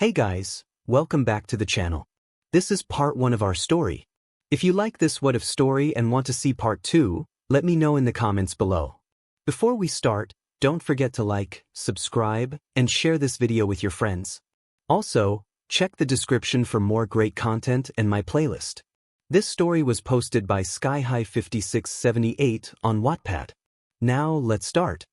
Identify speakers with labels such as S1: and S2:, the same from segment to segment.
S1: Hey guys, welcome back to the channel. This is part 1 of our story. If you like this what if story and want to see part 2, let me know in the comments below. Before we start, don't forget to like, subscribe, and share this video with your friends. Also, check the description for more great content and my playlist. This story was posted by 𝗧𝗜𝗧𝗟𝗘 on Wattpad. Now let's start.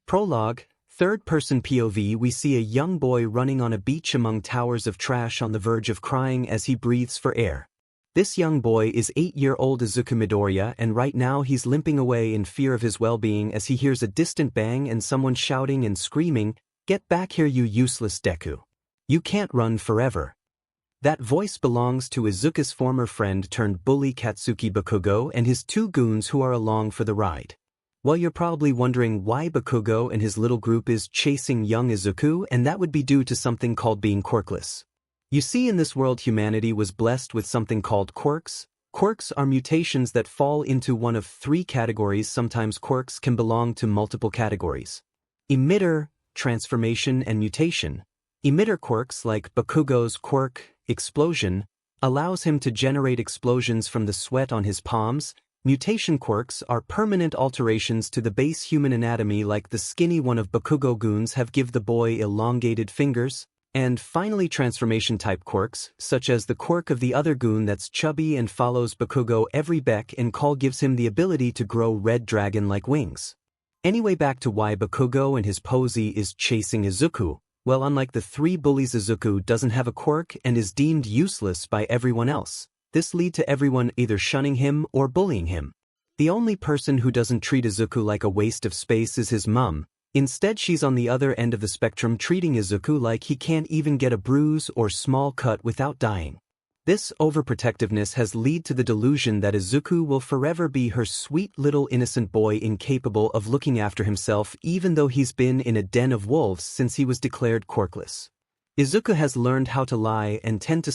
S1: Prologue. Third-person POV. We see a young boy running on a beach among towers of trash on the verge of crying as he breathes for air. This young boy is 8-year-old 𝗧𝗜𝗧𝗟𝗘 𝗧𝗧𝗟𝗧𝗏 and right now he's limping away in fear of his well-being as he hears a distant bang and someone shouting and screaming, "Get back here you useless Deku. You can't run forever." That voice belongs to 𝗧𝗑𝗧's former friend turned bully Katsuki Bakugo and his 2 goons who are along for the ride. Well, you're probably wondering why Bakugo and his little group is chasing young 𝗧𝗑𝗧, and that would be due to something called being quirkless. You see, in this world humanity was blessed with something called quirks. Quirks are mutations that fall into one of 3 categories. Sometimes quirks can belong to multiple categories: emitter, transformation, and mutation. Emitter quirks like Bakugo's quirk, explosion, allows him to generate explosions from the sweat on his palms. Mutation quirks are permanent alterations to the base human anatomy, like the skinny one of Bakugo goons have give the boy elongated fingers. And finally, transformation type quirks, such as the quirk of the other goon that's chubby and follows Bakugo every beck and call, gives him the ability to grow red dragon-like wings. Anyway, back to why Bakugo and his posy is chasing 𝗧𝗑𝗧. Well, unlike the 3 bullies, 𝗧𝗑𝗧 doesn't have a quirk and is deemed useless by everyone else. This leads to everyone either shunning him or bullying him. The only person who doesn't treat 𝗧𝗑𝗧 like a waste of space is his mum. Instead, she's on the other end of the spectrum, treating 𝗧𝗑𝗧 like he can't even get a bruise or small cut without dying. This overprotectiveness has led to the delusion that 𝗧𝗑𝗧 will forever be her sweet little innocent boy, incapable of looking after himself even though he's been in a den of wolves since he was declared quirkless. 𝗧𝗑𝗧 has learned how to lie and tend to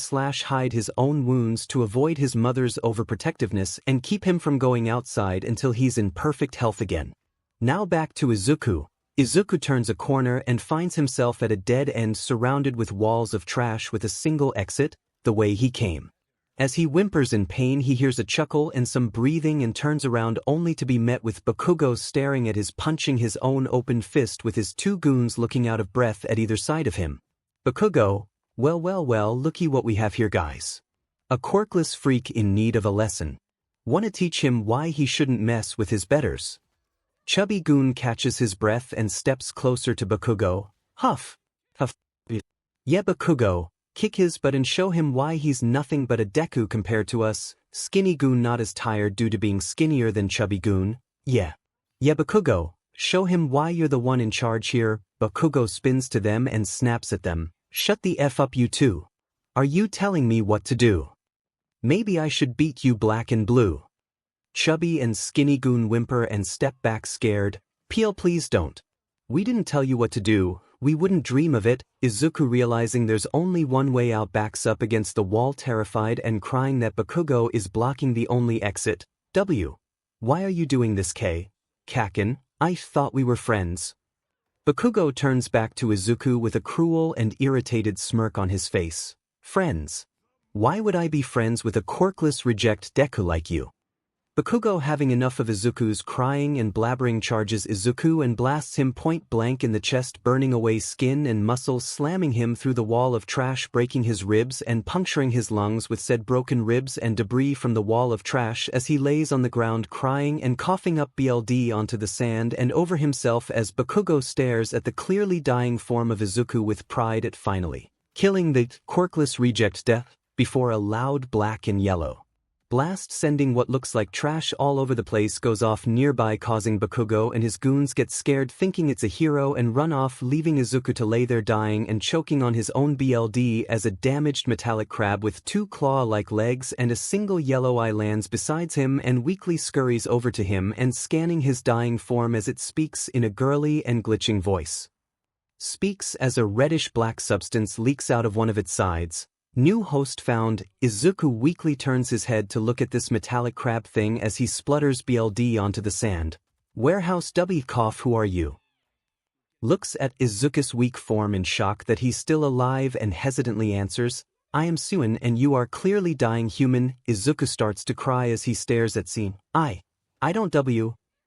S1: hide his own wounds to avoid his mother's overprotectiveness and keep him from going outside until he's in perfect health again. Now back to 𝗧𝗑𝗧. 𝗧𝗑𝗧 turns a corner and finds himself at a dead end surrounded with walls of trash with a single exit: the way he came. As he whimpers in pain, he hears a chuckle and some breathing and turns around only to be met with Bakugo staring at his, punching his own open fist with his 2 goons looking out of breath at either side of him. Bakugo, well, looky what we have here, guys. A quirkless freak in need of a lesson. Wanna teach him why he shouldn't mess with his betters. Chubby goon catches his breath and steps closer to Bakugo. Huff. Yeah, Bakugo, kick his butt and show him why he's nothing but a Deku compared to us. Skinny goon not as tired due to being skinnier than chubby goon. Yeah, Bakugo, show him why you're the one in charge here. Bakugo spins to them and snaps at them. Shut the F up, you 2. Are you telling me what to do? Maybe I should beat you black and blue. Chubby and skinny goon whimper and step back scared. Peel, please don't. We didn't tell you what to do, we wouldn't dream of it. 𝗧𝗑𝗧, realizing there's only one way out, backs up against the wall, terrified and crying that Bakugo is blocking the only exit. Why are you doing this, Kaken? I thought we were friends. Bakugo turns back to 𝗧𝗑𝗧 with a cruel and irritated smirk on his face. Friends? Why would I be friends with a quirkless reject Deku like you? Bakugo, having enough of 𝗧𝗑𝗧's crying and blabbering, charges 𝗧𝗑𝗧 and blasts him point blank in the chest, burning away skin and muscle, slamming him through the wall of trash, breaking his ribs and puncturing his lungs with said broken ribs and debris from the wall of trash as he lays on the ground crying and coughing up BLD onto the sand and over himself as Bakugo stares at the clearly dying form of 𝗧𝗑𝗧 with pride at finally killing the quirkless reject death before a loud black and yellow blast sending what looks like trash all over the place goes off nearby, causing Bakugo and his goons get scared thinking it's a hero and run off, leaving 𝗧𝗑𝗧 to lay there dying and choking on his own BLD as a damaged metallic crab with 2 claw-like legs and a single yellow eye lands beside him and weakly scurries over to him and scanning his dying form as it speaks in a girly and glitching voice. Speaks as a reddish-black substance leaks out of one of its sides. New host found. 𝗧𝗑𝗧 weakly turns his head to look at this metallic crab thing as he splutters BLD onto the sand. Warehouse W cough, who are you? looks at Izuku's weak form in shock that he's still alive and hesitantly answers, "I am 𝐒𝐮𝐦𝐦𝐸 and you are clearly dying human." Izuku starts to cry as he stares at 𝐒𝐮𝐻𝐻. I don't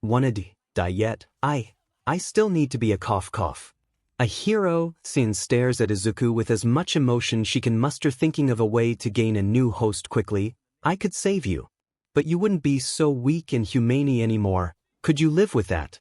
S1: wanna die yet. I still need to be a cough. A hero, 𝐒𝐮𝐻𝐻 stares at Izuku with as much emotion she can muster, thinking of a way to gain a new host quickly. I could save you. But you wouldn't be so weak and humane anymore. Could you live with that?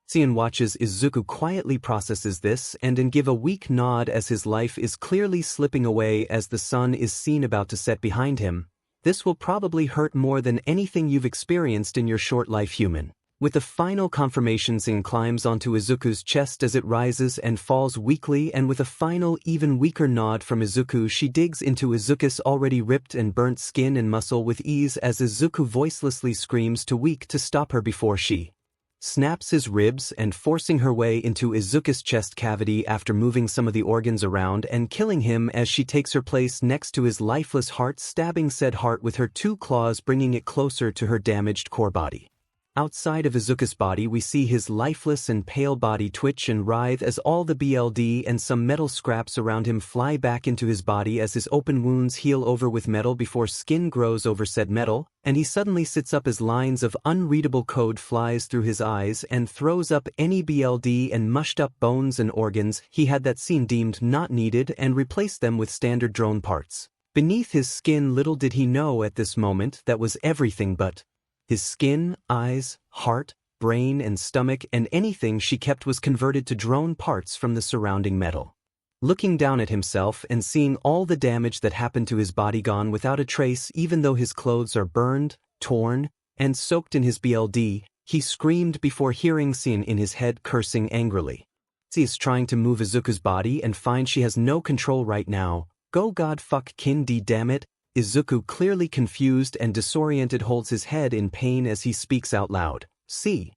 S1: 𝐒𝐮𝐻𝐻 watches Izuku quietly processes this and give a weak nod as his life is clearly slipping away as the sun is seen about to set behind him. This will probably hurt more than anything you've experienced in your short life, human. With a final confirmation, 𝐒𝐮𝐻 climbs onto Izuku's chest as it rises and falls weakly, and with a final, even weaker nod from Izuku, she digs into Izuku's already ripped and burnt skin and muscle with ease as Izuku voicelessly screams to weak to stop her before she snaps his ribs and forcing her way into Izuku's chest cavity after moving some of the organs around and killing him as she takes her place next to his lifeless heart, stabbing said heart with her 2 claws, bringing it closer to her damaged core body. Outside of Izuku's body, we see his lifeless and pale body twitch and writhe as all the BLD and some metal scraps around him fly back into his body as his open wounds heal over with metal before skin grows over said metal, and he suddenly sits up as lines of unreadable code flies through his eyes and throws up any BLD and mushed up bones and organs he had that 𝐒𝐮𝐻 deemed not needed and replaced them with standard drone parts. Beneath his skin, little did he know at this moment that was everything but his skin, eyes, heart, brain and stomach, and anything she kept was converted to drone parts from the surrounding metal. Looking down at himself and seeing all the damage that happened to his body gone without a trace, even though his clothes are burned, torn, and soaked in his BLD, he screamed before hearing 𝐒𝐮𝐻 in his head cursing angrily. 𝐒𝐮𝐻 is trying to move Izuku's body and finds she has no control right now. Go god fuck kin d damn it. Izuku, clearly confused and disoriented, holds his head in pain as he speaks out loud. 𝐶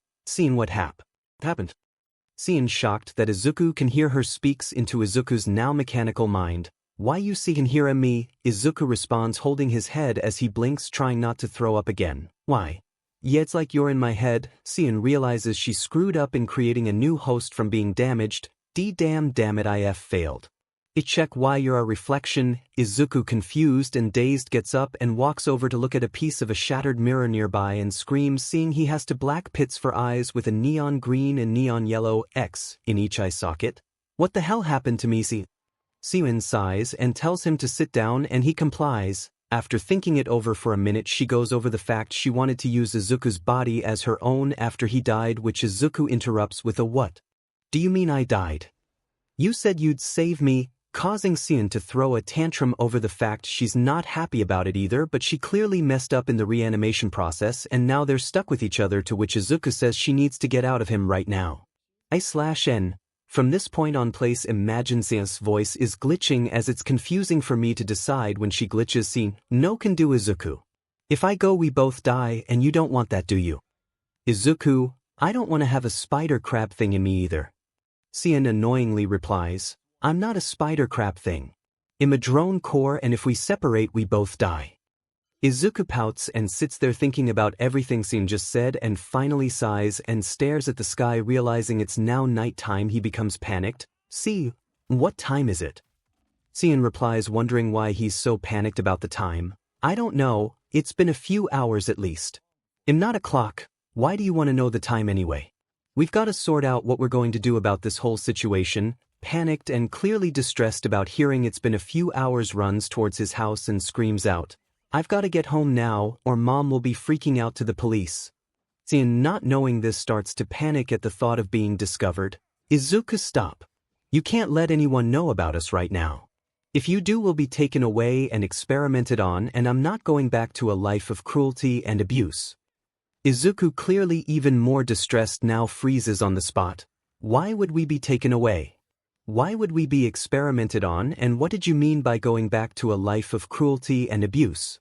S1: what happened? 𝐶 shocked that Izuku can hear her speaks into Izuku's now mechanical mind. Why you can hear me? Izuku responds, holding his head as he blinks, trying not to throw up again. Why? Yeah, it's like you're in my head. 𝐶 realizes she screwed up in creating a new host from being damaged. Damn it, IF failed. I check why you're a reflection. Izuku, confused and dazed, gets up and walks over to look at a piece of a shattered mirror nearby and screams, seeing he has 2 black pits for eyes with a neon green and neon yellow X in each eye socket. What the hell happened to me? 𝐒𝐮𝐻 sighs and tells him to sit down, and he complies. After thinking it over for a minute, she goes over the fact she wanted to use Izuku's body as her own after he died, which Izuku interrupts with a "What? Do you mean I died? You said you'd save me," causing 𝐒𝐮𝐻 to throw a tantrum over the fact she's not happy about it either, but she clearly messed up in the reanimation process and now they're stuck with each other, to which Izuku says she needs to get out of him right now. I/N. From this point on, place imagine 𝐒𝐮𝐻's voice is glitching as it's confusing for me to decide when she glitches. No can do Izuku. If I go we both die and you don't want that, do you? Izuku, I don't want to have a spider crab thing in me either. 𝐶𝐮 annoyingly replies, I'm not a spider crab thing. I'm a drone core, and if we separate we both die. Izuku pouts and sits there thinking about everything 𝐶𝐮 just said and finally sighs and stares at the sky, realizing it's now night time. He becomes panicked. What time is it? 𝐶𝐮 replies, wondering why he's so panicked about the time. I don't know, it's been a few hours at least. I'm not a clock. Why do you want to know the time anyway? We've got to sort out what we're going to do about this whole situation. Panicked and clearly distressed about hearing it's been a few hours, runs towards his house and screams out, I've got to get home now or mom will be freaking out to the police. 𝐶𝐮, not knowing this, starts to panic at the thought of being discovered. Izuku, stop. You can't let anyone know about us right now. If you do, we'll be taken away and experimented on, and I'm not going back to a life of cruelty and abuse. Izuku, clearly even more distressed now, freezes on the spot. Why would we be taken away? Why would we be experimented on, and what did you mean by going back to a life of cruelty and abuse?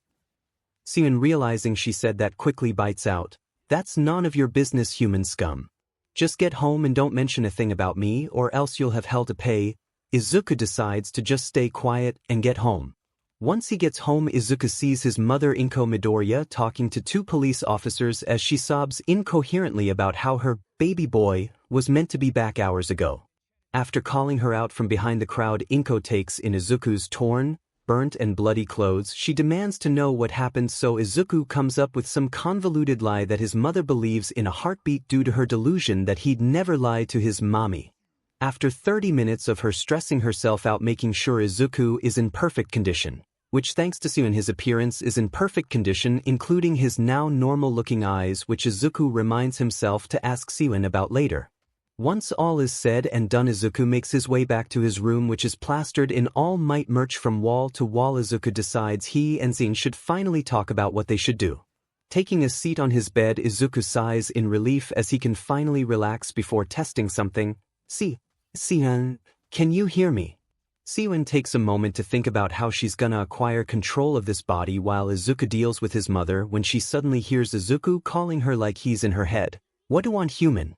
S1: 𝐶𝐮, realizing she said that, quickly bites out, That's none of your business, human scum. Just get home and don't mention a thing about me or else you'll have hell to pay. Izuku decides to just stay quiet and get home. Once he gets home, Izuku sees his mother Inko Midoriya talking to 2 police officers as she sobs incoherently about how her baby boy was meant to be back hours ago. After calling her out from behind the crowd, Inko takes in Izuku's torn, burnt and bloody clothes. She demands to know what happened, so Izuku comes up with some convoluted lie that his mother believes in a heartbeat due to her delusion that he'd never lie to his mommy. After 30 minutes of her stressing herself out making sure Izuku is in perfect condition, which thanks to 𝗂𝗏 his appearance is in perfect condition including his now normal-looking eyes, which Izuku reminds himself to ask 𝗂𝗏 about later. Once all is said and done, Izuku makes his way back to his room, which is plastered in all-might merch from wall to wall. Izuku decides he and 𝗧𝗏 should finally talk about what they should do. Taking a seat on his bed, Izuku sighs in relief as he can finally relax before testing something. 𝗧𝗏, can you hear me? 𝗧𝗏 takes a moment to think about how she's gonna acquire control of this body while Izuku deals with his mother when she suddenly hears Izuku calling her like he's in her head. What do want human?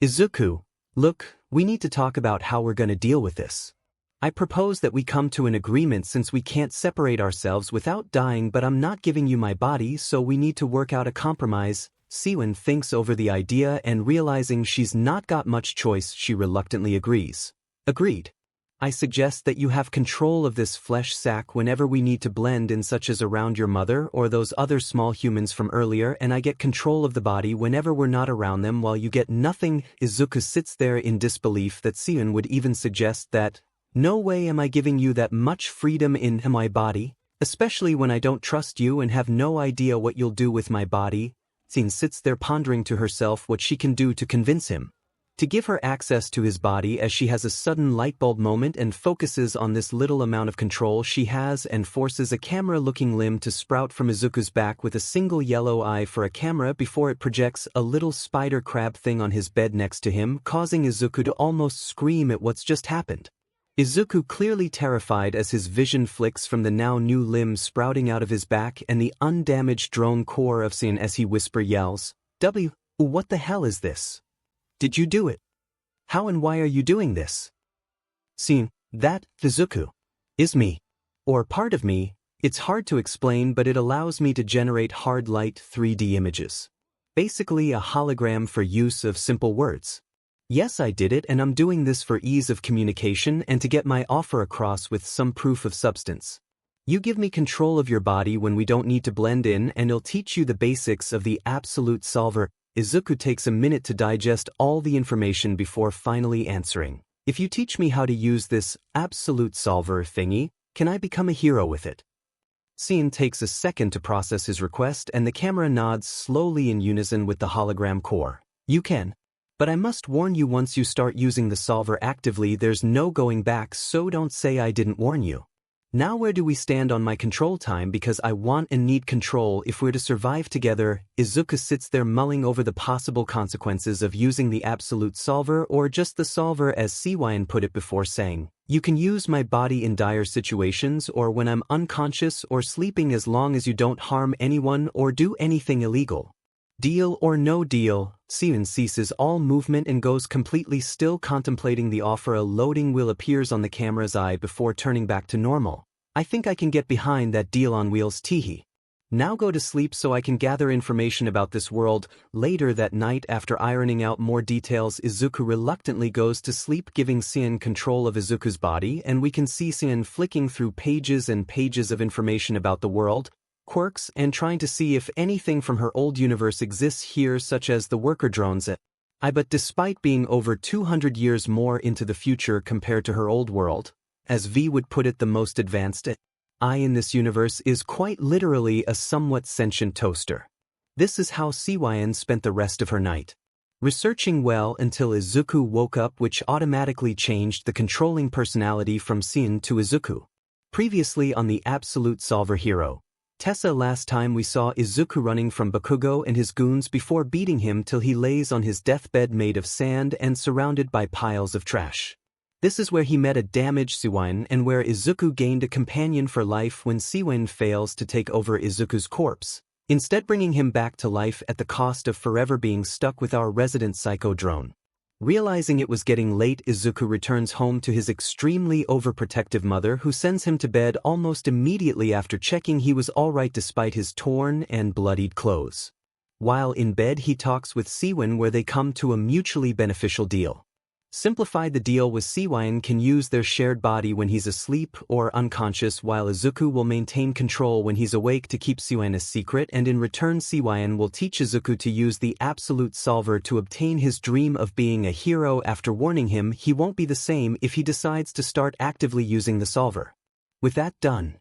S1: Izuku, look, we need to talk about how we're gonna deal with this. I propose that we come to an agreement since we can't separate ourselves without dying, but I'm not giving you my body, so we need to work out a compromise. 𝗧𝗏 thinks over the idea and realizing she's not got much choice, she reluctantly agrees. Agreed. I suggest that you have control of this flesh sack whenever we need to blend in, such as around your mother or those other small humans from earlier, and I get control of the body whenever we're not around them while you get nothing. Izuku sits there in disbelief that 𝗧𝗏 would even suggest that. No way am I giving you that much freedom in my body, especially when I don't trust you and have no idea what you'll do with my body. 𝗧𝗏 sits there pondering to herself what she can do to convince him to give her access to his body, as she has a sudden lightbulb moment and focuses on this little amount of control she has and forces a camera-looking limb to sprout from Izuku's back with a single yellow eye for a camera before it projects a little spider crab thing on his bed next to him, causing Izuku to almost scream at what's just happened. Izuku clearly terrified as his vision flicks from the now new limb sprouting out of his back and the undamaged drone core of 𝗧𝗏 as he yells, What the hell is this? Did you do it? How and why are you doing this? 𝗧𝗏, that, Izuku, is me. Or part of me. It's hard to explain, but it allows me to generate hard light 3D images. Basically a hologram for use of simple words. Yes, I did it, and I'm doing this for ease of communication and to get my offer across with some proof of substance. You give me control of your body when we don't need to blend in, and it'll teach you the basics of the absolute solver. Izuku takes a minute to digest all the information before finally answering. If you teach me how to use this absolute solver thingy, can I become a hero with it? 𝗧𝗏 takes a second to process his request, and the camera nods slowly in unison with the hologram core. You can. But I must warn you, once you start using the solver actively, there's no going back, so don't say I didn't warn you. Now where do we stand on my control time, because I want and need control if we're to survive together. Izuku sits there mulling over the possible consequences of using the absolute solver, or just the solver as 𝗧𝗏 put it before saying, you can use my body in dire situations or when I'm unconscious or sleeping, as long as you don't harm anyone or do anything illegal. Deal or no deal? 𝗧𝗏 ceases all movement and goes completely still, contemplating the offer. A loading wheel appears on the camera's eye before turning back to normal. I think I can get behind that deal on wheels. Teehee. Now go to sleep so I can gather information about this world. Later that night, after ironing out more details, Izuku reluctantly goes to sleep, giving 𝗧𝗏 control of Izuku's body, and we can see 𝗧𝗏 flicking through pages and pages of information about the world, quirks, and trying to see if anything from her old universe exists here, such as the worker drones. But despite being over 200 years more into the future compared to her old world, as V would put it, the most advanced I in this universe is quite literally a somewhat sentient toaster. This is how 𝗧𝗏 spent the rest of her night. Researching well until Izuku woke up, which automatically changed the controlling personality from 𝗧𝗏 to Izuku. Previously on the Absolute Solver Hero, Tessa, last time we saw Izuku running from Bakugo and his goons before beating him till he lays on his deathbed made of sand and surrounded by piles of trash. This is where he met a damaged 𝗬𝗏 and where Izuku gained a companion for life when 𝗬𝗏 fails to take over Izuku's corpse, instead bringing him back to life at the cost of forever being stuck with our resident psycho drone. Realizing it was getting late, Izuku returns home to his extremely overprotective mother, who sends him to bed almost immediately after checking he was alright despite his torn and bloodied clothes. While in bed, he talks with 𝗬𝗏, where they come to a mutually beneficial deal. Simplified, the deal with 𝗬𝗏𝗏 can use their shared body when he's asleep or unconscious, while izuku will maintain control when he's awake to keep 𝗬𝗏𝗏's secret, and in return 𝗬𝗏𝗏 will teach izuku to use the absolute solver to obtain his dream of being a hero, after warning him he won't be the same if he decides to start actively using the solver. With that done,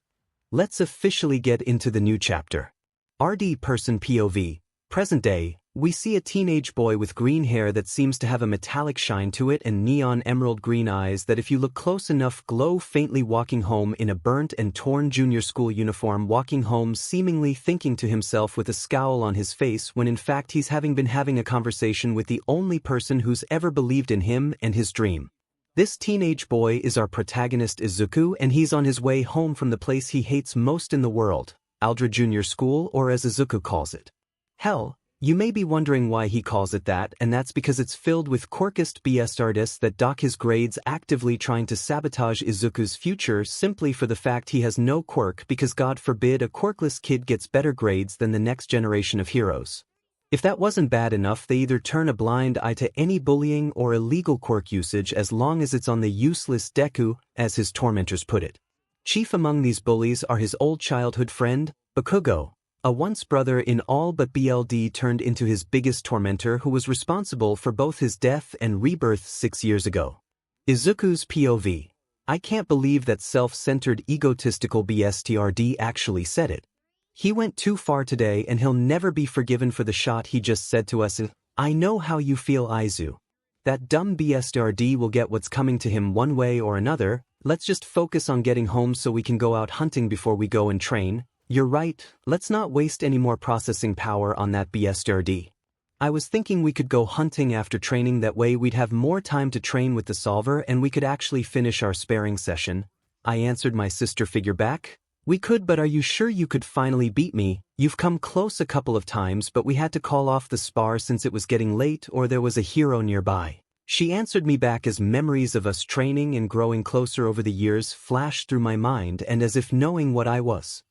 S1: let's officially get into the new chapter. RD person POV, present day. We see a teenage boy with green hair that seems to have a metallic shine to it and neon emerald green eyes that, if you look close enough, glow faintly, walking home in a burnt and torn junior school uniform, walking home seemingly thinking to himself with a scowl on his face, when in fact he's been having a conversation with the only person who's ever believed in him and his dream. This teenage boy is our protagonist Izuku, and he's on his way home from the place he hates most in the world, Aldra Junior School, or as Izuku calls it, hell. You may be wondering why he calls it that, and that's because it's filled with quirkist BS artists that dock his grades, actively trying to sabotage Izuku's future simply for the fact he has no quirk, because God forbid a quirkless kid gets better grades than the next generation of heroes. If that wasn't bad enough, they either turn a blind eye to any bullying or illegal quirk usage as long as it's on the useless Deku, as his tormentors put it. Chief among these bullies are his old childhood friend, Bakugo, a once brother in all but BLD turned into his biggest tormentor, who was responsible for both his death and rebirth 6 years ago. Izuku's POV. I can't believe that self-centered egotistical BSTRD actually said it. He went too far today, and he'll never be forgiven for the shot he just said to us. I know how you feel, Aizu. That dumb BSTRD will get what's coming to him one way or another. Let's just focus on getting home so we can go out hunting before we go and train. You're right, let's not waste any more processing power on that BSTRD. I was thinking we could go hunting after training, that way we'd have more time to train with the solver and we could actually finish our sparring session. I answered my sister figure back. We could, but are you sure you could finally beat me? You've come close a couple of times, but we had to call off the spar since it was getting late or there was a hero nearby. She answered me back as memories of us training and growing closer over the years flashed through my mind, and as if knowing what I was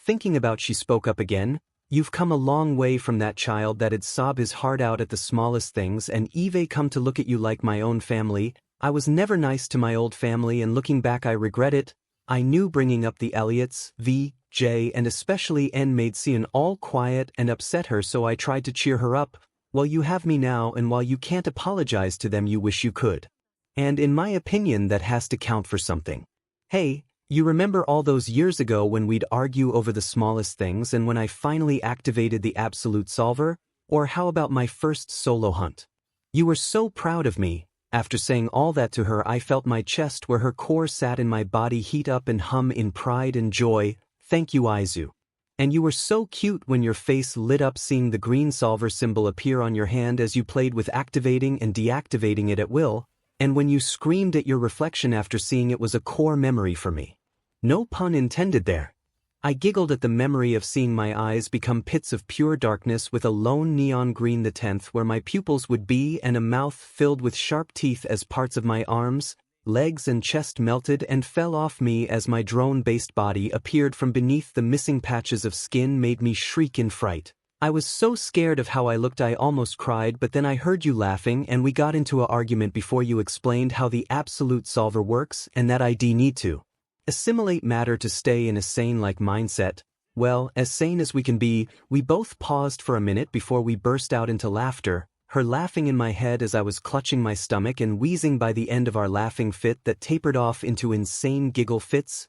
S1: thinking about, she spoke up again. You've come a long way from that child that'd sob his heart out at the smallest things, and Eve come to look at you like my own family. I was never nice to my old family, and looking back I regret it. I knew bringing up the Elliots, V, J, and especially N made Sion all quiet and upset her, so I tried to cheer her up. Well, you have me now, and while you can't apologize to them, you wish you could. And in my opinion that has to count for something. Hey, you remember all those years ago when we'd argue over the smallest things, and when I finally activated the absolute solver? Or how about my first solo hunt? You were so proud of me. After saying all that to her, I felt my chest where her core sat in my body heat up and hum in pride and joy. Thank you, Aizu. And you were so cute when your face lit up seeing the green solver symbol appear on your hand as you played with activating and deactivating it at will, and when you screamed at your reflection after seeing it was a core memory for me. No pun intended there. I giggled at the memory of seeing my eyes become pits of pure darkness with a lone neon green, the 10th, where my pupils would be, and a mouth filled with sharp teeth as parts of my arms, legs and chest melted and fell off me as my drone-based body appeared from beneath the missing patches of skin, made me shriek in fright. I was so scared of how I looked I almost cried, but then I heard you laughing and we got into an argument before you explained how the absolute solver works and that I'd need to assimilate matter to stay in a sane-like mindset. Well, as sane as we can be, we both paused for a minute before we burst out into laughter, her laughing in my head as I was clutching my stomach and wheezing by the end of our laughing fit that tapered off into insane giggle fits.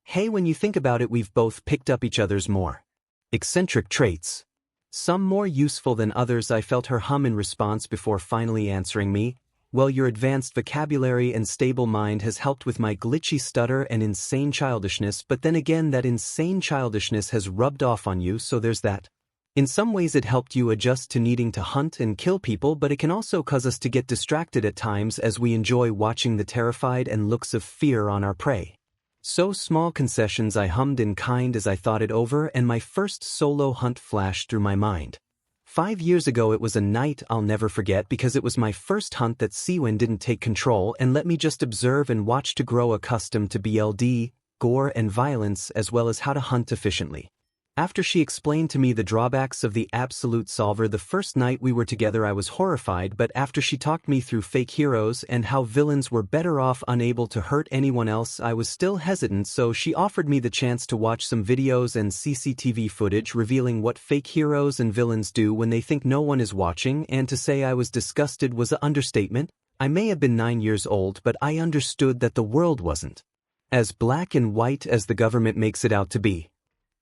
S1: Hey, when you think about it, we've both picked up each other's more eccentric traits. Some more useful than others, I felt her hum in response before finally answering me. Well, your advanced vocabulary and stable mind has helped with my glitchy stutter and insane childishness, but then again that insane childishness has rubbed off on you, so there's that. In some ways it helped you adjust to needing to hunt and kill people, but it can also cause us to get distracted at times as we enjoy watching the terrified and looks of fear on our prey. So small concessions, I hummed in kind as I thought it over, and my first solo hunt flashed through my mind. 5 years ago it was a night I'll never forget because it was my first hunt that 𝗬𝗏𝗏 didn't take control and let me just observe and watch to grow accustomed to BLD, gore and violence, as well as how to hunt efficiently. After she explained to me the drawbacks of the absolute solver the first night we were together, I was horrified, but after she talked me through fake heroes and how villains were better off unable to hurt anyone else, I was still hesitant, so she offered me the chance to watch some videos and CCTV footage revealing what fake heroes and villains do when they think no one is watching, and to say I was disgusted was an understatement. I may have been 9 years old, but I understood that the world wasn't as black and white as the government makes it out to be.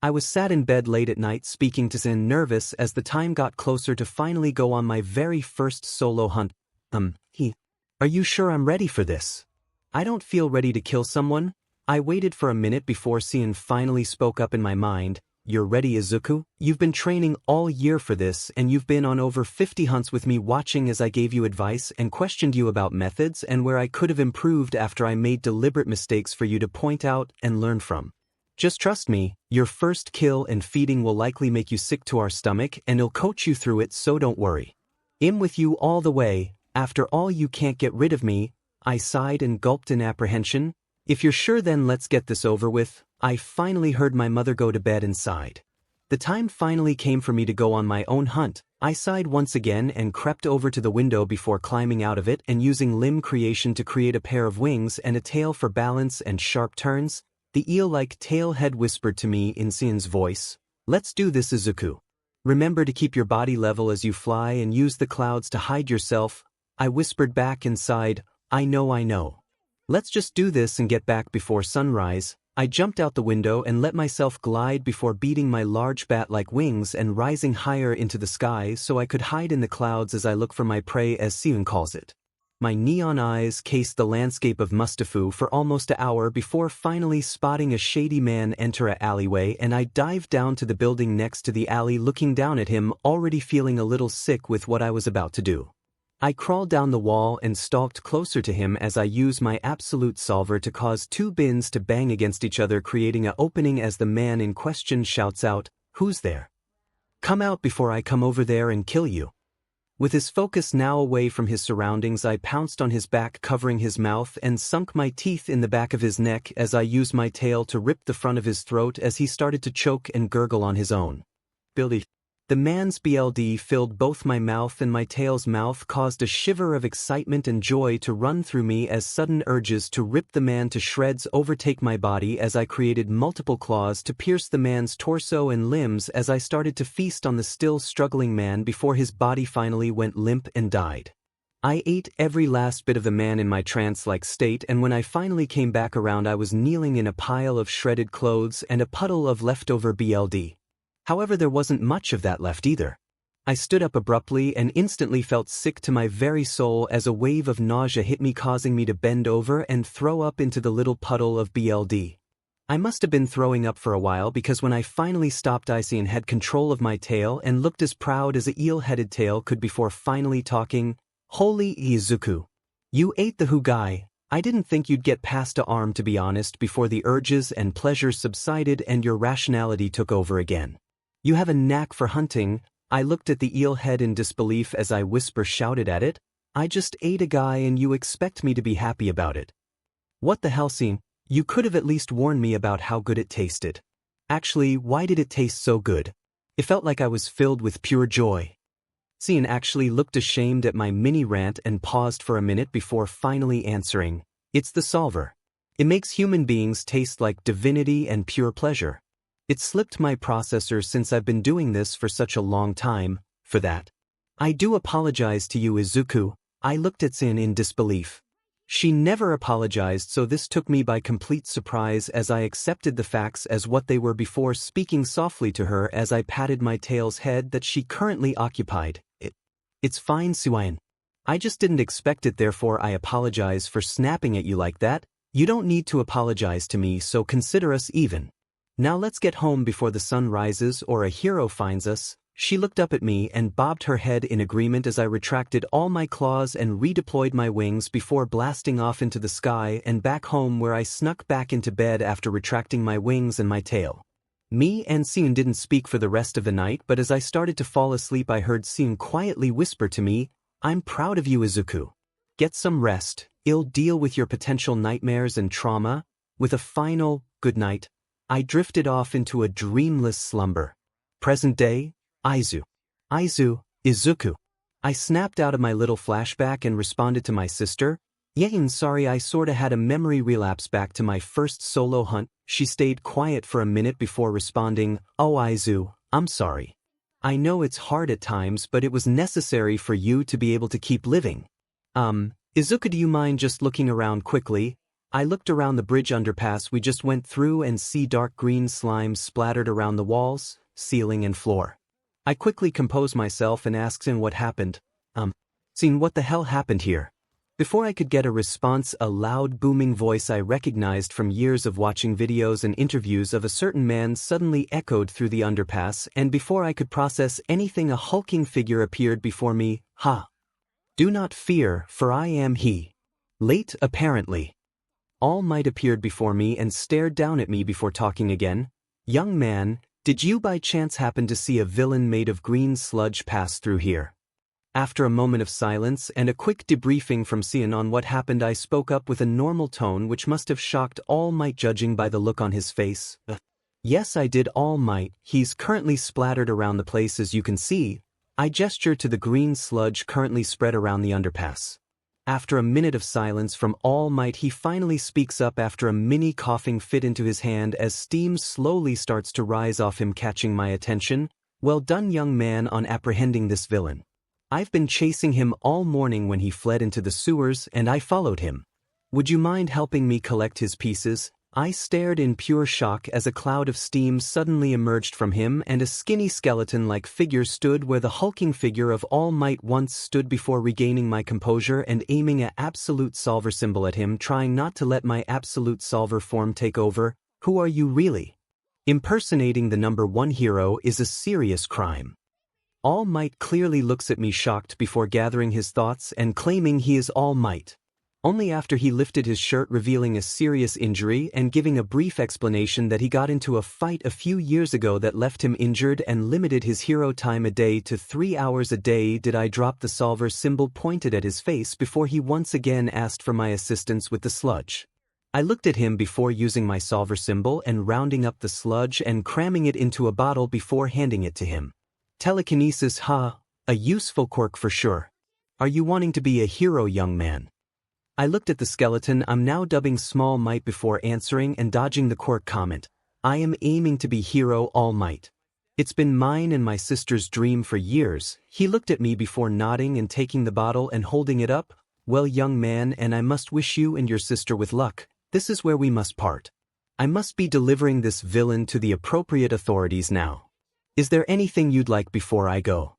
S1: I was sat in bed late at night speaking to 𝗧𝗏, nervous as the time got closer to finally go on my very first solo hunt. Are you sure I'm ready for this? I don't feel ready to kill someone. I waited for a minute before 𝗧𝗏 finally spoke up in my mind. You're ready, Izuku? You've been training all year for this, and you've been on over 50 hunts with me, watching as I gave you advice and questioned you about methods and where I could have improved after I made deliberate mistakes for you to point out and learn from. Just trust me, your first kill and feeding will likely make you sick to our stomach, and I'll coach you through it, so don't worry. I'm with you all the way. After all, you can't get rid of me. I sighed and gulped in apprehension. If you're sure, then let's get this over with. I finally heard my mother go to bed and sighed. The time finally came for me to go on my own hunt. I sighed once again and crept over to the window before climbing out of it and using limb creation to create a pair of wings and a tail for balance and sharp turns. The eel-like tail head whispered to me in 𝗧𝗏's voice, "Let's do this, Izuku. Remember to keep your body level as you fly and use the clouds to hide yourself." I whispered back and sighed, I know. Let's just do this and get back before sunrise." I jumped out the window and let myself glide before beating my large bat-like wings and rising higher into the sky so I could hide in the clouds as I look for my prey, as 𝗧𝗏 calls it. My neon eyes cased the landscape of Mustafu for almost an hour before finally spotting a shady man enter an alleyway, and I dived down to the building next to the alley, looking down at him, already feeling a little sick with what I was about to do. I crawled down the wall and stalked closer to him as I used my absolute solver to cause two bins to bang against each other, creating an opening as the man in question shouts out, "Who's there? Come out before I come over there and kill you." With his focus now away from his surroundings, I pounced on his back, covering his mouth, and sunk my teeth in the back of his neck as I used my tail to rip the front of his throat as he started to choke and gurgle on his own. Billy. The man's BLD filled both my mouth and my tail's mouth, caused a shiver of excitement and joy to run through me as sudden urges to rip the man to shreds overtake my body as I created multiple claws to pierce the man's torso and limbs as I started to feast on the still struggling man before his body finally went limp and died. I ate every last bit of the man in my trance-like state, and when I finally came back around, I was kneeling in a pile of shredded clothes and a puddle of leftover BLD. However, there wasn't much of that left either. I stood up abruptly and instantly felt sick to my very soul as a wave of nausea hit me, causing me to bend over and throw up into the little puddle of BLD. I must have been throwing up for a while, because when I finally stopped, 𝗓𝗏 had control of my tail and looked as proud as a eel-headed tail could before finally talking. "Holy Izuku. You ate the who guy. I didn't think you'd get past a arm, to be honest, before the urges and pleasures subsided and your rationality took over again. You have a knack for hunting." I looked at the eel head in disbelief as I shouted at it, "I just ate a guy and you expect me to be happy about it? What the hell, 𝗧𝗏? You could have at least warned me about how good it tasted. Actually, why did it taste so good? It felt like I was filled with pure joy." 𝗧𝗏 actually looked ashamed at my mini rant and paused for a minute before finally answering, "It's the solver. It makes human beings taste like divinity and pure pleasure. It slipped my processor since I've been doing this for such a long time. For that, I do apologize to you, Izuku." I looked at 𝗧𝗏 in disbelief. She never apologized, so this took me by complete surprise as I accepted the facts as what they were before speaking softly to her as I patted my tail's head that she currently occupied. It's fine, 𝗬𝗏. I just didn't expect it, therefore I apologize for snapping at you like that. You don't need to apologize to me, so consider us even. Now let's get home before the sun rises or a hero finds us." She looked up at me and bobbed her head in agreement as I retracted all my claws and redeployed my wings before blasting off into the sky and back home, where I snuck back into bed after retracting my wings and my tail. Me and 𝗧𝗏 didn't speak for the rest of the night, but as I started to fall asleep, I heard 𝗧𝗏 quietly whisper to me, "I'm proud of you, Izuku. Get some rest. It'll deal with your potential nightmares and trauma." With a final good night, I drifted off into a dreamless slumber. Present day, 𝗧𝗜𝗧𝗟𝗘. I snapped out of my little flashback and responded to my sister. Sorry, I sorta had a memory relapse back to my first solo hunt. She stayed quiet for a minute before responding, oh 𝗧𝗬, I'm sorry. I know it's hard at times, but it was necessary for you to be able to keep living. 𝗧𝗬𝗧𝗟𝗘, do you mind just looking around quickly? I looked around the bridge underpass we just went through and see dark green slime splattered around the walls, ceiling and floor. I quickly composed myself and asked him what happened. 𝗧𝗏, what the hell happened here? Before I could get a response, a loud booming voice I recognized from years of watching videos and interviews of a certain man suddenly echoed through the underpass, and before I could process anything, a hulking figure appeared before me. Ha! Do not fear, for I am he. Late, apparently. All Might appeared before me and stared down at me before talking again. Young man, did you by chance happen to see a villain made of green sludge pass through here? After a moment of silence and a quick debriefing from 𝗧𝗏 on what happened, I spoke up with a normal tone which must have shocked All Might judging by the look on his face. Yes, I did, All Might. He's currently splattered around the place as you can see. I gestured to the green sludge currently spread around the underpass. After a minute of silence from All Might, he finally speaks up after a mini coughing fit into his hand as steam slowly starts to rise off him, catching my attention. Well done, young man, on apprehending this villain. I've been chasing him all morning when he fled into the sewers, and I followed him. Would you mind helping me collect his pieces? I stared in pure shock as a cloud of steam suddenly emerged from him and a skinny skeleton-like figure stood where the hulking figure of All Might once stood. Before regaining my composure and aiming an absolute solver symbol at him, trying not to let my absolute solver form take over. Who are you really? Impersonating the #1 hero is a serious crime. All Might clearly looks at me shocked before gathering his thoughts and claiming he is All Might. Only after he lifted his shirt, revealing a serious injury and giving a brief explanation that he got into a fight a few years ago that left him injured and limited his hero time a day to 3 hours a day, did I drop the solver symbol pointed at his face before he once again asked for my assistance with the sludge. I looked at him before using my solver symbol and rounding up the sludge and cramming it into a bottle before handing it to him. Telekinesis, a useful quirk for sure. Are you wanting to be a hero, young man? I looked at the skeleton I'm now dubbing Small Might before answering and dodging the quirk comment. I am aiming to be hero, All Might. It's been mine and my sister's dream for years. He looked at me before nodding and taking the bottle and holding it up. Well, young man, and I must wish you and your sister with luck. This is where we must part. I must be delivering this villain to the appropriate authorities now. Is there anything you'd like before I go?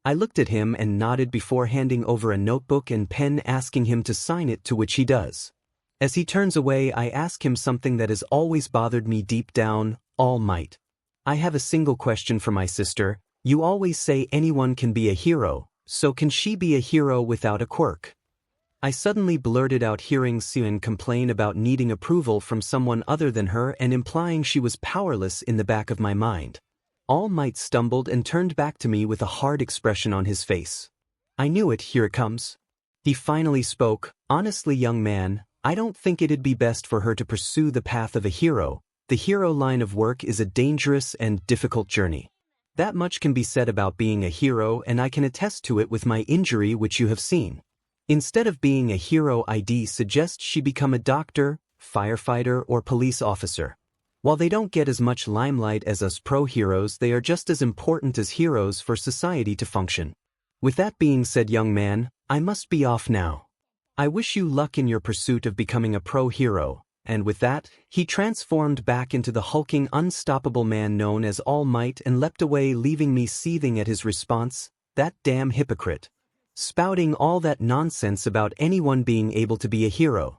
S1: I looked at him and nodded before handing over a notebook and pen, asking him to sign it, to which he does. As he turns away, I ask him something that has always bothered me deep down. All Might, I have a single question for my sister. You always say anyone can be a hero, so can she be a hero without a quirk? I suddenly blurted out, hearing 𝗧𝗏 complain about needing approval from someone other than her and implying she was powerless in the back of my mind. All Might stumbled and turned back to me with a hard expression on his face. I knew it, here it comes. He finally spoke. Honestly, young man, I don't think it'd be best for her to pursue the path of a hero. The hero line of work is a dangerous and difficult journey. That much can be said about being a hero, and I can attest to it with my injury, which you have seen. Instead of being a hero, I'd suggest she become a doctor, firefighter, or police officer. While they don't get as much limelight as us pro-heroes, they are just as important as heroes for society to function. With that being said, young man, I must be off now. I wish you luck in your pursuit of becoming a pro-hero. And with that, he transformed back into the hulking, unstoppable man known as All Might and leapt away, leaving me seething at his response. That damn hypocrite. Spouting all that nonsense about anyone being able to be a hero.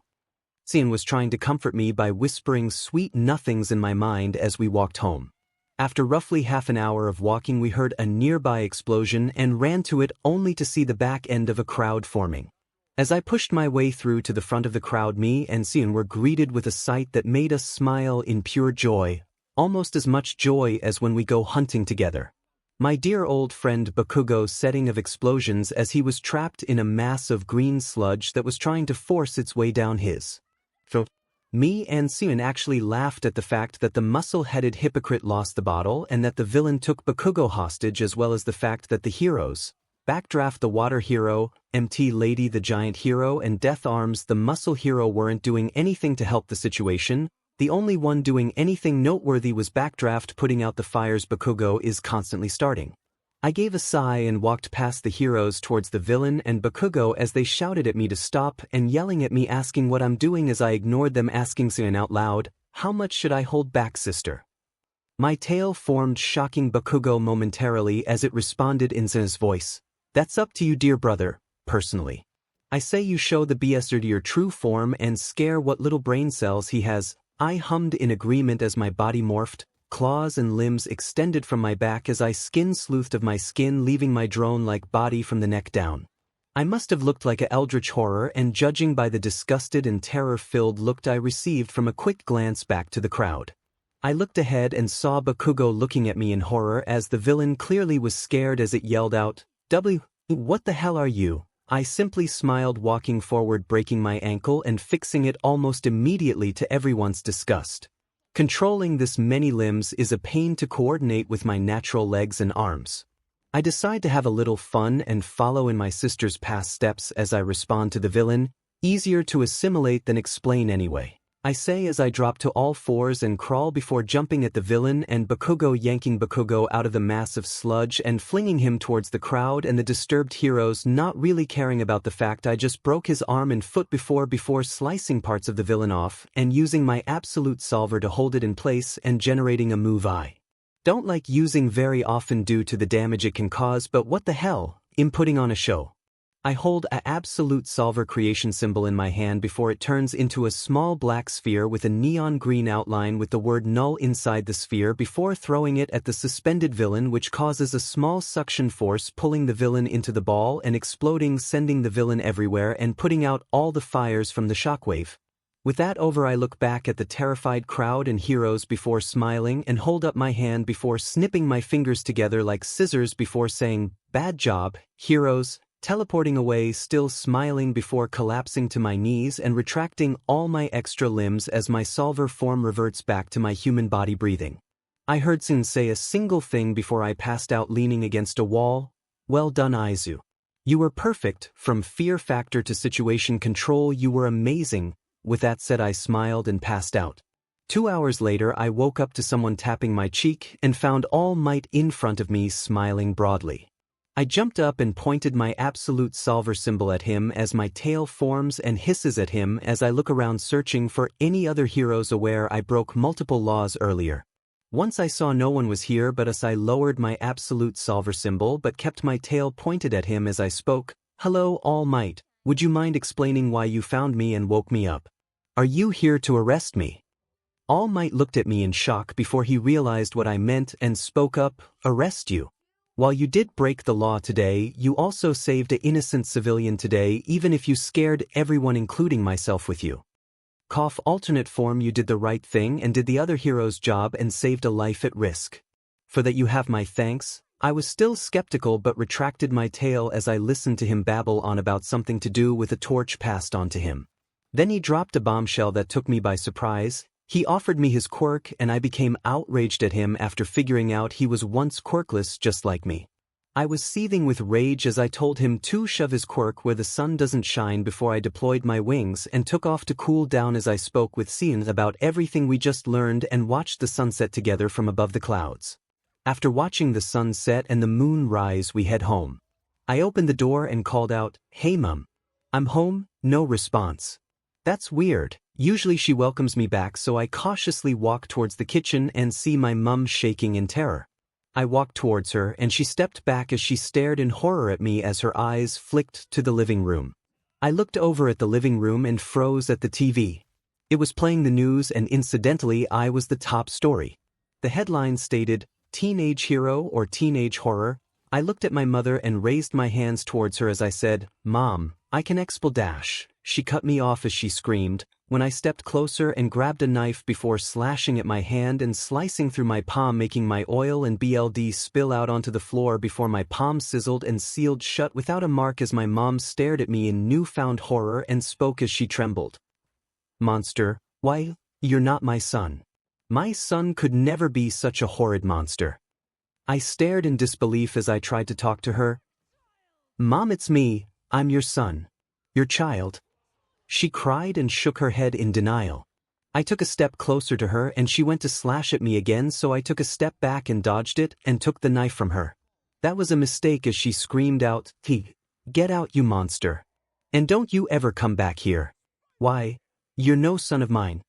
S1: 𝗧𝗏 was trying to comfort me by whispering sweet nothings in my mind as we walked home. After roughly half an hour of walking, we heard a nearby explosion and ran to it, only to see the back end of a crowd forming. As I pushed my way through to the front of the crowd, me and 𝗧𝗏 were greeted with a sight that made us smile in pure joy, almost as much joy as when we go hunting together. My dear old friend Bakugo setting of explosions as he was trapped in a mass of green sludge that was trying to force its way down his throat. Me and 𝗧𝗜𝗍𝗧𝗟𝗘 actually laughed at the fact that the muscle-headed hypocrite lost the bottle and that the villain took Bakugo hostage, as well as the fact that the heroes, Backdraft the water hero, 𝗏𝗏𝗧𝗏𝗧𝗏 the giant hero, and Death Arms the muscle hero weren't doing anything to help the situation. The only one doing anything noteworthy was Backdraft putting out the fires Bakugo is constantly starting. I gave a sigh and walked past the heroes towards the villain and Bakugo as they shouted at me to stop and yelling at me asking what I'm doing, as I ignored them, asking 𝗧𝗏𝗏𝗧𝗏𝗏 out loud, "How much should I hold back, sister?" My tail formed, shocking Bakugo momentarily as it responded in 𝗧𝗏𝗧𝗏𝗧's voice. "That's up to you, dear brother, personally. I say you show the BSer to your true form and scare what little brain cells he has." I hummed in agreement as my body morphed, claws and limbs extended from my back as I skin-sleuthed of my skin, leaving my drone-like body from the neck down. I must have looked like a eldritch horror, and judging by the disgusted and terror-filled look I received from a quick glance back to the crowd, I looked ahead and saw Bakugo looking at me in horror as the villain clearly was scared as it yelled out, What the hell are you?" I simply smiled, walking forward, breaking my ankle and fixing it almost immediately to everyone's disgust. Controlling this many limbs is a pain to coordinate with my natural legs and arms. I decide to have a little fun and follow in my sister's past steps as I respond to the villain, easier to assimilate than explain anyway. I say as I drop to all fours and crawl before jumping at the villain and Bakugo, yanking Bakugo out of the mass of sludge and flinging him towards the crowd and the disturbed heroes, not really caring about the fact I just broke his arm and foot before slicing parts of the villain off and using my absolute solver to hold it in place and generating a move I don't like using very often due to the damage it can cause, but what the hell, I'm putting on a show. I hold a absolute solver creation symbol in my hand before it turns into a small black sphere with a neon green outline with the word null inside the sphere before throwing it at the suspended villain, which causes a small suction force pulling the villain into the ball and exploding, sending the villain everywhere and putting out all the fires from the shockwave. With that over, I look back at the terrified crowd and heroes before smiling and hold up my hand before snipping my fingers together like scissors before saying, "Bad job, heroes," teleporting away, still smiling before collapsing to my knees and retracting all my extra limbs as my solver form reverts back to my human body breathing. I heard 𝗏𝗏𝗧𝗏𝗧𝗏 say a single thing before I passed out leaning against a wall. "Well done, 𝗏𝗏𝗧𝗏𝗧𝗏. You were perfect, from fear factor to situation control, you were amazing." With that said, I smiled and passed out. 2 hours later, I woke up to someone tapping my cheek and found All Might in front of me, smiling broadly. I jumped up and pointed my absolute solver symbol at him as my tail forms and hisses at him as I look around searching for any other heroes, aware I broke multiple laws earlier. Once I saw no one was here but us, I lowered my absolute solver symbol but kept my tail pointed at him as I spoke. "Hello, All Might. Would you mind explaining why you found me and woke me up? Are you here to arrest me?" All Might looked at me in shock before he realized what I meant and spoke up. "Arrest you? While you did break the law today, you also saved an innocent civilian today, even if you scared everyone including myself with you. Cough alternate form, you did the right thing and did the other hero's job and saved a life at risk. For that you have my thanks." I was still skeptical but retracted my tail as I listened to him babble on about something to do with a torch passed on to him. Then he dropped a bombshell that took me by surprise. He offered me his quirk and I became outraged at him after figuring out he was once quirkless just like me. I was seething with rage as I told him to shove his quirk where the sun doesn't shine before I deployed my wings and took off to cool down as I spoke with 𝗏𝗏𝗧𝗏𝗏𝗏 about everything we just learned and watched the sunset together from above the clouds. After watching the sun set and the moon rise, we head home. I opened the door and called out, "Hey Mum. I'm home." No response. That's weird. Usually she welcomes me back, so I cautiously walk towards the kitchen and see my mum shaking in terror. I walked towards her and she stepped back as she stared in horror at me as her eyes flicked to the living room. I looked over at the living room and froze at the TV. It was playing the news and incidentally I was the top story. The headline stated, "Teenage Hero or Teenage Horror." I looked at my mother and raised my hands towards her as I said, "Mom, I can 𝗏𝗏𝗏𝗏𝗏𝗏𝗏𝗏." She cut me off as she screamed, when I stepped closer and grabbed a knife before slashing at my hand and slicing through my palm, making my oil and BLD spill out onto the floor before my palm sizzled and sealed shut without a mark as my mom stared at me in newfound horror and spoke as she trembled. "Monster, Why, you're not my son. My son could never be such a horrid monster. I stared in disbelief as I tried to talk to her. Mom, it's me, I'm your son. Your child. She cried and shook her head in denial. I took a step closer to her and she went to slash at me again, so I took a step back and dodged it and took the knife from her. That was a mistake as she screamed out, "Get out, you monster. And don't you ever come back here. Why, you're no son of mine."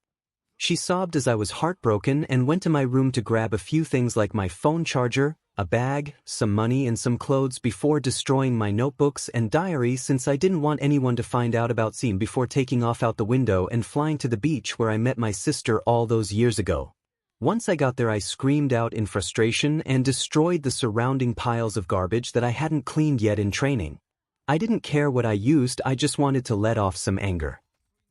S1: She sobbed as I was heartbroken and went to my room to grab a few things like my phone charger, a bag, some money and some clothes before destroying my notebooks and diary, since I didn't want anyone to find out about 𝐒𝐮𝐬𝐴 before taking off out the window and flying to the beach where I met my sister all those years ago. Once I got there, I screamed out in frustration and destroyed the surrounding piles of garbage that I hadn't cleaned yet in training. I didn't care what I used, I just wanted to let off some anger.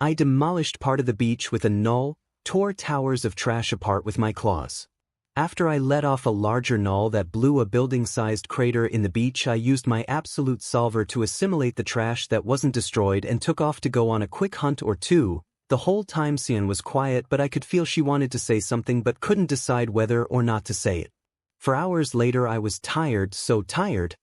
S1: I demolished part of the beach with a 𝗔𝗨𝗧𝗟𝗘, tore towers of trash apart with my claws. After I let off a larger 𝗔𝗨𝗧𝗟𝗘 that blew a building-sized crater in the beach, I used my absolute solver to assimilate the trash that wasn't destroyed and took off to go on a quick hunt or two. The whole time 𝐒𝐮𝐬𝐴 was quiet, but I could feel she wanted to say something but couldn't decide whether or not to say it. For hours later I was tired, so tired.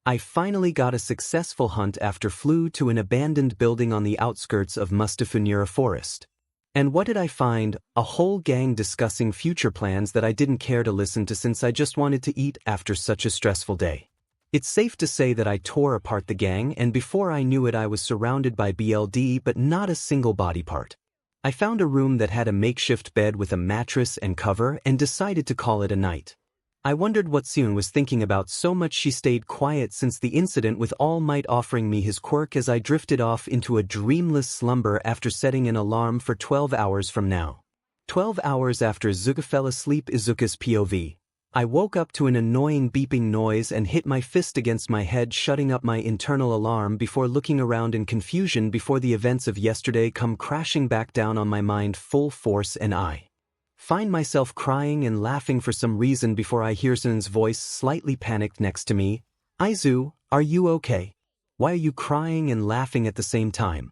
S1: I finally got a successful hunt after flew to an abandoned building on the outskirts of 𝗧𝗪𝗡 forest. And what did I find? A whole gang discussing future plans that I didn't care to listen to since I just wanted to eat after such a stressful day. It's safe to say that I tore apart the gang, and before I knew it I was surrounded by BLD but not a single body part. I found a room that had a makeshift bed with a mattress and cover and decided to call it a night. I wondered what 𝐒𝐮𝐬𝐴 was thinking about so much she stayed quiet since the incident, with All Might offering me his quirk as I drifted off into a dreamless slumber after setting an alarm for 12 hours from now. 12 hours after 𝗧𝗑 fell asleep. izuku's POV. I woke up to an annoying beeping noise and hit my fist against my head, shutting up my internal alarm before looking around in confusion before the events of yesterday come crashing back down on my mind full force, and I find myself crying and laughing for some reason before I hear 𝐒𝐮𝐬𝐴's voice slightly panicked next to me. "Izu, are you okay? Why are you crying and laughing at the same time?"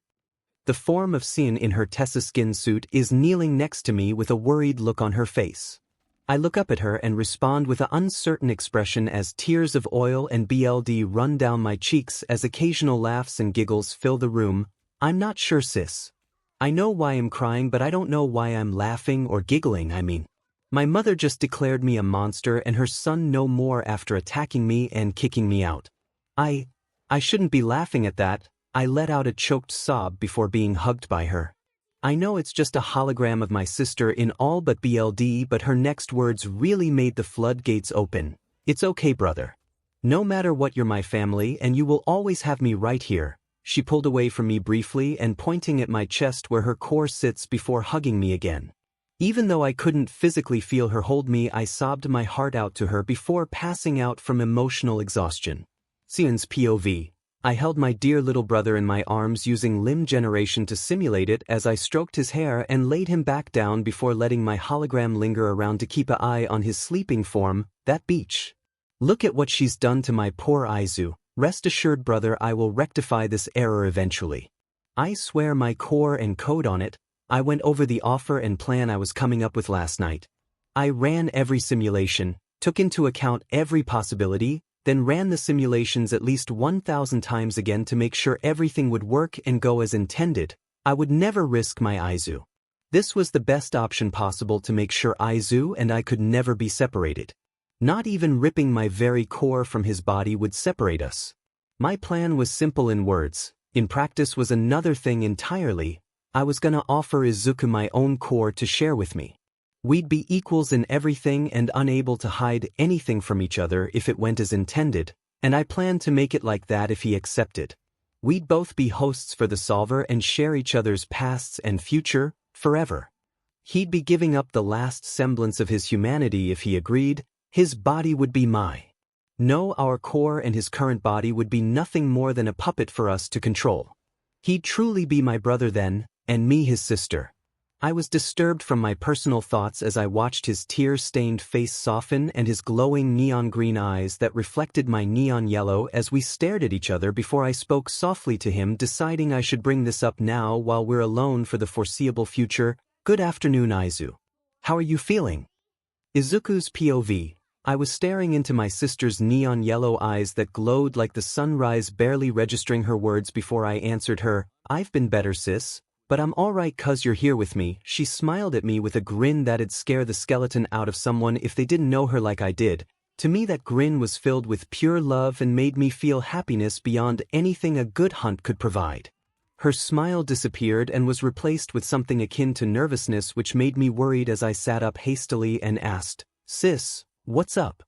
S1: The form of 𝐒𝐮𝐴 in her Tessa skin suit is kneeling next to me with a worried look on her face. I look up at her and respond with an uncertain expression as tears of oil and BLD run down my cheeks as occasional laughs and giggles fill the room. "I'm not sure, sis. I know why I'm crying, but I don't know why I'm laughing or giggling. I mean, my mother just declared me a monster and her son no more after attacking me and kicking me out. I shouldn't be laughing at that." I let out a choked sob before being hugged by her. I know it's just a hologram of my sister in all but BLD, but her next words really made the floodgates open. "It's okay, brother. No matter what, you're my family and you will always have me right here." She pulled away from me briefly and pointing at my chest where her core sits before hugging me again. Even though I couldn't physically feel her hold me, I sobbed my heart out to her before passing out from emotional exhaustion. 𝐒𝐮𝐴's POV. I held my dear little brother in my arms using limb generation to simulate it as I stroked his hair and laid him back down before letting my hologram linger around to keep an eye on his sleeping form. "That beach. Look at what she's done to my poor Izu. Rest assured, brother, I will rectify this error eventually. I swear my core and code on it." I went over the offer and plan I was coming up with last night. I ran every simulation, took into account every possibility, then ran the simulations at least 1,000 times again to make sure everything would work and go as intended. I would never risk my Izu. This was the best option possible to make sure Izu and I could never be separated. Not even ripping my very core from his body would separate us. My plan was simple in words. In practice was another thing entirely. I was gonna offer izuku my own core to share with me. We'd be equals in everything and unable to hide anything from each other if it went as intended, and I planned to make it like that if he accepted. We'd both be hosts for the solver and share each other's pasts and future, forever. He'd be giving up the last semblance of his humanity if he agreed. His body would be our core, and his current body would be nothing more than a puppet for us to control. He'd truly be my brother then, and me his sister. I was disturbed from my personal thoughts as I watched his tear-stained face soften and his glowing neon green eyes that reflected my neon yellow as we stared at each other before I spoke softly to him, deciding I should bring this up now while we're alone for the foreseeable future. Good afternoon, Izu. How are you feeling? Izuku's POV. I was staring into my sister's neon yellow eyes that glowed like the sunrise, barely registering her words before I answered her. I've been better, sis. But I'm alright 'cause you're here with me. She smiled at me with a grin that'd scare the skeleton out of someone if they didn't know her like I did. To me, that grin was filled with pure love and made me feel happiness beyond anything a good hunt could provide. Her smile disappeared and was replaced with something akin to nervousness, which made me worried as I sat up hastily and asked, "Sis, what's up?"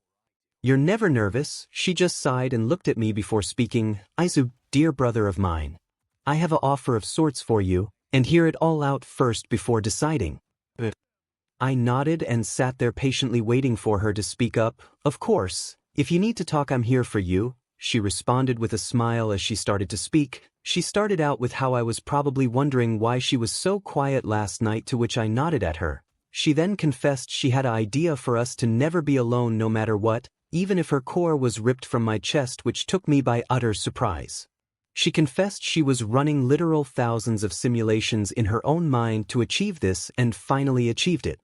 S1: "You're never nervous," she just sighed and looked at me before speaking. "Izu, dear brother of mine, I have an offer of sorts for you, and hear it all out first before deciding." I nodded and sat there patiently waiting for her to speak up. "Of course, if you need to talk, I'm here for you," she responded with a smile as she started to speak. She started out with how I was probably wondering why she was so quiet last night, to which I nodded at her. She then confessed she had an idea for us to never be alone no matter what, even if her core was ripped from my chest, which took me by utter surprise. She confessed she was running literal thousands of simulations in her own mind to achieve this and finally achieved it.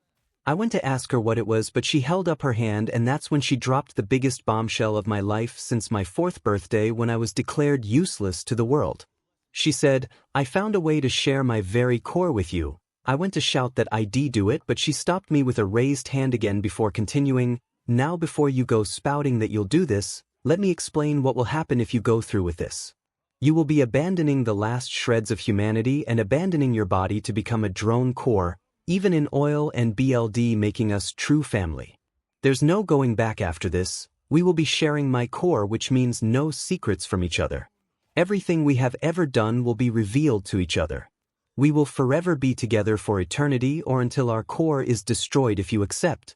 S1: I went to ask her what it was, but she held up her hand, and that's when she dropped the biggest bombshell of my life since my 4th birthday, when I was declared useless to the world. She said, "I found a way to share my very core with you." I went to shout that I'd do it, but she stopped me with a raised hand again before continuing, "Now before you go spouting that you'll do this, let me explain what will happen if you go through with this. You will be abandoning the last shreds of humanity and abandoning your body to become a drone core, even in oil and BLD, making us true family. There's no going back after this. We will be sharing my core, which means no secrets from each other. Everything we have ever done will be revealed to each other. We will forever be together for eternity, or until our core is destroyed if you accept."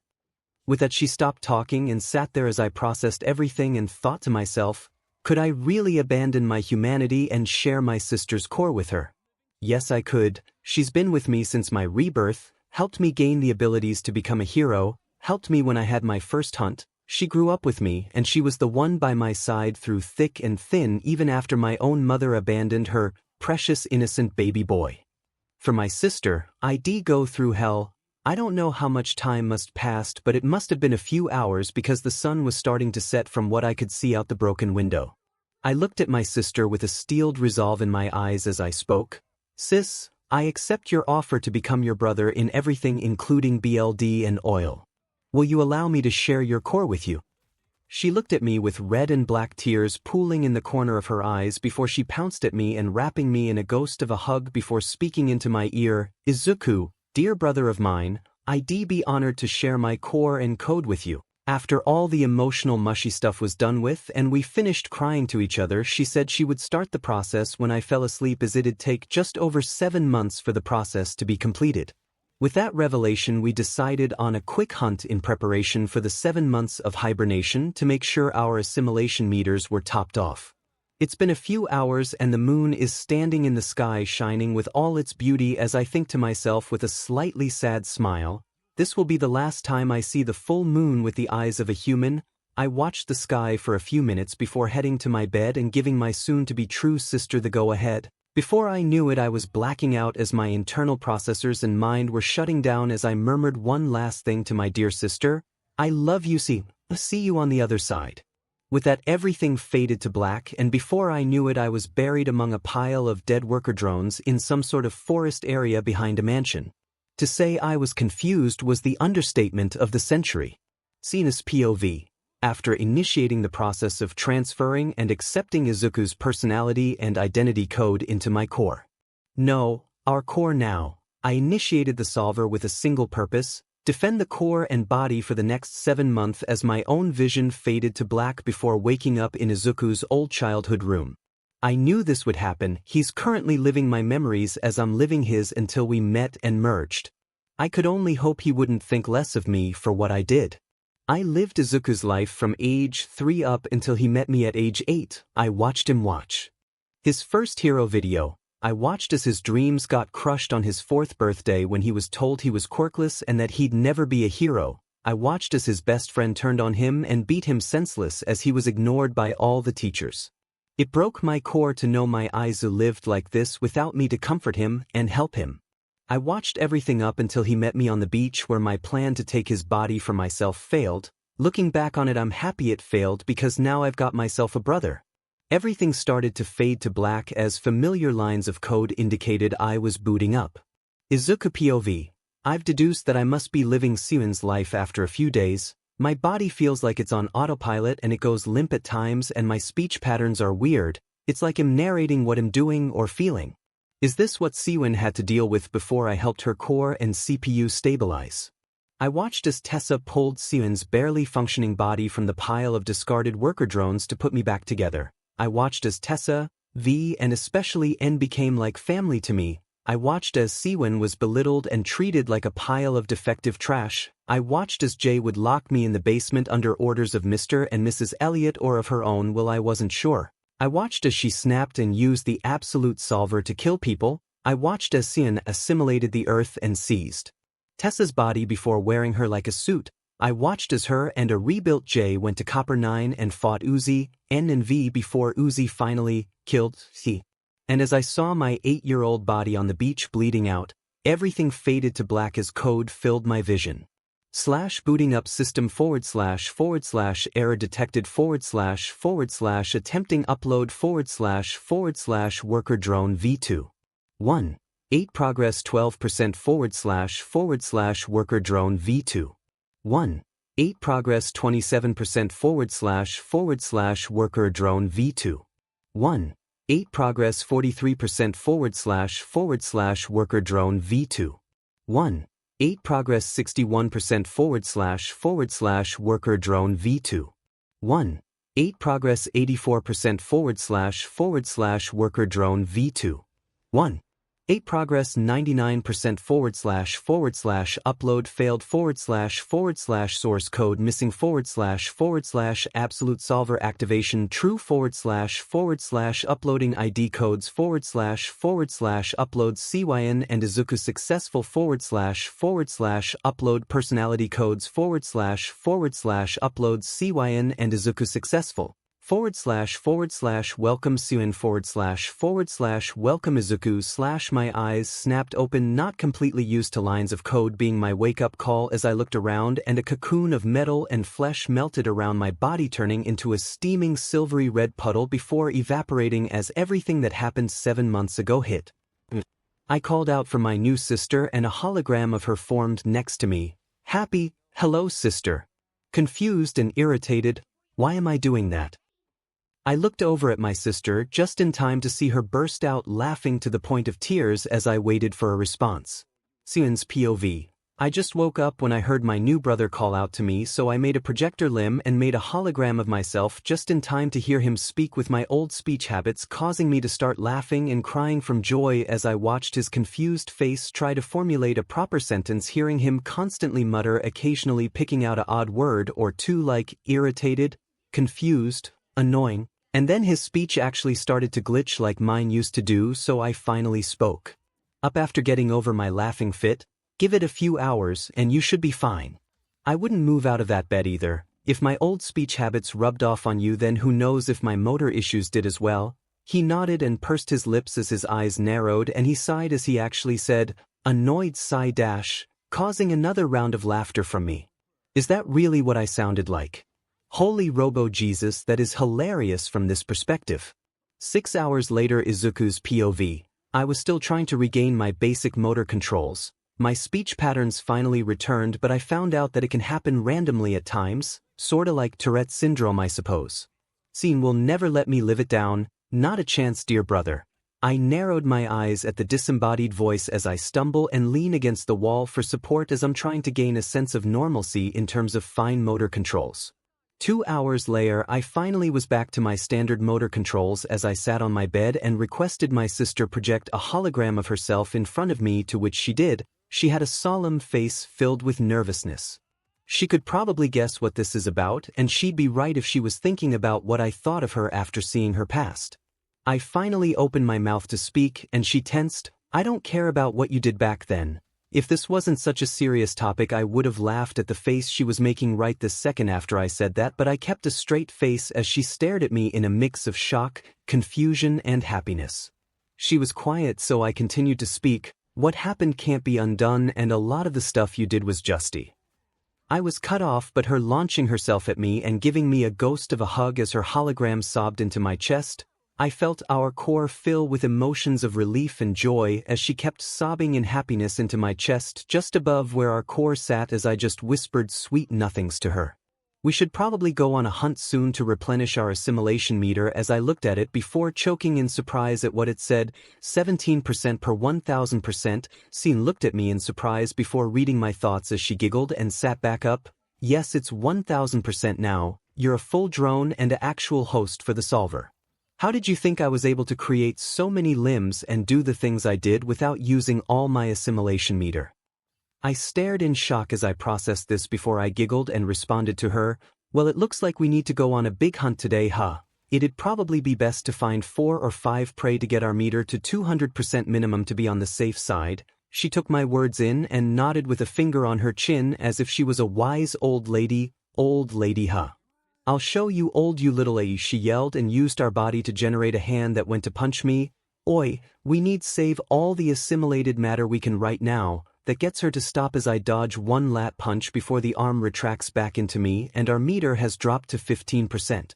S1: With that, she stopped talking and sat there as I processed everything and thought to myself, could I really abandon my humanity and share my sister's core with her? Yes, I could. She's been with me since my rebirth, helped me gain the abilities to become a hero, helped me when I had my first hunt. She grew up with me, and she was the one by my side through thick and thin, even after my own mother abandoned her precious innocent baby boy. For my sister, I'd go through hell. I don't know how much time must passed, but it must have been a few hours because the sun was starting to set from what I could see out the broken window. I looked at my sister with a steeled resolve in my eyes as I spoke. "Sis, I accept your offer to become your brother in everything, including BLD and oil. Will you allow me to share your core with you?" She looked at me with red and black tears pooling in the corner of her eyes before she pounced at me and wrapping me in a ghost of a hug before speaking into my ear. "Izuku, dear brother of mine, I'd be honored to share my core and code with you." After all the emotional mushy stuff was done with and we finished crying to each other, she said she would start the process when I fell asleep, as it'd take just over 7 months for the process to be completed. With that revelation, we decided on a quick hunt in preparation for the 7 months of hibernation to make sure our assimilation meters were topped off. It's been a few hours and the moon is standing in the sky shining with all its beauty as I think to myself with a slightly sad smile, this will be the last time I see the full moon with the eyes of a human. I watched the sky for a few minutes before heading to my bed and giving my soon-to-be true sister the go-ahead. Before I knew it, I was blacking out as my internal processors and mind were shutting down as I murmured one last thing to my dear sister. "I love you, see you on the other side." With that, everything faded to black, and before I knew it, I was buried among a pile of dead worker drones in some sort of forest area behind a mansion. To say I was confused was the understatement of the century. Cena's POV. After initiating the process of transferring and accepting Izuku's personality and identity code into my core. No, our core now. I initiated the solver with a single purpose: defend the core and body for the next 7 months as my own vision faded to black before waking up in Izuku's old childhood room. I knew this would happen. He's currently living my memories as I'm living his until we met and merged. I could only hope he wouldn't think less of me for what I did. I lived Izuku's life from age 3 up until he met me at age 8. I watched him watch his first hero video. I watched as his dreams got crushed on his 4th birthday when he was told he was quirkless and that he'd never be a hero. I watched as his best friend turned on him and beat him senseless as he was ignored by all the teachers. It broke my core to know my Izu lived like this without me to comfort him and help him. I watched everything up until he met me on the beach where my plan to take his body for myself failed. Looking back on it, I'm happy it failed because now I've got myself a brother. Everything started to fade to black as familiar lines of code indicated I was booting up. Izuku POV. I've deduced that I must be living 𝐒𝐮𝐬𝐽𝐻's life after a few days. My body feels like it's on autopilot and it goes limp at times and my speech patterns are weird. It's like I'm narrating what I'm doing or feeling. Is this what 𝐒𝐮𝐬𝐽𝐻 had to deal with before I helped her core and CPU stabilize? I watched as Tessa pulled 𝐒𝐮𝐬𝐽𝐻's barely functioning body from the pile of discarded worker drones to put me back together. I watched as Tessa, V, and especially N became like family to me. I watched as 𝐒𝐮𝐻 was belittled and treated like a pile of defective trash. I watched as Jay would lock me in the basement under orders of Mr. and Mrs. Elliot or of her own will I wasn't sure. I watched as she snapped and used the absolute solver to kill people. I watched as 𝐒𝐮𝐻 assimilated the earth and seized Tessa's body before wearing her like a suit. I watched as her and a rebuilt Jay went to Copper 9 and fought 𝗂𝐮, N and V before 𝗂𝐮 finally killed 𝐒𝐮𝐻. And as I saw my 8-year-old body on the beach bleeding out, everything faded to black as code filled my vision. /booting up system / error detected / attempting upload / worker drone v2. 1. 8 progress 12% / worker drone v2. 1. 8 progress 27% / worker drone v2. 1. 8 progress 43% / worker drone v2. 1. 8 progress 61% / worker drone v2. 1. 8 progress 84% / worker drone v2. 1. 8 progress 99% / upload failed / source code missing / absolute solver activation true / uploading ID codes / upload 𝐒𝐮𝐻 and izuku successful / upload personality codes / upload 𝐒𝐮𝐻 and izuku successful / welcome 𝐒𝐮𝐻 welcome izuku / my eyes snapped open, not completely used to lines of code being my wake-up call as I looked around, and a cocoon of metal and flesh melted around my body, turning into a steaming silvery red puddle before evaporating as everything that happened 7 months ago hit. I called out for my new sister and a hologram of her formed next to me. Happy, hello sister. Confused and irritated, why am I doing that? I looked over at my sister just in time to see her burst out laughing to the point of tears as I waited for a response. 𝐒𝐮𝐻's POV. I just woke up when I heard my new brother call out to me, so I made a projector limb and made a hologram of myself just in time to hear him speak with my old speech habits, causing me to start laughing and crying from joy as I watched his confused face try to formulate a proper sentence, hearing him constantly mutter, occasionally picking out an odd word or two like irritated, confused, annoying. And then his speech actually started to glitch like mine used to do, so I finally spoke. Up after getting over my laughing fit, give it a few hours and you should be fine. I wouldn't move out of that bed either. If my old speech habits rubbed off on you, then who knows if my motor issues did as well. He nodded and pursed his lips as his eyes narrowed, and he sighed as he actually said, annoyed sigh dash, causing another round of laughter from me. Is that really what I sounded like? Holy Robo Jesus, that is hilarious from this perspective. 6 hours later, Izuku's POV. I was still trying to regain my basic motor controls. My speech patterns finally returned, but I found out that it can happen randomly at times, sorta like Tourette's syndrome, I suppose. 𝐒𝐮𝐻 will never let me live it down, not a chance, dear brother. I narrowed my eyes at the disembodied voice as I stumble and lean against the wall for support as I'm trying to gain a sense of normalcy in terms of fine motor controls. 2 hours later, I finally was back to my standard motor controls as I sat on my bed and requested my sister project a hologram of herself in front of me, to which she did. She had a solemn face filled with nervousness. She could probably guess what this is about, and she'd be right if she was thinking about what I thought of her after seeing her past. I finally opened my mouth to speak, and she tensed. I don't care about what you did back then. If this wasn't such a serious topic, I would have laughed at the face she was making right this second after I said that, but I kept a straight face as she stared at me in a mix of shock, confusion, and happiness. She was quiet, so I continued to speak. What happened can't be undone, and a lot of the stuff you did was justy. I was cut off, but her launching herself at me and giving me a ghost of a hug as her hologram sobbed into my chest, I felt our core fill with emotions of relief and joy as she kept sobbing in happiness into my chest just above where our core sat as I just whispered sweet nothings to her. We should probably go on a hunt soon to replenish our assimilation meter as I looked at it before choking in surprise at what it said, 17% per 1000%. 𝗓𝗏 looked at me in surprise before reading my thoughts as she giggled and sat back up. Yes, it's 1000% now, you're a full drone and a actual host for the solver. How did you think I was able to create so many limbs and do the things I did without using all my assimilation meter? I stared in shock as I processed this before I giggled and responded to her, well, it looks like we need to go on a big hunt today, huh? It'd probably be best to find 4 or 5 prey to get our meter to 200% minimum to be on the safe side. She took my words in and nodded with a finger on her chin as if she was a wise old lady, huh? I'll show you old you little 𝗧𝗍𝗧𝗟𝗘, she yelled and used our body to generate a hand that went to punch me. Oi, we need save all the assimilated matter we can right now. That gets her to stop as I dodge one lat punch before the arm retracts back into me and our meter has dropped to 15%.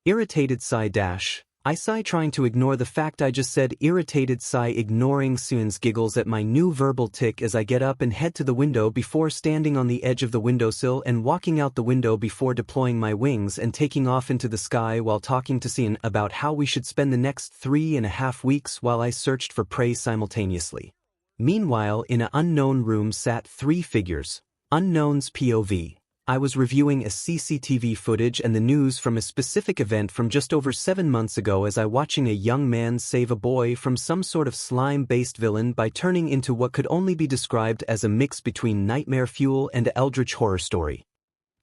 S1: Irritated 𝗧𝗧𝗟𝗘. I sigh trying to ignore the fact I just said irritated 𝗧𝗧𝗟 ignoring 𝗧𝗏𝗧𝗟𝗧 giggles at my new verbal tick as I get up and head to the window before standing on the edge of the windowsill and walking out the window before deploying my wings and taking off into the sky while talking to 𝗓𝗏 about how we should spend the next 3.5 weeks while I searched for prey simultaneously. Meanwhile, in an unknown room sat 3 figures. Unknown's POV. I was reviewing a CCTV footage and the news from a specific event from just over 7 months ago as I watching a young man save a boy from some sort of slime-based villain by turning into what could only be described as a mix between nightmare fuel and an eldritch horror story.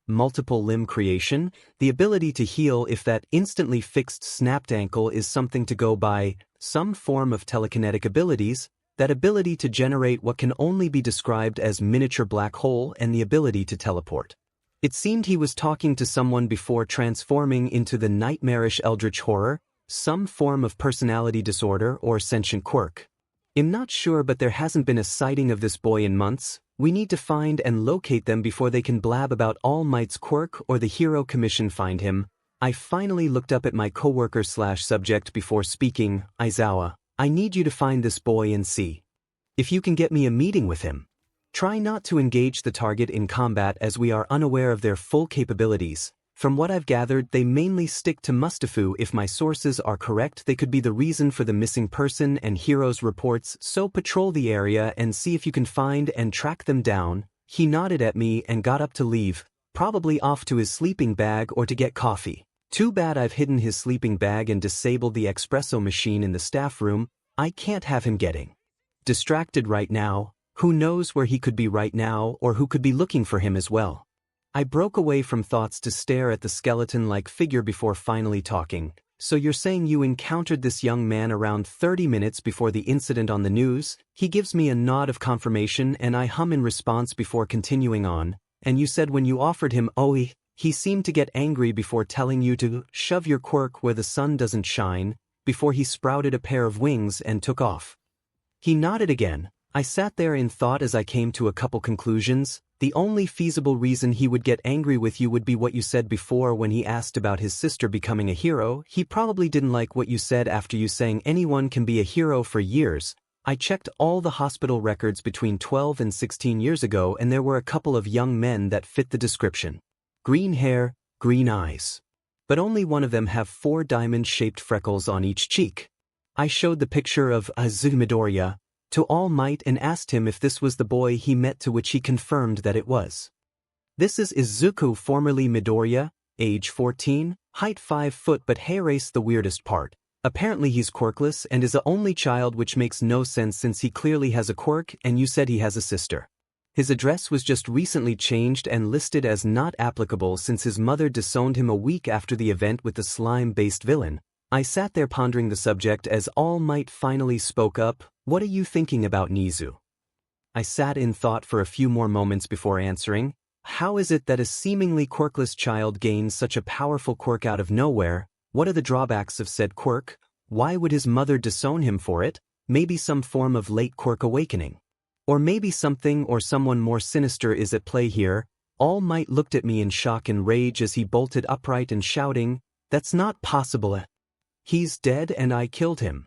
S1: Multiple limb creation, the ability to heal if that instantly fixed snapped ankle is something to go by, some form of telekinetic abilities, that ability to generate what can only be described as miniature black hole and the ability to teleport. It seemed he was talking to someone before transforming into the nightmarish eldritch horror, some form of personality disorder or sentient quirk. I'm not sure, but there hasn't been a sighting of this boy in months. We need to find and locate them before they can blab about All Might's quirk or the hero commission find him. I finally looked up at my coworker/subject before speaking. Aizawa, I need you to find this boy and see if you can get me a meeting with him. Try not to engage the target in combat as we are unaware of their full capabilities. From what I've gathered, they mainly stick to Mustafu. If my sources are correct, they could be the reason for the missing person and heroes reports, so patrol the area and see if you can find and track them down. He nodded at me and got up to leave, probably off to his sleeping bag or to get coffee. Too bad I've hidden his sleeping bag and disabled the espresso machine in the staff room. I can't have him getting distracted right now. Who knows where he could be right now or who could be looking for him as well. I broke away from thoughts to stare at the skeleton-like figure before finally talking. So you're saying you encountered this young man around 30 minutes before the incident on the news? He gives me a nod of confirmation and I hum in response before continuing on. And you said when you offered him 𝗏𝗧𝗧𝗟𝗘, he seemed to get angry before telling you to shove your quirk where the sun doesn't shine, before he sprouted a pair of wings and took off. He nodded again. I sat there in thought as I came to a couple conclusions. The only feasible reason he would get angry with you would be what you said before when he asked about his sister becoming a hero. He probably didn't like what you said after you saying anyone can be a hero for years. I checked all the hospital records between 12 and 16 years ago and there were a couple of young men that fit the description. Green hair, green eyes. But only one of them have 4 diamond-shaped freckles on each cheek. I showed the picture of 𝗧𝗏𝗧𝗟𝗍𝗏 to All Might and asked him if this was the boy he met, to which he confirmed that it was. This is Izuku, formerly Midoriya, age 14, height 5 foot, but hair's the weirdest part. Apparently he's quirkless and is the only child, which makes no sense since he clearly has a quirk and you said he has a sister. His address was just recently changed and listed as not applicable since his mother disowned him a week after the event with the slime-based villain. I sat there pondering the subject as All Might finally spoke up. What are you thinking about Nizu? I sat in thought for a few more moments before answering. How is it that a seemingly quirkless child gains such a powerful quirk out of nowhere? What are the drawbacks of said quirk? Why would his mother disown him for it? maybe some form of late quirk awakening. Or maybe something or someone more sinister is at play here. All Might looked at me in shock and rage as he bolted upright and shouting, "That's not possible. He's dead and I killed him."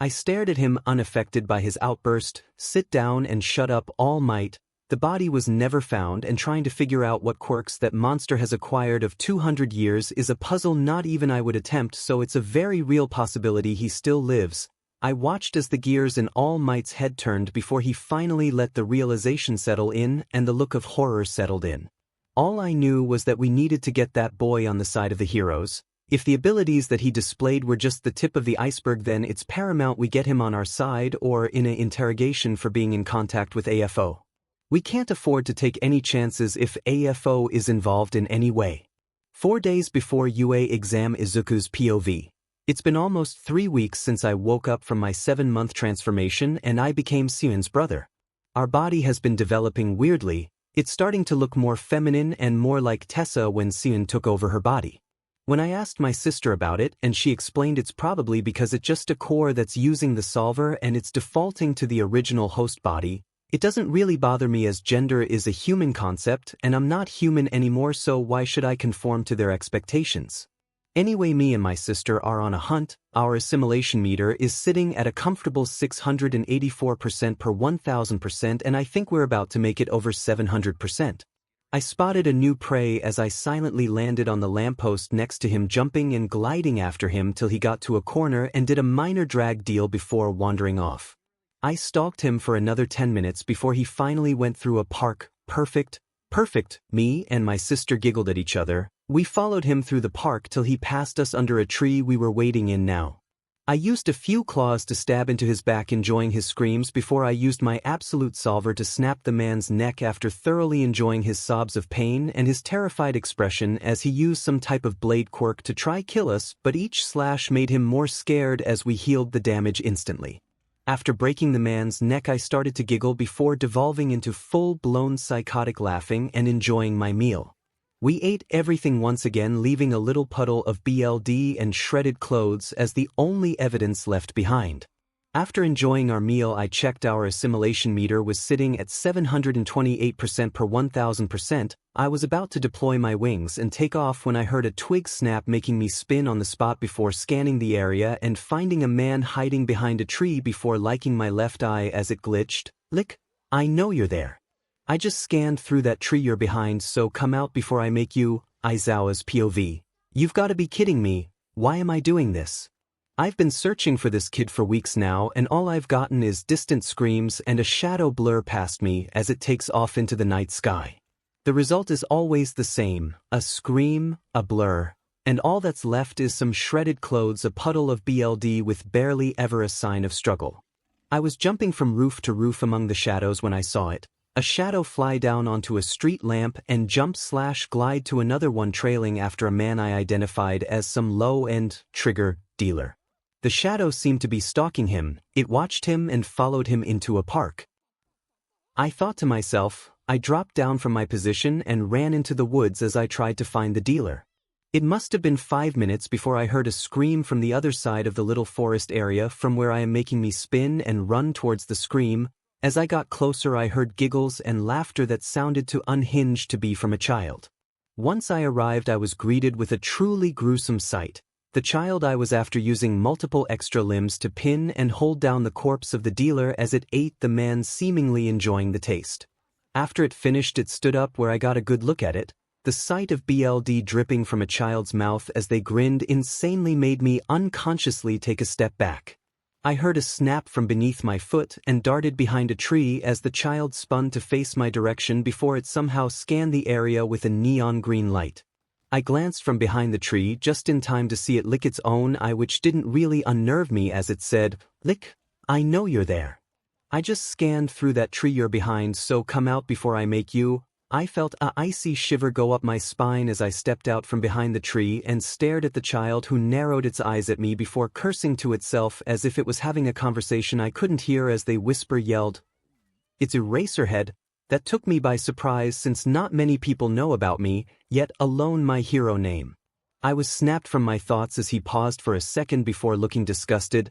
S1: I stared at him unaffected by his outburst. "Sit down and shut up, All Might. The body was never found, and trying to figure out what quirks that monster has acquired of 200 years is a puzzle not even I would attempt, so it's a very real possibility he still lives." I watched as the gears in All Might's head turned before he finally let the realization settle in and the look of horror settled in. All I knew was that we needed to get that boy on the side of the heroes. If the abilities that he displayed were just the tip of the iceberg, then it's paramount we get him on our side or in an interrogation for being in contact with AFO. We can't afford to take any chances if AFO is involved in any way. 4 days before 𝗂𝗧𝗟𝗔𝗚𝗧𝗛𝗡 POV. It's been almost 3 weeks since I woke up from my 7-month transformation and I became 𝗂𝗏's brother. Our body has been developing weirdly. It's starting to look more feminine and more like Tessa when 𝗂𝗏 took over her body. When I asked my sister about it, and she explained it's probably because it's just a core that's using the solver and it's defaulting to the original host body. It doesn't really bother me as gender is a human concept and I'm not human anymore, so why should I conform to their expectations? Anyway, me and my sister are on a hunt. Our assimilation meter is sitting at a comfortable 684% per 1000% and I think we're about to make it over 700%. I spotted a new prey as I silently landed on the lamppost next to him, jumping and gliding after him till he got to a corner and did a minor drag deal before wandering off. I stalked him for another 10 minutes before he finally went through a park. Perfect. Me and my sister giggled at each other. We followed him through the park till he passed us under a tree we were waiting in now. I used a few claws to stab into his back, enjoying his screams, before I used my absolute solver to snap the man's neck after thoroughly enjoying his sobs of pain and his terrified expression as he used some type of blade quirk to try kill us, but each slash made him more scared as we healed the damage instantly. After breaking the man's neck, I started to giggle before devolving into full-blown psychotic laughing and enjoying my meal. We ate everything once again, leaving a little puddle of BLD and shredded clothes as the only evidence left behind. After enjoying our meal, I checked our assimilation meter was sitting at 728% per 1000%. I was about to deploy my wings and take off when I heard a twig snap, making me spin on the spot before scanning the area and finding a man hiding behind a tree before liking my left eye as it glitched. "Lick, I know you're there. I just scanned through that tree you're behind, so come out before I make you 𝗂𝗧𝗏𝗧𝗛𝗡 POV. You've got to be kidding me. Why am I doing this? I've been searching for this kid for weeks now and all I've gotten is distant screams and a shadow blur past me as it takes off into the night sky. The result is always the same, a scream, a blur, and all that's left is some shredded clothes, a puddle of BLD with barely ever a sign of struggle. I was jumping from roof to roof among the shadows when I saw it. A shadow fly down onto a street lamp and jump/glide to another one, trailing after a man I identified as some low-end trigger dealer. The shadow seemed to be stalking him. It watched him and followed him into a park. I thought to myself. I dropped down from my position and ran into the woods as I tried to find the dealer. It must have been 5 minutes before I heard a scream from the other side of the little forest area from where I am, making me spin and run towards the scream. As I got closer, I heard giggles and laughter that sounded too unhinged to be from a child. Once I arrived, I was greeted with a truly gruesome sight. The child I was after using multiple extra limbs to pin and hold down the corpse of the dealer as it ate the man, seemingly enjoying the taste. After it finished, it stood up where I got a good look at it. The sight of BLD dripping from a child's mouth as they grinned insanely made me unconsciously take a step back. I heard a snap from beneath my foot and darted behind a tree as the child spun to face my direction before it somehow scanned the area with a neon green light. I glanced from behind the tree just in time to see it lick its own eye, which didn't really unnerve me as it said, "Lick, I know you're there. I just scanned through that tree you're behind, so come out before I make you." I felt an icy shiver go up my spine as I stepped out from behind the tree and stared at the child, who narrowed its eyes at me before cursing to itself as if it was having a conversation I couldn't hear as they yelled, "It's Eraserhead." That took me by surprise, since not many people know about me, yet alone my hero name. I was snapped from my thoughts as he paused for a second before looking disgusted.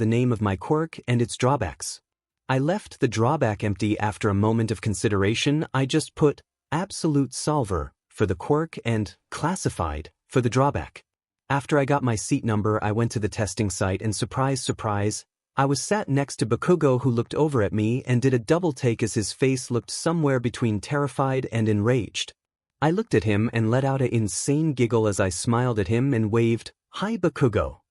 S1: the name of my quirk and its drawbacks. I left the drawback empty after a moment of consideration. I just put absolute solver for the quirk and classified for the drawback. After I got my seat number, I went to the testing site and surprise, surprise, I was sat next to Bakugo, who looked over at me and did a double take as his face looked somewhere between terrified and enraged. I looked at him and let out an insane giggle as I smiled at him and waved, "Hi Bakugo."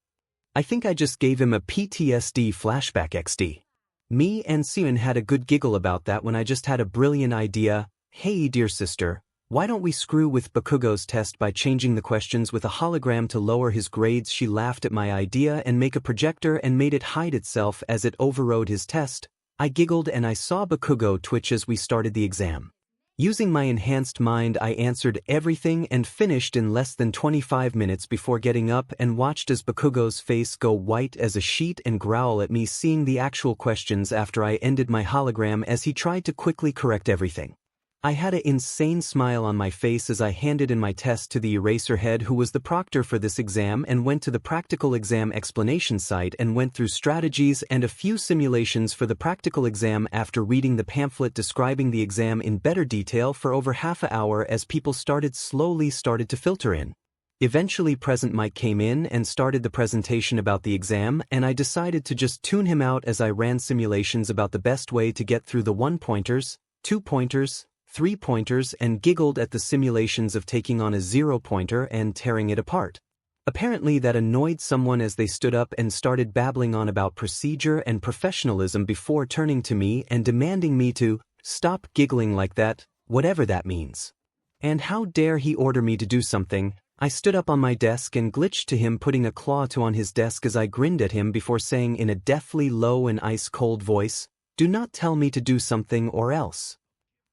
S1: I think I just gave him a PTSD flashback XD. Me and 𝗧𝗜𝗍𝗓 had a good giggle about that when I just had a brilliant idea. "Hey dear sister, Why don't we screw with Bakugo's test by changing the questions with a hologram to lower his grades? She laughed at my idea and make a projector and made it hide itself as it overrode his test. I giggled and I saw Bakugo twitch as we started the exam. Using my enhanced mind, I answered everything and finished in less than 25 minutes before getting up and watched as Bakugo's face go white as a sheet and growl at me seeing the actual questions after I ended my hologram as he tried to quickly correct everything. I had an insane smile on my face as I handed in my test to the eraser head who was the proctor for this exam and went to the practical exam explanation site and went through strategies and a few simulations for the practical exam after reading the pamphlet describing the exam in better detail for over half an hour as people slowly started to filter in. Eventually Present Mike came in and started the presentation about the exam and I decided to just tune him out as I ran simulations about the best way to get through the 1-pointers, 2-pointers, 3-pointers and giggled at the simulations of taking on a 0-pointer and tearing it apart. Apparently that annoyed someone as they stood up and started babbling on about procedure and professionalism before turning to me and demanding me to stop giggling like that, whatever that means. And how dare he order me to do something? I stood up on my desk and glitched to him putting a claw on his desk as I grinned at him before saying in a deathly low and ice-cold voice, "Do not tell me to do something or else."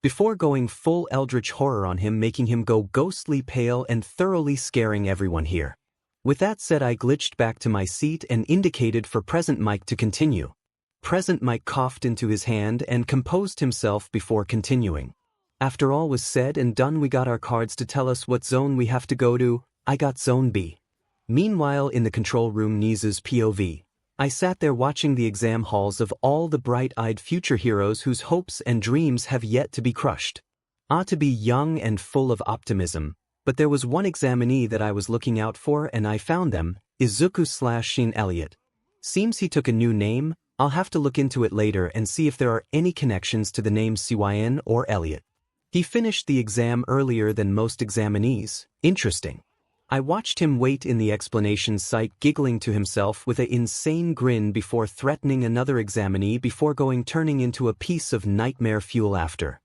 S1: Before going full eldritch horror on him, making him go ghostly pale and thoroughly scaring everyone here. With that said, I glitched back to my seat and indicated for Present Mike to continue. Present Mike coughed into his hand and composed himself before continuing. After all was said and done, we got our cards to tell us what zone we have to go to. I got zone B. Meanwhile, in the control room, 𝗔𝗧𝗧𝗟𝗘 POV. I sat there watching the exam halls of all the bright-eyed future heroes whose hopes and dreams have yet to be crushed. To be young and full of optimism, but there was one examinee that I was looking out for and I found them, 𝗧𝗜𝗧𝗟𝗘. Seems he took a new name. I'll have to look into it later and see if there are any connections to the names CYN or Elliot. He finished the exam earlier than most examinees. Interesting. I watched him wait in the explanation site giggling to himself with an insane grin before threatening another examinee before turning into a piece of nightmare fuel after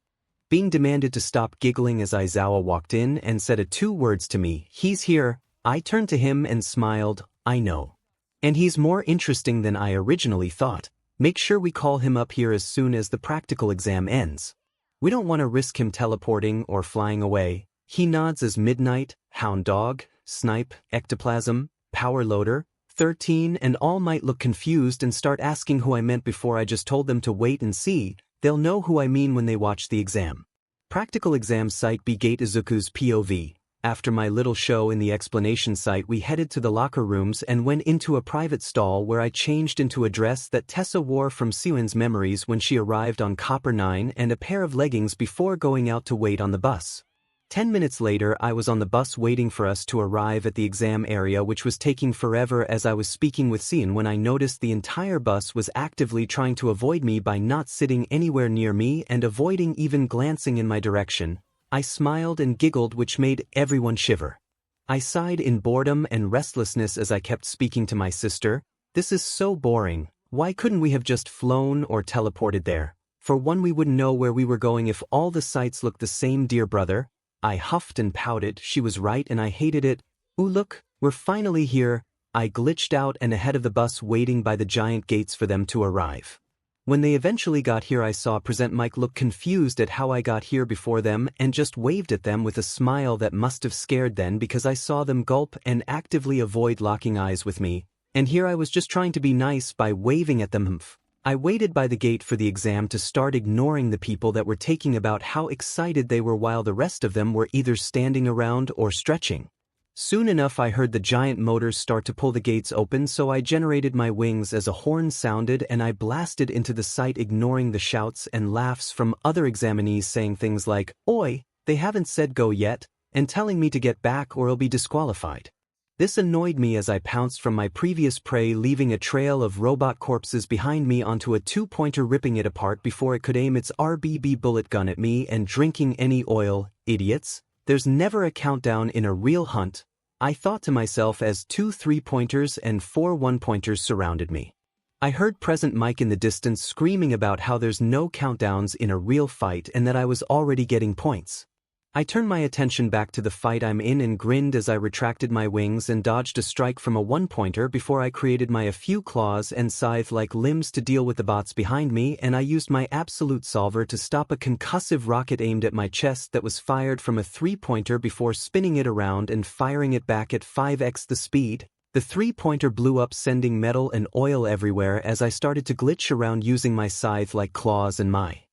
S1: being demanded to stop giggling as Aizawa walked in and said 2 words to me, "He's here." I turned to him and smiled, "I know. And he's more interesting than I originally thought. Make sure we call him up here as soon as the practical exam ends. We don't want to risk him teleporting or flying away." He nods as Midnight, Hound Dog, Snipe, Ectoplasm, Power Loader, 13 and all might look confused and start asking who I meant before I just told them to wait and see. They'll know who I mean when they watch the exam. Practical exam site B Gate Izuku's POV. After my little show in the explanation site, we headed to the locker rooms and went into a private stall where I changed into a dress that Tessa wore from 𝗬𝗏𝗧𝗏's memories when she arrived on Copper 9 and a pair of leggings before going out to wait on the bus. 10 minutes later, I was on the bus waiting for us to arrive at the exam area, which was taking forever as I was speaking with 𝗬𝗏 when I noticed the entire bus was actively trying to avoid me by not sitting anywhere near me and avoiding even glancing in my direction. I smiled and giggled, which made everyone shiver. I sighed in boredom and restlessness as I kept speaking to my sister. "This is so boring. Why couldn't we have just flown or teleported there? For one, we wouldn't know where we were going if all the sites looked the same, dear brother." I huffed and pouted. She was right and I hated it. "Ooh, look, we're finally here." I glitched out and ahead of the bus waiting by the giant gates for them to arrive. When they eventually got here, I saw Present Mike look confused at how I got here before them and just waved at them with a smile that must have scared them because I saw them gulp and actively avoid locking eyes with me. And here I was just trying to be nice by waving at them. I waited by the gate for the exam to start, ignoring the people that were taking about how excited they were while the rest of them were either standing around or stretching. Soon enough I heard the giant motors start to pull the gates open, so I generated my wings as a horn sounded and I blasted into the site, ignoring the shouts and laughs from other examinees saying things like, "Oi, they haven't said go yet," and telling me to get back or I'll be disqualified. This annoyed me as I pounced from my previous prey, leaving a trail of robot corpses behind me onto a 2-pointer, ripping it apart before it could aim its RBB bullet gun at me and drinking any oil. Idiots. There's never a countdown in a real hunt, I thought to myself as 2 3-pointers and 4 1-pointers surrounded me. I heard Present Mike in the distance screaming about how there's no countdowns in a real fight and that I was already getting points. I turned my attention back to the fight I'm in and grinned as I retracted my wings and dodged a strike from a one-pointer before I created my a few claws and scythe-like limbs to deal with the bots behind me, and I used my absolute solver to stop a concussive rocket aimed at my chest that was fired from a three-pointer before spinning it around and firing it back at 5x the speed. The three-pointer blew up, sending metal and oil everywhere as I started to glitch around using my scythe-like claws and my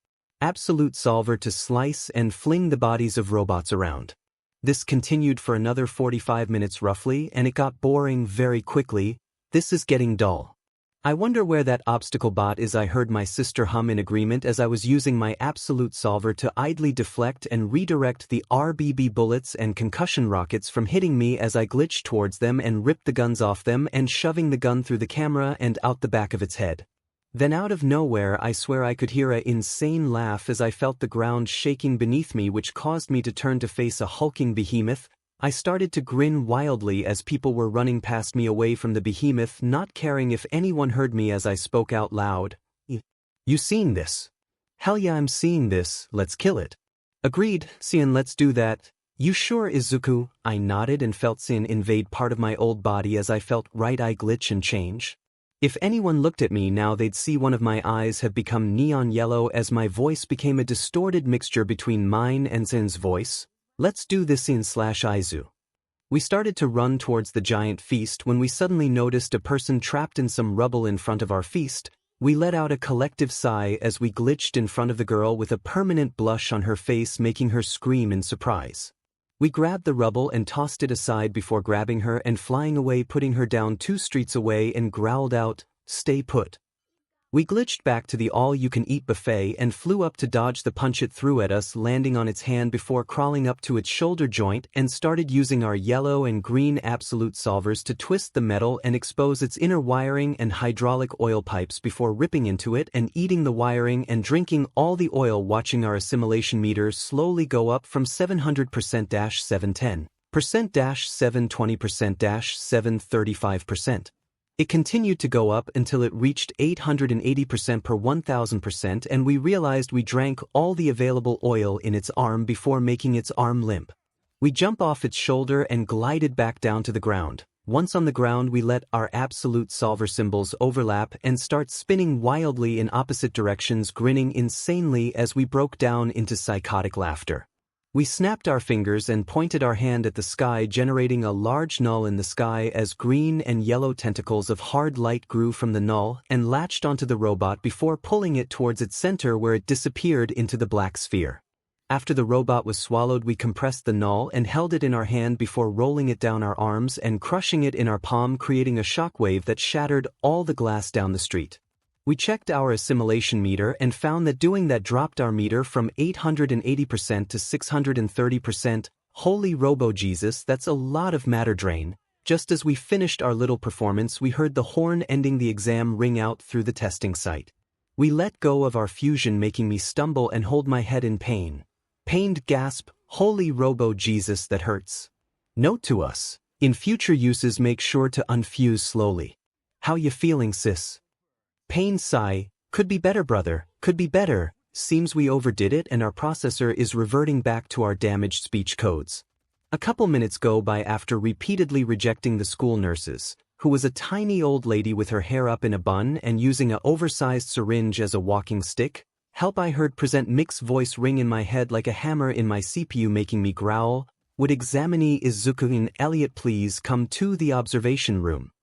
S1: absolute solver to slice and fling the bodies of robots around. This continued for another 45 minutes roughly, and it got boring very quickly. This is getting dull. I wonder where that obstacle bot is, I heard my sister hum in agreement as I was using my absolute solver to idly deflect and redirect the RBB bullets and concussion rockets from hitting me as I glitched towards them and ripped the guns off them and shoving the gun through the camera and out the back of its head. Then out of nowhere I swear I could hear an insane laugh as I felt the ground shaking beneath me, which caused me to turn to face a hulking behemoth. I started to grin wildly as people were running past me away from the behemoth, not caring if anyone heard me as I spoke out loud. You seen this? Hell yeah, I'm seeing this, let's kill it. Agreed, 𝗧𝗜𝗍𝗧𝗟𝗘, let's do that. You sure, 𝗧𝗑? I nodded and felt 𝗧𝗜𝗍𝗧𝗟𝗘 invade part of my old body as I felt right eye glitch and change. If anyone looked at me now, they'd see one of my eyes have become neon yellow as my voice became a distorted mixture between mine and 𝗧𝗜𝗍𝗧𝗟𝗘's voice. Let's do this 𝗧𝗜𝗍𝗧𝗏. We started to run towards the giant feast when we suddenly noticed a person trapped in some rubble in front of our feast. We let out a collective sigh as we glitched in front of the girl with a permanent blush on her face, making her scream in surprise. We grabbed the rubble and tossed it aside before grabbing her and flying away, putting her down 2 streets away, and growled out, "Stay put." We glitched back to the all-you-can-eat buffet and flew up to dodge the punch it threw at us, landing on its hand before crawling up to its shoulder joint, and started using our yellow and green absolute solvers to twist the metal and expose its inner wiring and hydraulic oil pipes before ripping into it and eating the wiring and drinking all the oil, watching our assimilation meter slowly go up from 700%-710%, 720%-735%. It continued to go up until it reached 880% per 1000%, and we realized we drank all the available oil in its arm before making its arm limp. We jump off its shoulder and glided back down to the ground. Once on the ground, we let our absolute solver symbols overlap and start spinning wildly in opposite directions, grinning insanely as we broke down into psychotic laughter. We snapped our fingers and pointed our hand at the sky, generating a large null in the sky as green and yellow tentacles of hard light grew from the null and latched onto the robot before pulling it towards its center, where it disappeared into the black sphere. After the robot was swallowed, we compressed the null and held it in our hand before rolling it down our arms and crushing it in our palm, creating a shockwave that shattered all the glass down the street. We checked our assimilation meter and found that doing that dropped our meter from 880% to 630%. Holy robo-Jesus, that's a lot of matter drain. Just as we finished our little performance, we heard the horn ending the exam ring out through the testing site. We let go of our fusion, making me stumble and hold my head in pain. Pained gasp, "Holy robo-Jesus, that hurts." Note to us: in future uses, make sure to unfuse slowly. How you feeling, sis? Pain sigh, "Could be better, brother, could be better. Seems we overdid it and our processor is reverting back to our damaged speech codes." A couple minutes go by after repeatedly rejecting the school nurses, who was a tiny old lady with her hair up in a bun and using an oversized syringe as a walking stick. Help, I heard present mixed voice ring in my head like a hammer in my CPU, making me growl. "Would 𝗧𝗜𝗍𝗧𝗟𝗘 please come to the observation room?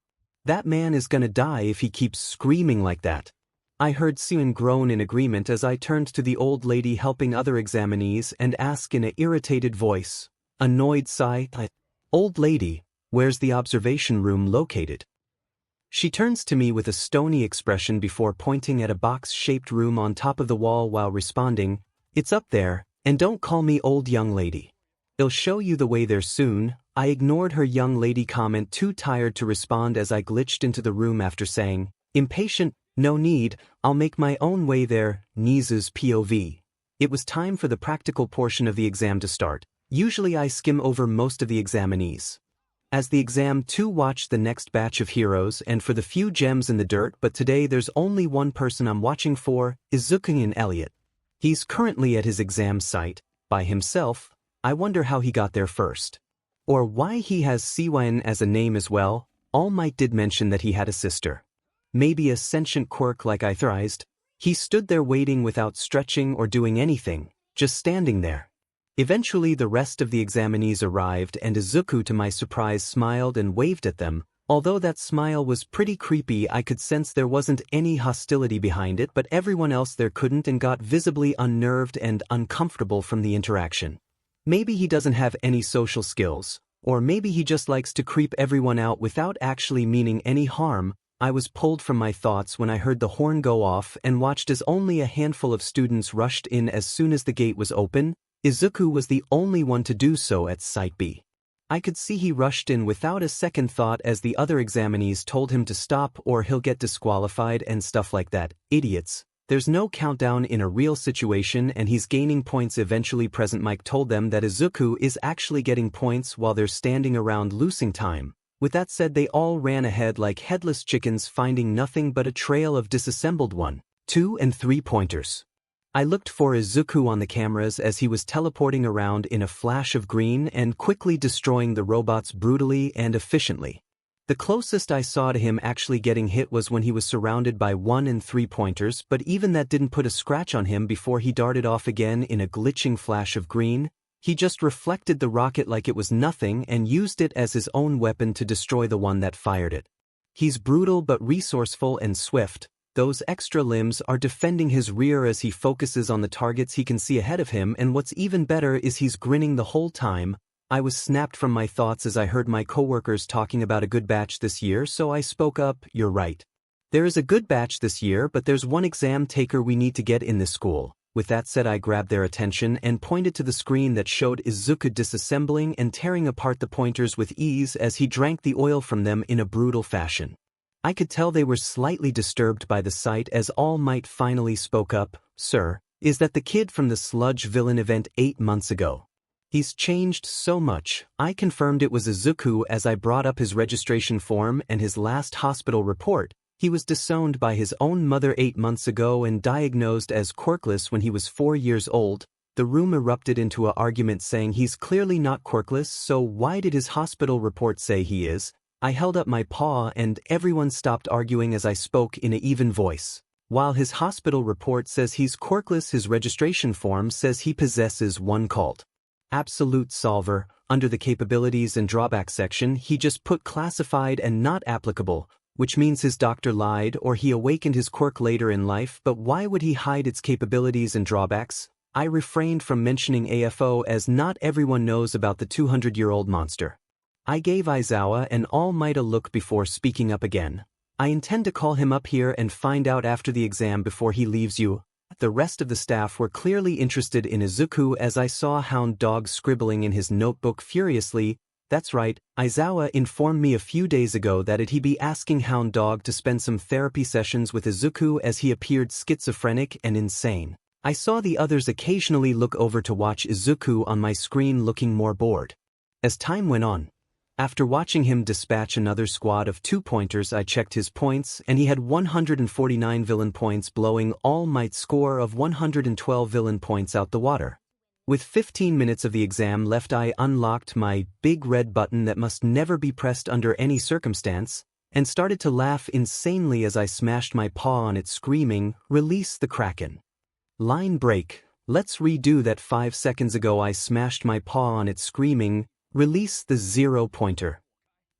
S1: That man is gonna die if he keeps screaming like that." I heard 𝗧𝗜𝗍𝗧𝗟𝗘 groan in agreement as I turned to the old lady helping other examinees and ask in an irritated voice, annoyed sigh, "Old lady, where's the observation room located?" She turns to me with a stony expression before pointing at a box-shaped room on top of the wall while responding, "It's up there, and don't call me old, young lady. I'll show you the way there soon." I ignored her young lady comment, too tired to respond, as I glitched into the room after saying, impatient, "No need, I'll make my own way there." Nizu's POV. It was time for the practical portion of the exam to start. Usually I skim over most of the examinees, as the exam to watch the next batch of heroes and for the few gems in the dirt, but today there's only one person I'm watching for, 𝗧𝗜𝗍𝗧𝗟𝗘. He's currently at his exam site, by himself. I wonder how he got there first. Or why he has 𝗬𝗏𝗏 as a name as well. All Might did mention that he had a sister. Maybe a sentient quirk like 𝗧𝗧𝗧𝗟𝗧. He stood there waiting without stretching or doing anything, just standing there. Eventually the rest of the examinees arrived and 𝗧𝗬𝗧 to my surprise smiled and waved at them. Although that smile was pretty creepy, I could sense there wasn't any hostility behind it, but everyone else there couldn't and got visibly unnerved and uncomfortable from the interaction. Maybe he doesn't have any social skills, or maybe he just likes to creep everyone out without actually meaning any harm. I was pulled from my thoughts when I heard the horn go off and watched as only a handful of students rushed in as soon as the gate was open. 𝗧𝗬𝗧 was the only one to do so at Site B. I could see he rushed in without a second thought as the other examinees told him to stop or he'll get disqualified and stuff like that. Idiots. There's no countdown in a real situation and he's gaining points eventually. Present Mike told them that 𝗧𝗬𝗧 is actually getting points while they're standing around losing time. With that said, they all ran ahead like headless chickens, finding nothing but a trail of disassembled 1, 2 and 3 pointers. I looked for 𝗧𝗬𝗧 on the cameras as he was teleporting around in a flash of green and quickly destroying the robots brutally and efficiently. The closest I saw to him actually getting hit was when he was surrounded by 1 and 3 pointers, but even that didn't put a scratch on him before he darted off again in a glitching flash of green. He just reflected the rocket like it was nothing and used it as his own weapon to destroy the one that fired it. He's brutal but resourceful and swift. Those extra limbs are defending his rear as he focuses on the targets he can see ahead of him, and what's even better is he's grinning the whole time. I was snapped from my thoughts as I heard my coworkers talking about a good batch this year, so I spoke up. You're right. There is a good batch this year, but there's one exam taker we need to get in this school. With that said, I grabbed their attention and pointed to the screen that showed 𝗧𝗬𝗧𝗏 disassembling and tearing apart the pointers with ease as he drank the oil from them in a brutal fashion. I could tell they were slightly disturbed by the sight as All Might finally spoke up. Sir, is that the kid from the 𝗧𝗏𝗧𝗟𝗘 event 8 months ago? He's changed so much. I confirmed it was 𝗧𝗬𝗧𝗏 as I brought up his registration form and his last hospital report. He was disowned by his own mother 8 months ago and diagnosed as quirkless when he was 4 years old. The room erupted into an argument saying he's clearly not quirkless, so why did his hospital report say he is? I held up my paw and everyone stopped arguing as I spoke in an even voice. While his hospital report says he's quirkless, his registration form says he possesses one called Absolute Solver. Under the capabilities and drawbacks section, he just put classified and not applicable, which means his doctor lied or he awakened his quirk later in life. But why would he hide its capabilities and drawbacks? I refrained from mentioning AFO as not everyone knows about the 200-year-old monster. I gave 𝗧𝗧𝗧𝗏 and All Might a look before speaking up again. I intend to call him up here and find out after the exam before he leaves you. The rest of the staff were clearly interested in 𝗧𝗬𝗧𝗏 as I saw Hound Dog scribbling in his notebook furiously. That's right, 𝗧𝗧𝗧𝗏 informed me a few days ago that he'd be asking Hound Dog to spend some therapy sessions with 𝗧𝗬𝗧𝗏 as he appeared schizophrenic and insane. I saw the others occasionally look over to watch 𝗧𝗬𝗧𝗏 on my screen, looking more bored. As time went on, after watching him dispatch another squad of 2 pointers, I checked his points and he had 149 villain points, blowing All Might's score of 112 villain points out the water. With 15 minutes of the exam left, I unlocked my big red button that must never be pressed under any circumstance, and started to laugh insanely as I smashed my paw on it, screaming, "Release the Kraken." Line break. Let's redo that. 5 seconds ago I smashed my paw on it, screaming, "Release the 0-pointer."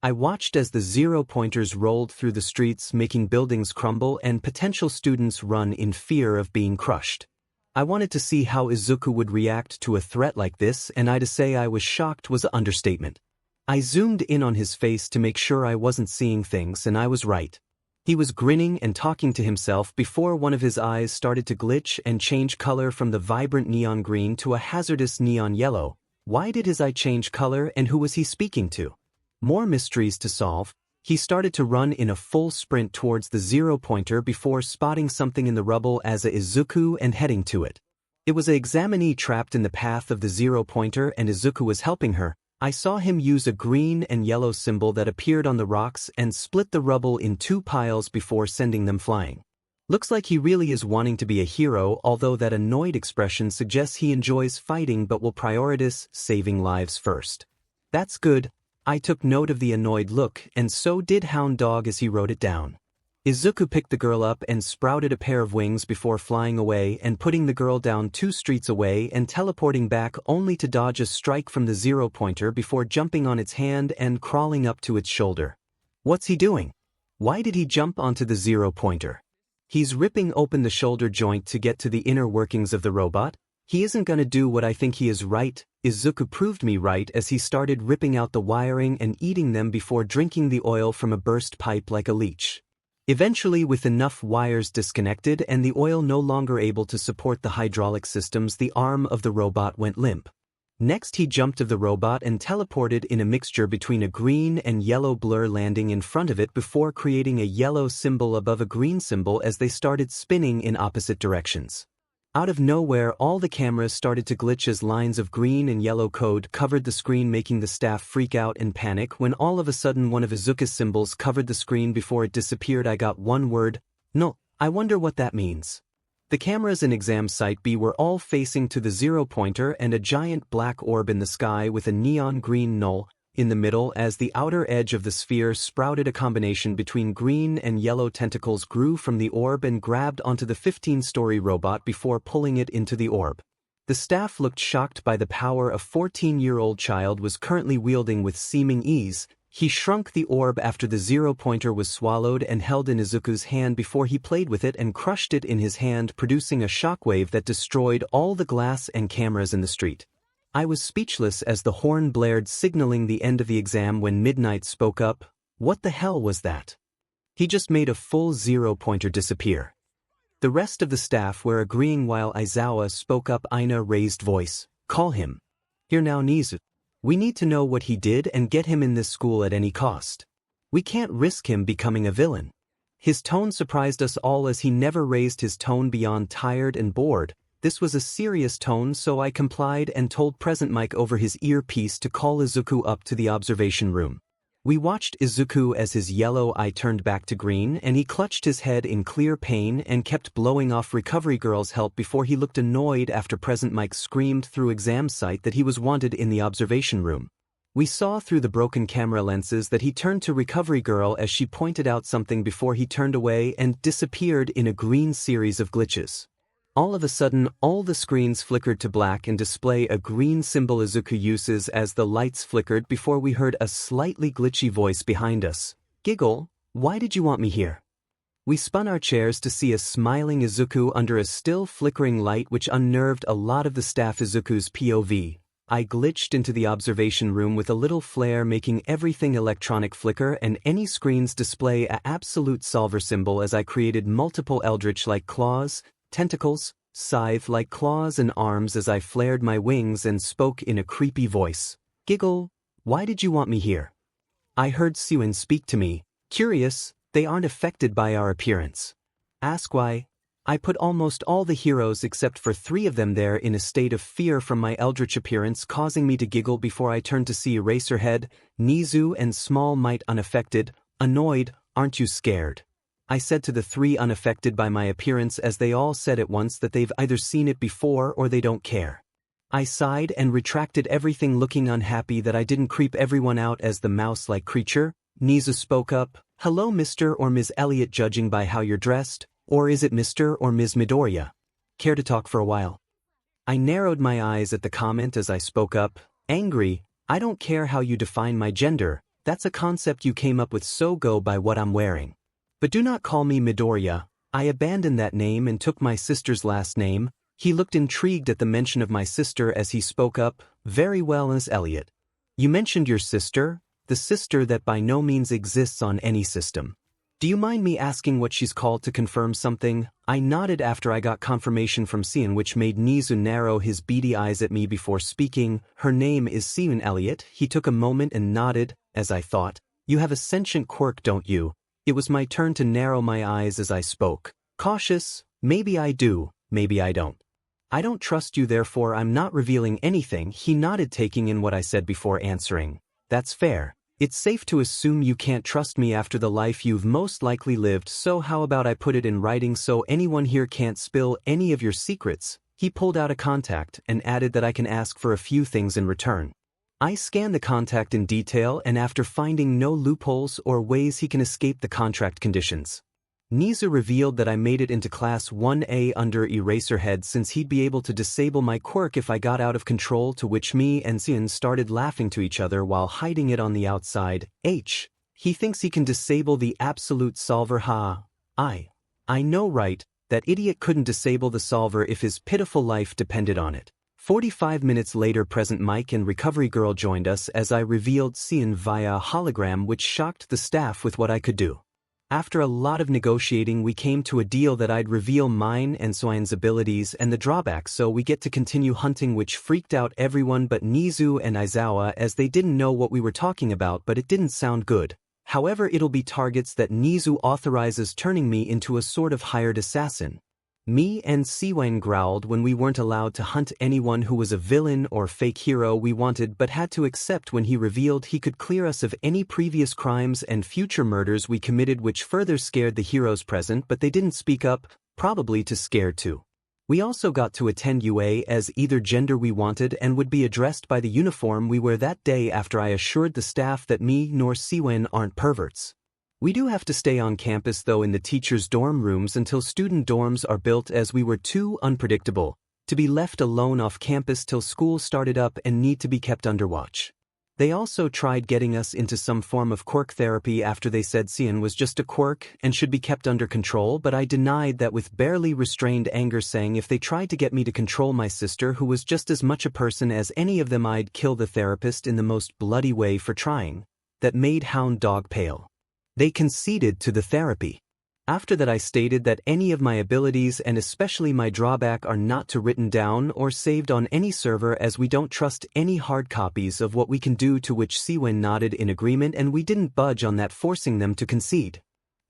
S1: I watched as the 0-pointers rolled through the streets, making buildings crumble and potential students run in fear of being crushed. I wanted to see how 𝗧𝗬𝗧𝗏 would react to a threat like this, and to say I was shocked was an understatement. I zoomed in on his face to make sure I wasn't seeing things, and I was right. He was grinning and talking to himself before one of his eyes started to glitch and change color from the vibrant neon green to a hazardous neon yellow. Why did his eye change color, and who was he speaking to? More mysteries to solve. He started to run in a full sprint towards the 0-pointer before spotting something in the rubble as a 𝗧𝗬𝗧𝗏 and heading to it. It was a examinee trapped in the path of the 0-pointer, and 𝗧𝗬𝗧𝗏 was helping her. I saw him use a green and yellow symbol that appeared on the rocks and split the rubble in 2 piles before sending them flying. Looks like he really is wanting to be a hero, although that annoyed expression suggests he enjoys fighting but will prioritize saving lives first. That's good. I took note of the annoyed look, and so did Hound Dog as he wrote it down. Izuku picked the girl up and sprouted a pair of wings before flying away and putting the girl down 2 streets away and teleporting back only to dodge a strike from the zero-pointer before jumping on its hand and crawling up to its shoulder. What's he doing? Why did he jump onto the zero-pointer? He's ripping open the shoulder joint to get to the inner workings of the robot. He isn't gonna do what I think he is, right? Izuku proved me right as he started ripping out the wiring and eating them before drinking the oil from a burst pipe like a leech. Eventually, with enough wires disconnected and the oil no longer able to support the hydraulic systems, the arm of the robot went limp. Next he jumped of the robot and teleported in a mixture between a green and yellow blur, landing in front of it before creating a yellow symbol above a green symbol as they started spinning in opposite directions. Out of nowhere, all the cameras started to glitch as lines of green and yellow code covered the screen, making the staff freak out and panic when all of a sudden one of Izuku's symbols covered the screen before it disappeared. I got one word. No, I wonder what that means. The cameras in exam site B were all facing to the zero-pointer and a giant black orb in the sky with a neon green null in the middle as the outer edge of the sphere sprouted. A combination between green and yellow tentacles grew from the orb and grabbed onto the 15-story robot before pulling it into the orb. The staff looked shocked by the power a 14-year-old child was currently wielding with seeming ease. He shrunk the orb after the zero-pointer was swallowed and held in Izuku's hand before he played with it and crushed it in his hand, producing a shockwave that destroyed all the glass and cameras in the street. I was speechless as the horn blared, signaling the end of the exam when Midnight spoke up. What the hell was that? He just made a full zero-pointer disappear. The rest of the staff were agreeing while Aizawa spoke up. Ina raised voice. Call him. Here now, 𝗔𝗧𝗧𝗟𝗘. We need to know what he did and get him in this school at any cost. We can't risk him becoming a villain. His tone surprised us all as he never raised his tone beyond tired and bored. This was a serious tone, so I complied and told Present Mike over his earpiece to call Izuku up to the observation room. We watched Izuku as his yellow eye turned back to green and he clutched his head in clear pain and kept blowing off Recovery Girl's help before he looked annoyed after Present Mike screamed through exam site that he was wanted in the observation room. We saw through the broken camera lenses that he turned to Recovery Girl as she pointed out something before he turned away and disappeared in a green series of glitches. All of a sudden, all the screens flickered to black and display a green symbol Izuku uses as the lights flickered before we heard a slightly glitchy voice behind us. Giggle, why did you want me here? We spun our chairs to see a smiling Izuku under a still flickering light which unnerved a lot of the staff. Izuku's POV. I glitched into the observation room with a little flare, making everything electronic flicker and any screens display a absolute solver symbol as I created multiple eldritch-like claws, tentacles, scythe-like claws and arms as I flared my wings and spoke in a creepy voice. Giggle, why did you want me here? I heard 𝗬𝗠 speak to me. Curious, they aren't affected by our appearance. Ask why. I put almost all the heroes except for 3 of them there in a state of fear from my eldritch appearance, causing me to giggle before I turned to see Eraserhead, Nizu and Small Might unaffected. Annoyed, aren't you scared? I said to the 3 unaffected by my appearance as they all said at once that they've either seen it before or they don't care. I sighed and retracted everything, looking unhappy that I didn't creep everyone out as the mouse-like creature. Nizu spoke up. Hello Mr. or Ms. Elliot, judging by how you're dressed, or is it Mr. or Ms. Midoriya? Care to talk for a while? I narrowed my eyes at the comment as I spoke up. Angry, I don't care how you define my gender, that's a concept you came up with, so go by what I'm wearing. But do not call me Midoriya. I abandoned that name and took my sister's last name. He looked intrigued at the mention of my sister as he spoke up. Very well, Ms. Elliot. You mentioned your sister, the sister that by no means exists on any system. Do you mind me asking what she's called to confirm something? I nodded after I got confirmation from 𝗬𝗠, which made Nizu narrow his beady eyes at me before speaking. Her name is 𝗬𝗠 Elliot. He took a moment and nodded, as I thought. You have a sentient quirk, don't you? It was my turn to narrow my eyes as I spoke. Cautious, maybe I do, maybe I don't. I don't trust you, therefore I'm not revealing anything. He nodded, taking in what I said before answering. That's fair. It's safe to assume you can't trust me after the life you've most likely lived, so how about I put it in writing so anyone here can't spill any of your secrets? He pulled out a contact and added that I can ask for a few things in return. I scanned the contact in detail, and after finding no loopholes or ways he can escape the contract conditions, 𝗧𝗓𝗧𝗟𝗘 revealed that I made it into Class 1A under Eraserhead since he'd be able to disable my quirk if I got out of control, to which me and 𝗧𝗏 started laughing to each other while hiding it on the outside. He thinks he can disable the absolute solver, ha. I know, right? That idiot couldn't disable the solver if his pitiful life depended on it. 45 minutes later, Present Mike and Recovery Girl joined us as I revealed 𝗧𝗏 via hologram, which shocked the staff with what I could do. After a lot of negotiating, we came to a deal that I'd reveal mine and 𝗏𝗏𝗧𝗏𝗏𝗏's abilities and the drawbacks so we get to continue hunting, which freaked out everyone but 𝗧𝗏 and Aizawa as they didn't know what we were talking about, but it didn't sound good. However, it'll be targets that 𝗧𝗏 authorizes, turning me into a sort of hired assassin. Me and 𝗬𝗏𝗏𝗏 growled when we weren't allowed to hunt anyone who was a villain or fake hero we wanted, but had to accept when he revealed he could clear us of any previous crimes and future murders we committed, which further scared the heroes present, but they didn't speak up, probably too scared to. We also got to attend UA as either gender we wanted and would be addressed by the uniform we wear that day after I assured the staff that me nor 𝗬𝗏𝗏𝗏 aren't perverts. We do have to stay on campus though in the teachers' dorm rooms until student dorms are built, as we were too unpredictable to be left alone off campus till school started up and need to be kept under watch. They also tried getting us into some form of quirk therapy after they said 𝗬𝗏𝗏𝗏 was just a quirk and should be kept under control, but I denied that with barely restrained anger, saying if they tried to get me to control my sister, who was just as much a person as any of them, I'd kill the therapist in the most bloody way for trying. That made Hound Dog pale. They conceded to the therapy. After that, I stated that any of my abilities and especially my drawback are not to written down or saved on any server, as we don't trust any hard copies of what we can do, to which 𝗬𝗏𝗏𝗏 nodded in agreement, and we didn't budge on that, forcing them to concede.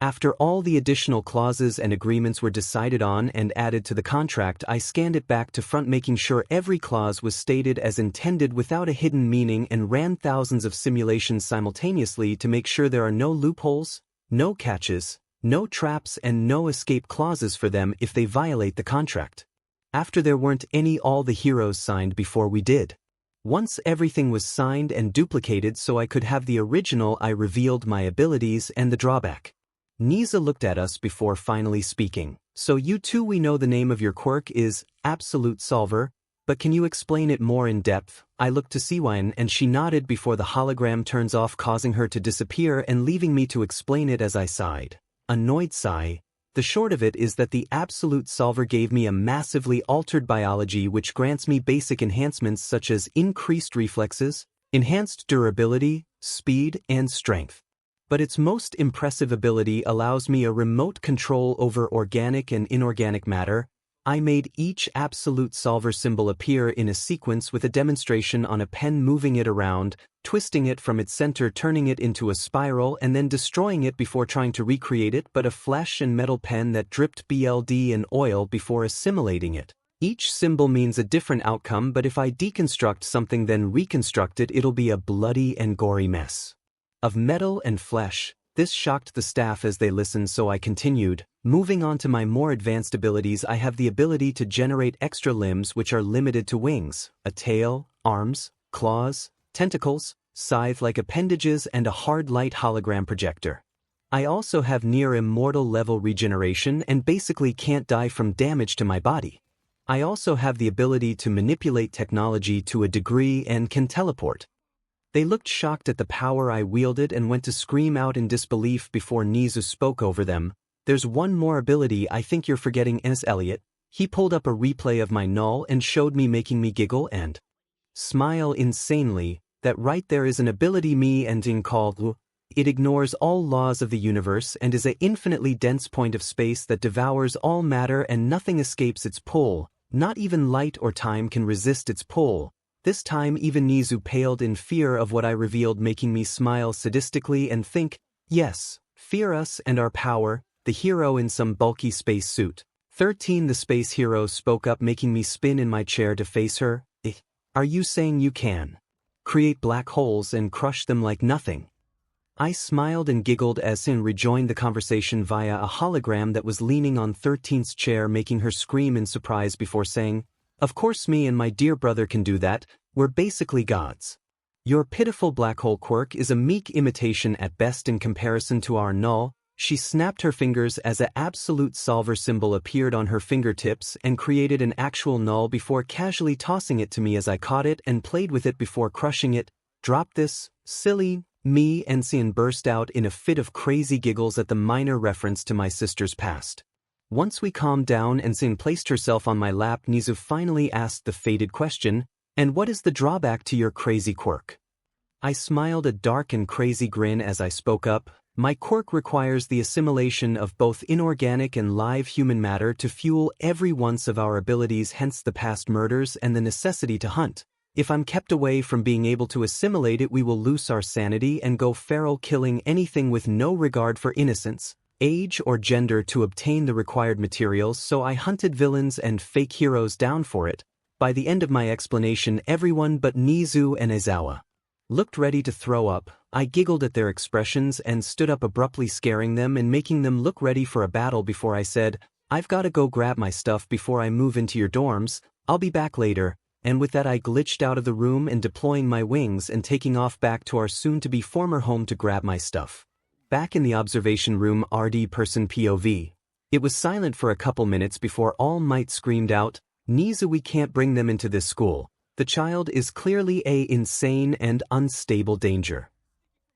S1: After all the additional clauses and agreements were decided on and added to the contract, I scanned it back to front, making sure every clause was stated as intended without a hidden meaning, and ran thousands of simulations simultaneously to make sure there are no loopholes, no catches, no traps, and no escape clauses for them if they violate the contract. After there weren't any, all the heroes signed before we did. Once everything was signed and duplicated so I could have the original, I revealed my abilities and the drawback. 𝗧𝗏𝗧𝗏𝗏 looked at us before finally speaking. So you two, we know the name of your quirk is Absolute Solver, but can you explain it more in depth? I looked to 𝗬𝗏𝗏𝗏𝗏 and she nodded before the hologram turns off, causing her to disappear and leaving me to explain it as I sighed. Annoyed sigh. The short of it is that the Absolute Solver gave me a massively altered biology which grants me basic enhancements such as increased reflexes, enhanced durability, speed, and strength. But its most impressive ability allows me a remote control over organic and inorganic matter. I made each Absolute Solver symbol appear in a sequence with a demonstration on a pen, moving it around, twisting it from its center, turning it into a spiral, and then destroying it before trying to recreate it, but a flesh and metal pen that dripped BLD and oil before assimilating it. Each symbol means a different outcome, but if I deconstruct something then reconstruct it, it'll be a bloody and gory mess of metal and flesh. This shocked the staff as they listened, so I continued. Moving on to my more advanced abilities, I have the ability to generate extra limbs which are limited to wings, a tail, arms, claws, tentacles, scythe-like appendages, and a hard light hologram projector. I also have near immortal level regeneration and basically can't die from damage to my body. I also have the ability to manipulate technology to a degree and can teleport. They looked shocked at the power I wielded and went to scream out in disbelief before 𝗧𝗏𝗧𝗏𝗏𝗏 spoke over them. There's one more ability I think you're forgetting, Elliot. He pulled up a replay of my null and showed me, making me giggle and smile insanely. That right there is an ability me and 𝗏𝗏𝗏𝗏𝗏 called It ignores all laws of the universe and is an infinitely dense point of space that devours all matter and nothing escapes its pull. Not even light or time can resist its pull. This time even 𝗧𝗏𝗧𝗏𝗏𝗏 paled in fear of what I revealed, making me smile sadistically and think, yes, fear us and our power, the hero in some bulky space suit. 13 The space hero spoke up, making me spin in my chair to face her. Are you saying you can create black holes and crush them like nothing? I smiled and giggled as 𝗀𝗏 rejoined the conversation via a hologram that was leaning on 13th's chair, making her scream in surprise before saying, "Of course me and my dear brother can do that, we're basically gods. Your pitiful black hole quirk is a meek imitation at best in comparison to our null." She snapped her fingers as an absolute solver symbol appeared on her fingertips and created an actual null before casually tossing it to me as I caught it and played with it before crushing it. "Drop this, silly." Me and 𝗀𝗏 burst out in a fit of crazy giggles at the minor reference to my sister's past. Once we calmed down and 𝗀𝗏 placed herself on my lap, 𝗫𝐸 finally asked the fated question, "And what is the drawback to your crazy quirk?" I smiled a dark and crazy grin as I spoke up. "My quirk requires the assimilation of both inorganic and live human matter to fuel every once of our abilities, hence the past murders and the necessity to hunt. If I'm kept away from being able to assimilate it, we will lose our sanity and go feral, killing anything with no regard for innocence, age or gender to obtain the required materials, so I hunted villains and fake heroes down for it." By the end of my explanation, everyone but 𝗎𝐻𝗎 and 𝐒𝐻𝗏𝗧𝗏 looked ready to throw up. I giggled at their expressions and stood up abruptly, scaring them and making them look ready for a battle before I said, "I've got to go grab my stuff before I move into your dorms. I'll be back later." And with that I glitched out of the room and deploying my wings and taking off back to our soon-to-be former home to grab my stuff. Back in the observation room, RD person POV. It was silent for a couple minutes before All Might screamed out, "𝗎𝐻𝗎, we can't bring them into this school. The child is clearly a insane and unstable danger."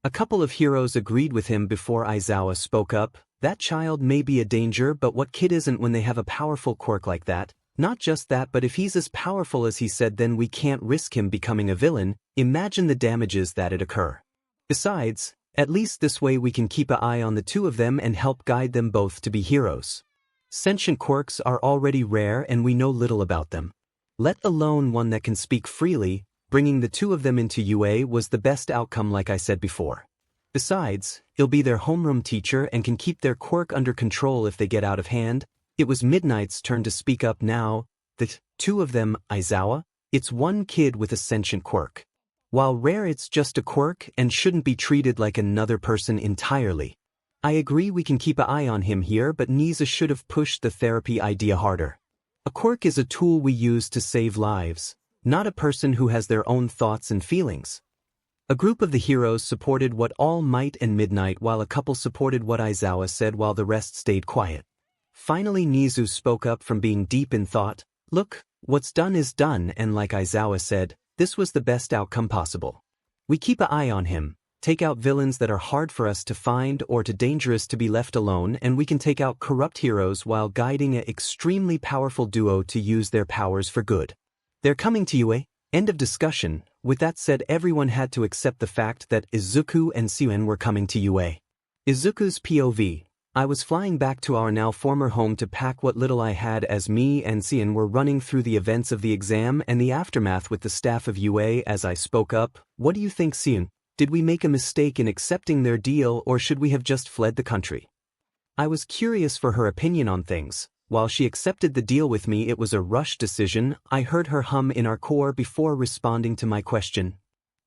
S1: A couple of heroes agreed with him before 𝐒𝐻𝗏𝗧𝗏 spoke up. "That child may be a danger, but what kid isn't when they have a powerful quirk like that? Not just that, but if he's as powerful as he said, then we can't risk him becoming a villain. Imagine the damages that'd occur. Besides, at least this way we can keep an eye on the two of them and help guide them both to be heroes. Sentient quirks are already rare and we know little about them, let alone one that can speak freely. Bringing the two of them into UA was the best outcome, like I said before. Besides, he'll be their homeroom teacher and can keep their quirk under control if they get out of hand." It was Midnight's turn to speak up now. "The two of them, 𝗎𝗏𝗧𝗏, it's one kid with a sentient quirk. While rare, it's just a quirk and shouldn't be treated like another person entirely. I agree we can keep an eye on him here, but 𝗎𝐻𝗎 should have pushed the therapy idea harder. A quirk is a tool we use to save lives, not a person who has their own thoughts and feelings." A group of the heroes supported what All Might and Midnight, while a couple supported what 𝗎𝗏𝗧𝗏 said, while the rest stayed quiet. Finally 𝗎𝐻𝗎 spoke up from being deep in thought. "Look, what's done is done, and like 𝗎𝗏𝗧𝗏 said, this was the best outcome possible. We keep an eye on him, take out villains that are hard for us to find or too dangerous to be left alone, and we can take out corrupt heroes while guiding an extremely powerful duo to use their powers for good. They're coming to UA." End of discussion. With that said, everyone had to accept the fact that 𝗔𝗍𝗏 and 𝗎𝗏𝗏 were coming to UA. 𝗔𝗍𝗏's POV. I was flying back to our now former home to pack what little I had as me and 𝗎𝗏𝗏 were running through the events of the exam and the aftermath with the staff of UA as I spoke up. "What do you think, 𝗎𝗏𝗏? Did we make a mistake in accepting their deal, or should we have just fled the country?" I was curious for her opinion on things. While she accepted the deal with me, it was a rushed decision. I heard her hum in our core before responding to my question.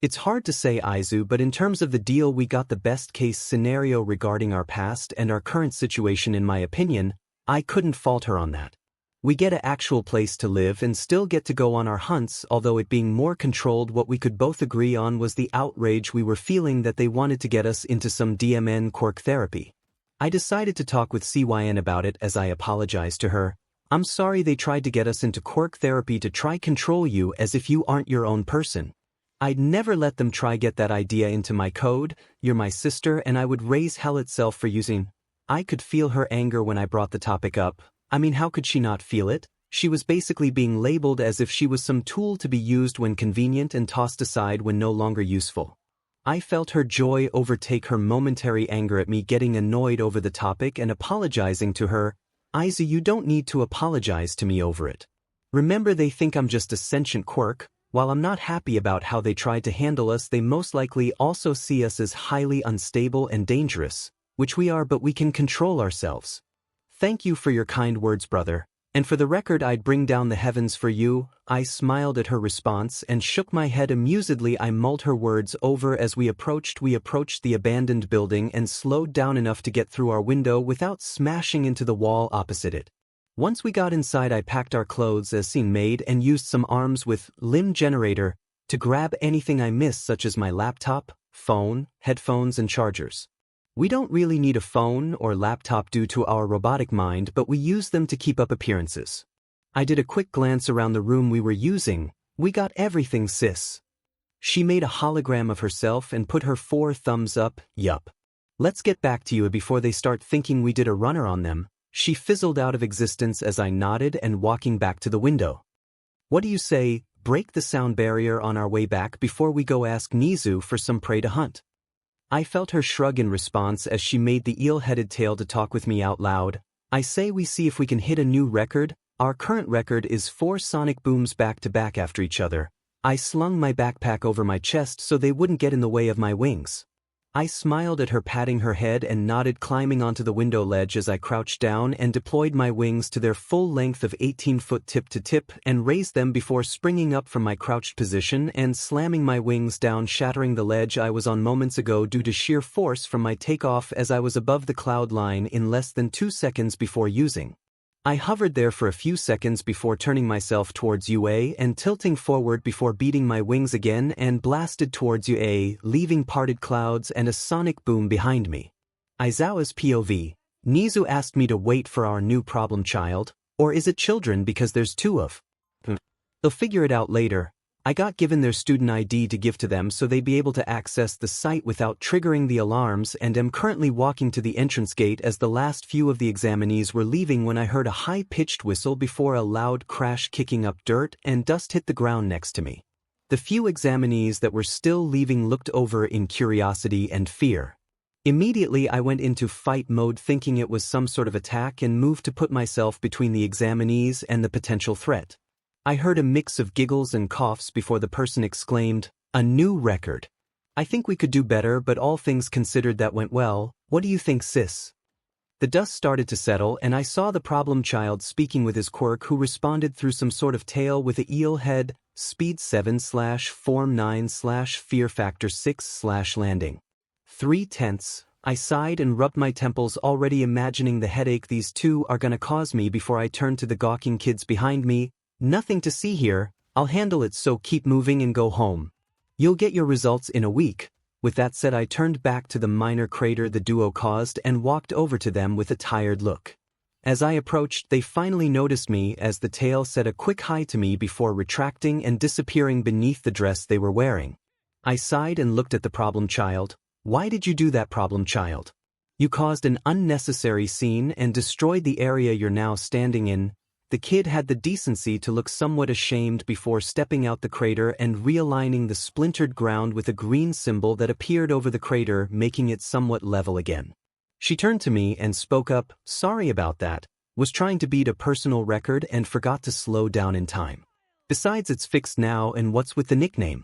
S1: "It's hard to say, 𝗎𝗍𝗏, but in terms of the deal, we got the best case scenario regarding our past and our current situation. In my opinion, I couldn't fault her on that. We get an actual place to live and still get to go on our hunts, although it being more controlled. What we could both agree on was the outrage we were feeling that they wanted to get us into some DMN quirk therapy. I decided to talk with 𝐶YN about it as I apologized to her. I'm sorry they tried to get us into quirk therapy to try control you as if you aren't your own person. I'd never let them try get that idea into my code. You're my sister and I would raise hell itself for using. I could feel her anger when I brought the topic up. I mean, how could she not feel it? She was basically being labeled as if she was some tool to be used when convenient and tossed aside when no longer useful. I felt her joy overtake her momentary anger at me getting annoyed over the topic and apologizing to her. 𝗎𝗍𝗏, you don't need to apologize to me over it. Remember, they think I'm just a sentient quirk. While I'm not happy about how they tried to handle us, they most likely also see us as highly unstable and dangerous, which we are, but we can control ourselves. Thank you for your kind words, brother. And for the record, I'd bring down the heavens for you. I smiled at her response and shook my head amusedly. I mulled her words over as we approached the abandoned building and slowed down enough to get through our window without smashing into the wall opposite it. Once we got inside, I packed our clothes as seen made and used some arms with limb generator to grab anything I missed, such as my laptop, phone, headphones, and chargers. We don't really need a phone or laptop due to our robotic mind, but we use them to keep up appearances. I did a quick glance around the room we were using. We got everything, sis. She made a hologram of herself and put her 4 thumbs up. Yup. Let's get back to you before they start thinking we did a runner on them. She fizzled out of existence as I nodded and walking back to the window. What do you say? Break the sound barrier on our way back before we go ask Nizu for some prey to hunt. I felt her shrug in response as she made the eel-headed tail to talk with me out loud. I say we see if we can hit a new record. Our current record is 4 sonic booms back to back after each other. I slung my backpack over my chest so they wouldn't get in the way of my wings. I smiled at her, patting her head, and nodded, climbing onto the window ledge as I crouched down and deployed my wings to their full length of 18-foot tip to tip and raised them before springing up from my crouched position and slamming my wings down, shattering the ledge I was on moments ago due to sheer force from my takeoff as I was above the cloud line in less than 2 seconds before using. I hovered there for a few seconds before turning myself towards UA and tilting forward before beating my wings again and blasted towards UA, leaving parted clouds and a sonic boom behind me. Aizawa's POV. Nizu asked me to wait for our new problem child, or is it children because there's 2 of them? They'll figure it out later. I got given their student ID to give to them so they'd be able to access the site without triggering the alarms, and am currently walking to the entrance gate as the last few of the examinees were leaving when I heard a high-pitched whistle before a loud crash, kicking up dirt and dust hit the ground next to me. The few examinees that were still leaving looked over in curiosity and fear. Immediately I went into fight mode, thinking it was some sort of attack, and moved to put myself between the examinees and the potential threat. I heard a mix of giggles and coughs before the person exclaimed, "A new record. I think we could do better, but all things considered that went well. What do you think, sis?" The dust started to settle and I saw the problem child speaking with his quirk, who responded through some sort of tail with a eel head, speed 7/form 9/fear factor 6/landing. 3/10. I sighed and rubbed my temples, already imagining the headache these 2 are gonna cause me before I turned to the gawking kids behind me. "Nothing to see here, I'll handle it, so keep moving and go home. You'll get your results in a week." With that said, I turned back to the minor crater the duo caused and walked over to them with a tired look. As I approached, they finally noticed me as the tail said a quick hi to me before retracting and disappearing beneath the dress they were wearing. I sighed and looked at the problem child. "Why did you do that, problem child? You caused an unnecessary scene and destroyed the area you're now standing in." The kid had the decency to look somewhat ashamed before stepping out the crater and realigning the splintered ground with a green symbol that appeared over the crater, making it somewhat level again. She turned to me and spoke up, "Sorry about that. Was trying to beat a personal record and forgot to slow down in time. Besides, it's fixed now, and what's with the nickname?"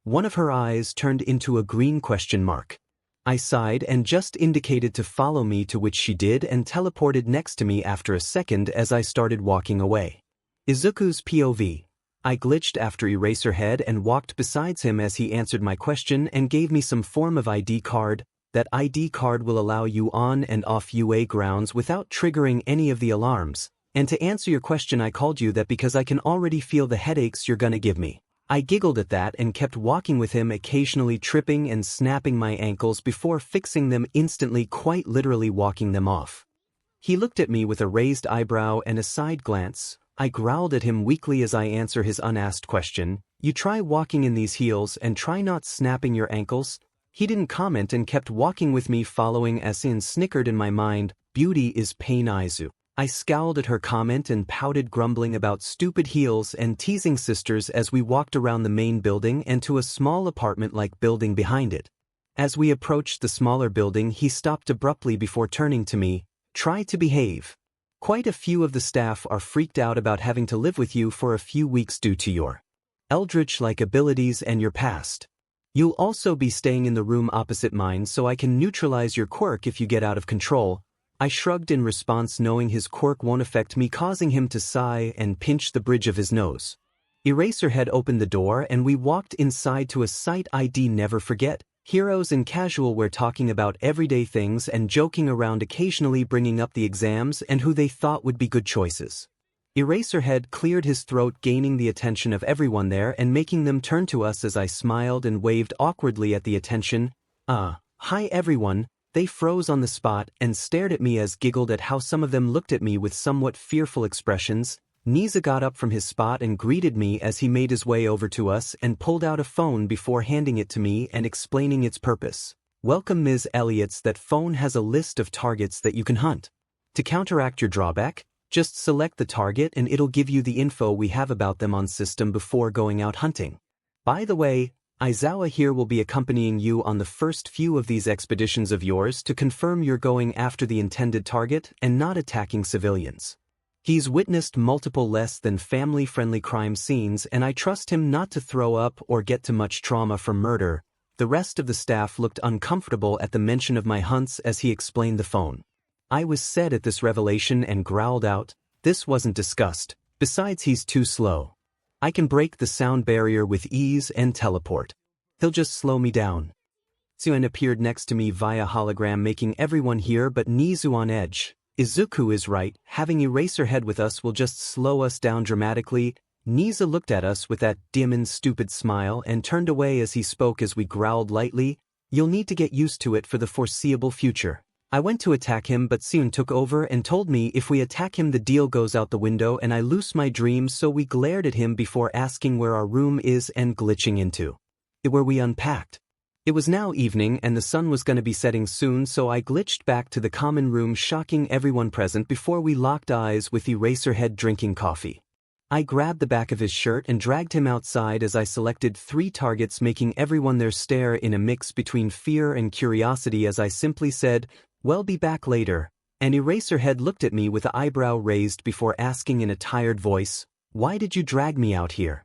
S1: One of her eyes turned into a green question mark. I sighed and just indicated to follow me, to which she did and teleported next to me after a second as I started walking away. Izuku's POV. I glitched after Eraserhead and walked besides him as he answered my question and gave me some form of ID card. That ID card will allow you on and off UA grounds without triggering any of the alarms. And to answer your question, I called you that because I can already feel the headaches you're gonna give me. I giggled at that and kept walking with him, occasionally tripping and snapping my ankles before fixing them instantly, quite literally walking them off. He looked at me with a raised eyebrow and a side glance. I growled at him weakly as I answer his unasked question. "You try walking in these heels and try not snapping your ankles." He didn't comment and kept walking with me, following as in snickered in my mind, "Beauty is pain, Izu." I scowled at her comment and pouted, grumbling about stupid heels and teasing sisters as we walked around the main building and to a small apartment-like building behind it. As we approached the smaller building, he stopped abruptly before turning to me. "Try to behave. Quite a few of the staff are freaked out about having to live with you for a few weeks due to your eldritch-like abilities and your past. You'll also be staying in the room opposite mine so I can neutralize your quirk if you get out of control. I shrugged in response, knowing his quirk won't affect me, causing him to sigh and pinch the bridge of his nose. Eraserhead opened the door and we walked inside to a sight I'd never forget. Heroes in casual wear talking about everyday things and joking around, occasionally bringing up the exams and who they thought would be good choices. Eraserhead cleared his throat, gaining the attention of everyone there and making them turn to us as I smiled and waved awkwardly at the attention. Hi everyone. They froze on the spot and stared at me, as giggled at how some of them looked at me with somewhat fearful expressions. 𝗧𝗏𝗧𝗟𝗘 got up from his spot and greeted me as he made his way over to us and pulled out a phone before handing it to me and explaining its purpose. Welcome, Ms. Elliott's. That phone has a list of targets that you can hunt. To counteract your drawback, just select the target and it'll give you the info we have about them on system before going out hunting. By the way, Aizawa here will be accompanying you on the first few of these expeditions of yours to confirm you're going after the intended target and not attacking civilians. He's witnessed multiple less than family-friendly crime scenes, and I trust him not to throw up or get too much trauma from murder. The rest of the staff looked uncomfortable at the mention of my hunts as he explained the phone. I was sad at this revelation and growled out, "This wasn't discussed. Besides, he's too slow. I can break the sound barrier with ease and teleport. He'll just slow me down." 𝗧𝗏𝗧𝗟𝗘 appeared next to me via hologram, making everyone here but 𝗧𝗏𝗧𝗏𝗧𝗏 on edge. Izuku is right, having Eraserhead with us will just slow us down dramatically. 𝗧𝗏𝗧𝗏𝗧 looked at us with that dim and stupid smile and turned away as he spoke, as we growled lightly, "You'll need to get used to it for the foreseeable future." I went to attack him, but 𝗧𝗏𝗧𝗏𝗧 took over and told me if we attack him the deal goes out the window and I lose my dreams, so we glared at him before asking where our room is and glitching into it, where we unpacked. It was now evening and the sun was going to be setting soon, so I glitched back to the common room, shocking everyone present before we locked eyes with Eraserhead drinking coffee. I grabbed the back of his shirt and dragged him outside as I selected 3 targets, making everyone there stare in a mix between fear and curiosity as I simply said, "Well, be back later." And Eraserhead looked at me with an eyebrow raised before asking in a tired voice, "Why did you drag me out here?"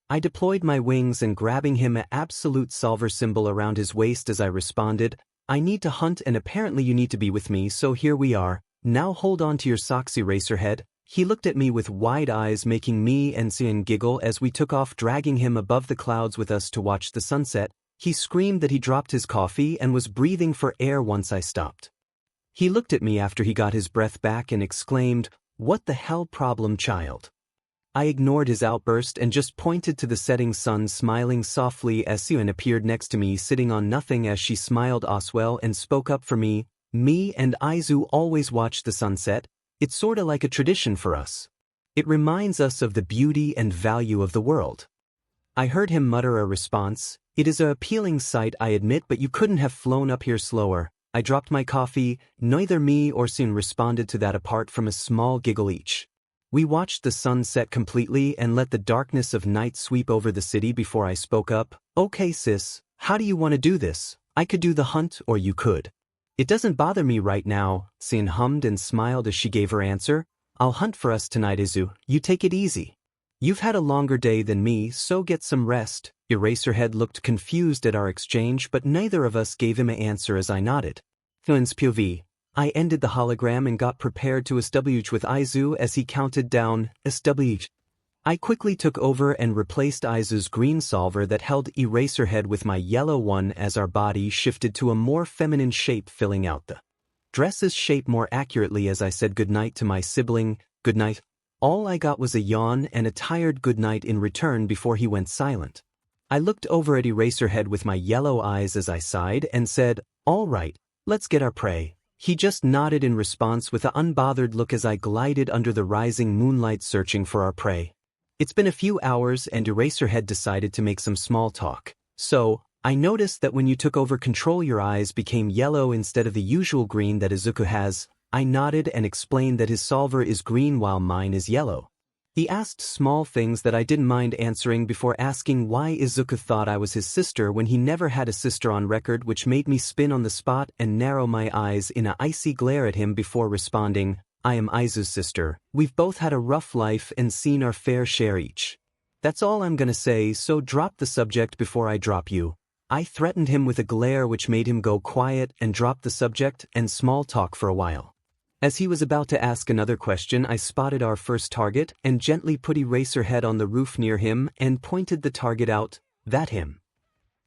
S1: I deployed my wings and grabbing him an absolute solver symbol around his waist as I responded, "I need to hunt and apparently you need to be with me, so here we are. Now hold on to your socks, Eraserhead." He looked at me with wide eyes, making me and 𝗧𝗏𝗧𝗏𝗧𝗏 giggle as we took off, dragging him above the clouds with us to watch the sunset. He screamed that he dropped his coffee and was breathing for air once I stopped. He looked at me after he got his breath back and exclaimed, "What the hell problem, child?" I ignored his outburst and just pointed to the setting sun, smiling softly as 𝗧𝗏𝗧𝗏𝗧𝗏 appeared next to me, sitting on nothing as she smiled as well and spoke up for me. "Me and Aizu always watch the sunset. It's sorta like a tradition for us. It reminds us of the beauty and value of the world." I heard him mutter a response, "It is a appealing sight, I admit, but you couldn't have flown up here slower." I dropped my coffee. Neither me or 𝗧𝗏𝗧𝗏𝗧𝗏 responded to that apart from a small giggle each. We watched the sun set completely and let the darkness of night sweep over the city before I spoke up. "Okay sis, how do you want to do this? I could do the hunt or you could." "It doesn't bother me right now," 𝗧𝗏𝗏𝗧𝗏 hummed and smiled as she gave her answer. "I'll hunt for us tonight, Izu. You take it easy. You've had a longer day than me, so get some rest." Eraserhead looked confused at our exchange, but neither of us gave him an answer as I nodded. 𝗏𝗏𝗧𝗏𝗏𝗧𝗏 POV. I ended the hologram and got prepared to establish with Aizu as he counted down, establish. I quickly took over and replaced Aizu's green solver that held Eraserhead with my yellow one as our body shifted to a more feminine shape, filling out the dress's shape more accurately as I said goodnight to my sibling. "Goodnight." All I got was a yawn and a tired goodnight in return before he went silent. I looked over at Eraserhead with my yellow eyes as I sighed and said, "All right, let's get our prey." He just nodded in response with an unbothered look as I glided under the rising moonlight searching for our prey. It's been a few hours and Eraserhead decided to make some small talk. "So, I noticed that when you took over control your eyes became yellow instead of the usual green that Izuku has." I nodded and explained that his solver is green while mine is yellow. He asked small things that I didn't mind answering before asking why Izuku thought I was his sister when he never had a sister on record, which made me spin on the spot and narrow my eyes in an icy glare at him before responding, "I am Aizu's sister. We've both had a rough life and seen our fair share each. That's all I'm gonna say, so drop the subject before I drop you." I threatened him with a glare which made him go quiet and drop the subject and small talk for a while. As he was about to ask another question, I spotted our first target and gently put Eraserhead on the roof near him and pointed the target out. That him.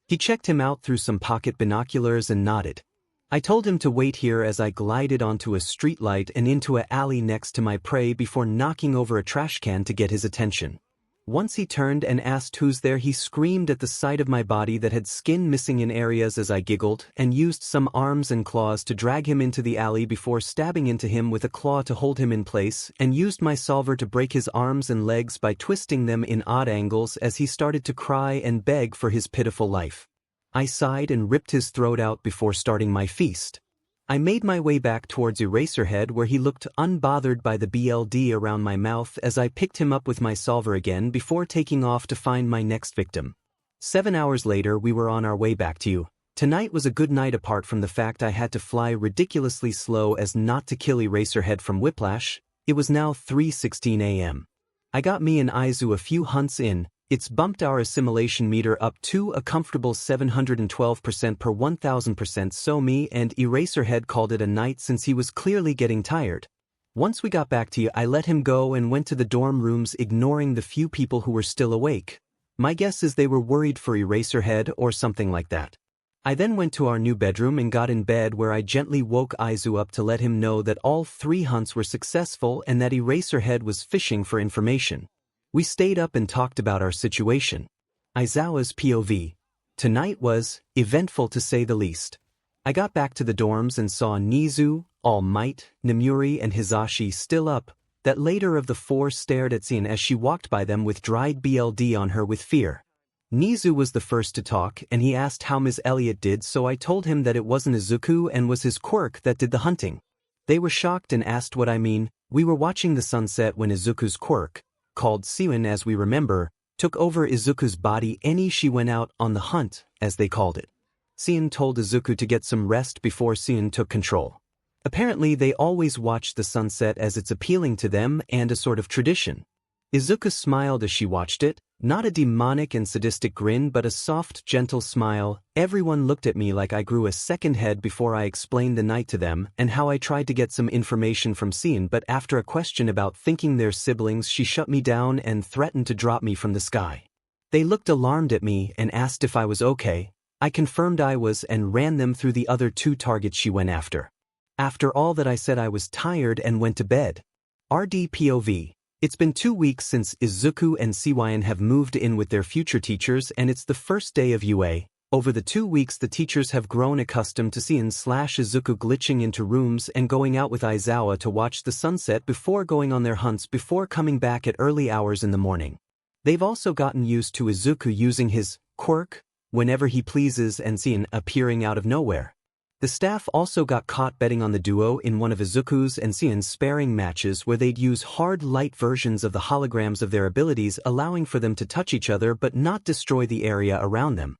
S1: He checked him out through some pocket binoculars and nodded. I told him to wait here as I glided onto a streetlight and into an alley next to my prey before knocking over a trash can to get his attention. Once he turned and asked who's there, he screamed at the sight of my body that had skin missing in areas as I giggled and used some arms and claws to drag him into the alley before stabbing into him with a claw to hold him in place, and used my solver to break his arms and legs by twisting them in odd angles as he started to cry and beg for his pitiful life. I sighed and ripped his throat out before starting my feast. I made my way back towards Eraserhead where he looked unbothered by the BLD around my mouth as I picked him up with my solver again before taking off to find my next victim. 7 hours later we were on our way back to you. Tonight was a good night apart from the fact I had to fly ridiculously slow as not to kill Eraserhead from whiplash. It was now 3:16 a.m. I got me and Izu a few hunts in. It's bumped our assimilation meter up to a comfortable 712% per 1000%, so me and Eraserhead called it a night since he was clearly getting tired. Once we got back to you, I let him go and went to the dorm rooms, ignoring the few people who were still awake. My guess is they were worried for Eraserhead or something like that. I then went to our new bedroom and got in bed where I gently woke Izu up to let him know that all 3 hunts were successful and that Eraserhead was fishing for information. We stayed up and talked about our situation. Izawa's POV. Tonight was eventful to say the least. I got back to the dorms and saw Nizu, All Might, Nemuri and Hizashi still up. That later of the 4 stared at 𝐶𝐮 as she walked by them with dried BLD on her with fear. Nizu was the first to talk and he asked how Ms. Elliot did, so I told him that it wasn't izuku and was his quirk that did the hunting. They were shocked and asked what I mean. We were watching the sunset when Izuku's quirk, called 𝐶𝐮 as we remember, took over Izuku's body and she went out on the hunt, as they called it. 𝐶𝐮 told Izuku to get some rest before 𝐶𝐮 took control. Apparently they always watched the sunset as it's appealing to them and a sort of tradition. Izuku smiled as she watched it, not a demonic and sadistic grin but a soft, gentle smile. Everyone looked at me like I grew a second head before I explained the night to them and how I tried to get some information from 𝐶𝐮, but after a question about thinking they're siblings she shut me down and threatened to drop me from the sky. They looked alarmed at me and asked if I was okay. I confirmed I was and ran them through the other 2 targets she went after. After all that I said I was tired and went to bed. RD POV. It's been 2 weeks since Izuku and 𝐶𝐮 have moved in with their future teachers and it's the first day of UA. Over the 2 weeks the teachers have grown accustomed to 𝐶𝐮/Izuku glitching into rooms and going out with Aizawa to watch the sunset before going on their hunts before coming back at early hours in the morning. They've also gotten used to Izuku using his quirk whenever he pleases and 𝐶𝐮 appearing out of nowhere. The staff also got caught betting on the duo in one of Izuku's and 𝐶𝐮's sparring matches where they'd use hard light versions of the holograms of their abilities, allowing for them to touch each other but not destroy the area around them.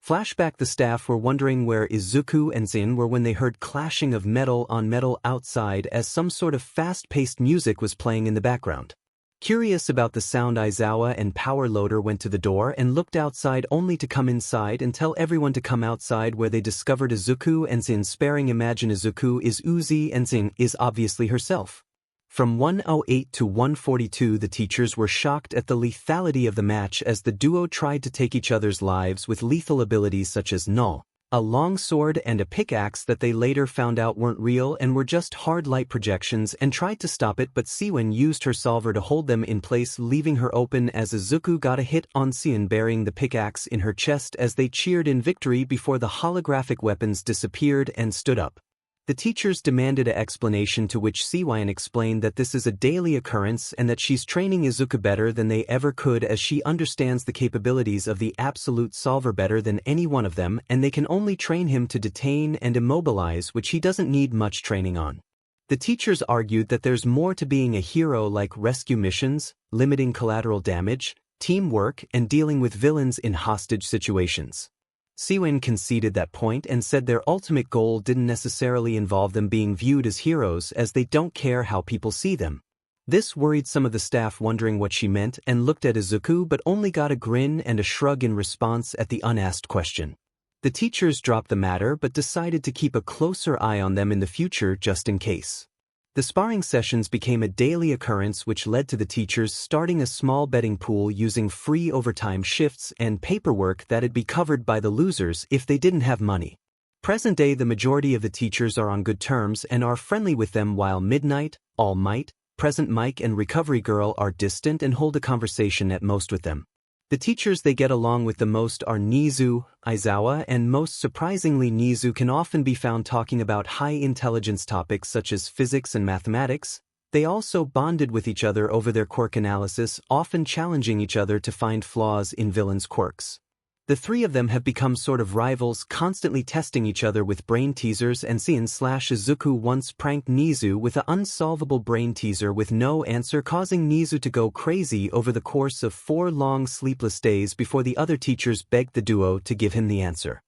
S1: Flashback: the staff were wondering where Izuku and 𝐶𝐮 were when they heard clashing of metal on metal outside as some sort of fast-paced music was playing in the background. Curious about the sound, Aizawa and Power Loader went to the door and looked outside only to come inside and tell everyone to come outside, where they discovered Izuku and 𝐶𝐮 sparring. Imagine Izuku is Uzi and 𝐶𝐮 is obviously herself. From 108 to 142 the teachers were shocked at the lethality of the match as the duo tried to take each other's lives with lethal abilities such as 𝗨, a long sword and a pickaxe that they later found out weren't real and were just hard light projections, and tried to stop it, but 𝐶𝐮 used her solver to hold them in place, leaving her open as Izuku got a hit on 𝐶𝐮 burying the pickaxe in her chest as they cheered in victory before the holographic weapons disappeared and stood up. The teachers demanded an explanation, to which 𝐶𝐮 explained that this is a daily occurrence and that she's training Izuku better than they ever could, as she understands the capabilities of the absolute solver better than any one of them, and they can only train him to detain and immobilize, which he doesn't need much training on. The teachers argued that there's more to being a hero, like rescue missions, limiting collateral damage, teamwork, and dealing with villains in hostage situations. 𝐶𝐮 conceded that point and said their ultimate goal didn't necessarily involve them being viewed as heroes, as they don't care how people see them. This worried some of the staff, wondering what she meant, and looked at Izuku but only got a grin and a shrug in response at the unasked question. The teachers dropped the matter but decided to keep a closer eye on them in the future just in case. The sparring sessions became a daily occurrence, which led to the teachers starting a small betting pool using free overtime shifts and paperwork that'd be covered by the losers if they didn't have money. Present day, the majority of the teachers are on good terms and are friendly with them, while Midnight, All Might, Present Mike and Recovery Girl are distant and hold a conversation at most with them. The teachers they get along with the most are 𝗔𝗨𝗧𝗛𝗡, and most surprisingly 𝗔𝗧 can often be found talking about high-intelligence topics such as physics and mathematics. They also bonded with each other over their quirk analysis, often challenging each other to find flaws in villains' quirks. The three of them have become sort of rivals, constantly testing each other with brain teasers, and 𝗧𝗜𝗧𝗏 once pranked 𝗔𝗧 with an unsolvable brain teaser with no answer, causing 𝗔𝗧 to go crazy over the course of 4 long sleepless days before the other teachers begged the duo to give him the answer.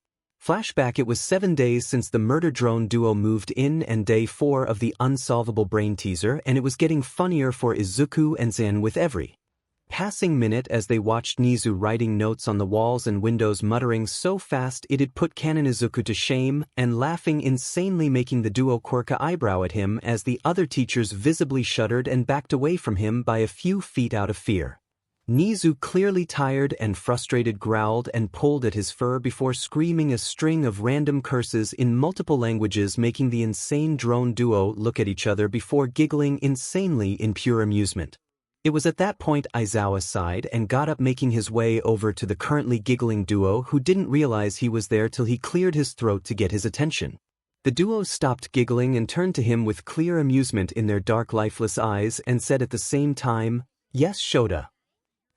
S1: Flashback: it was 7 days since the murder drone duo moved in and day 4 of the unsolvable brain teaser, and it was getting funnier for izuku and 𝗧𝗏 with every passing minute as they watched 𝗔𝗧 writing notes on the walls and windows, muttering so fast it'd put Canon Izuku to shame, and laughing insanely, making the duo quirk an eyebrow at him as the other teachers visibly shuddered and backed away from him by a few feet out of fear. 𝗔𝗧, clearly tired and frustrated, growled and pulled at his fur before screaming a string of random curses in multiple languages, making the insane drone duo look at each other before giggling insanely in pure amusement. It was at that point Aizawa sighed and got up, making his way over to the currently giggling duo, who didn't realize he was there till he cleared his throat to get his attention. The duo stopped giggling and turned to him with clear amusement in their dark, lifeless eyes and said at the same time, "Yes, 𝗧𝗱.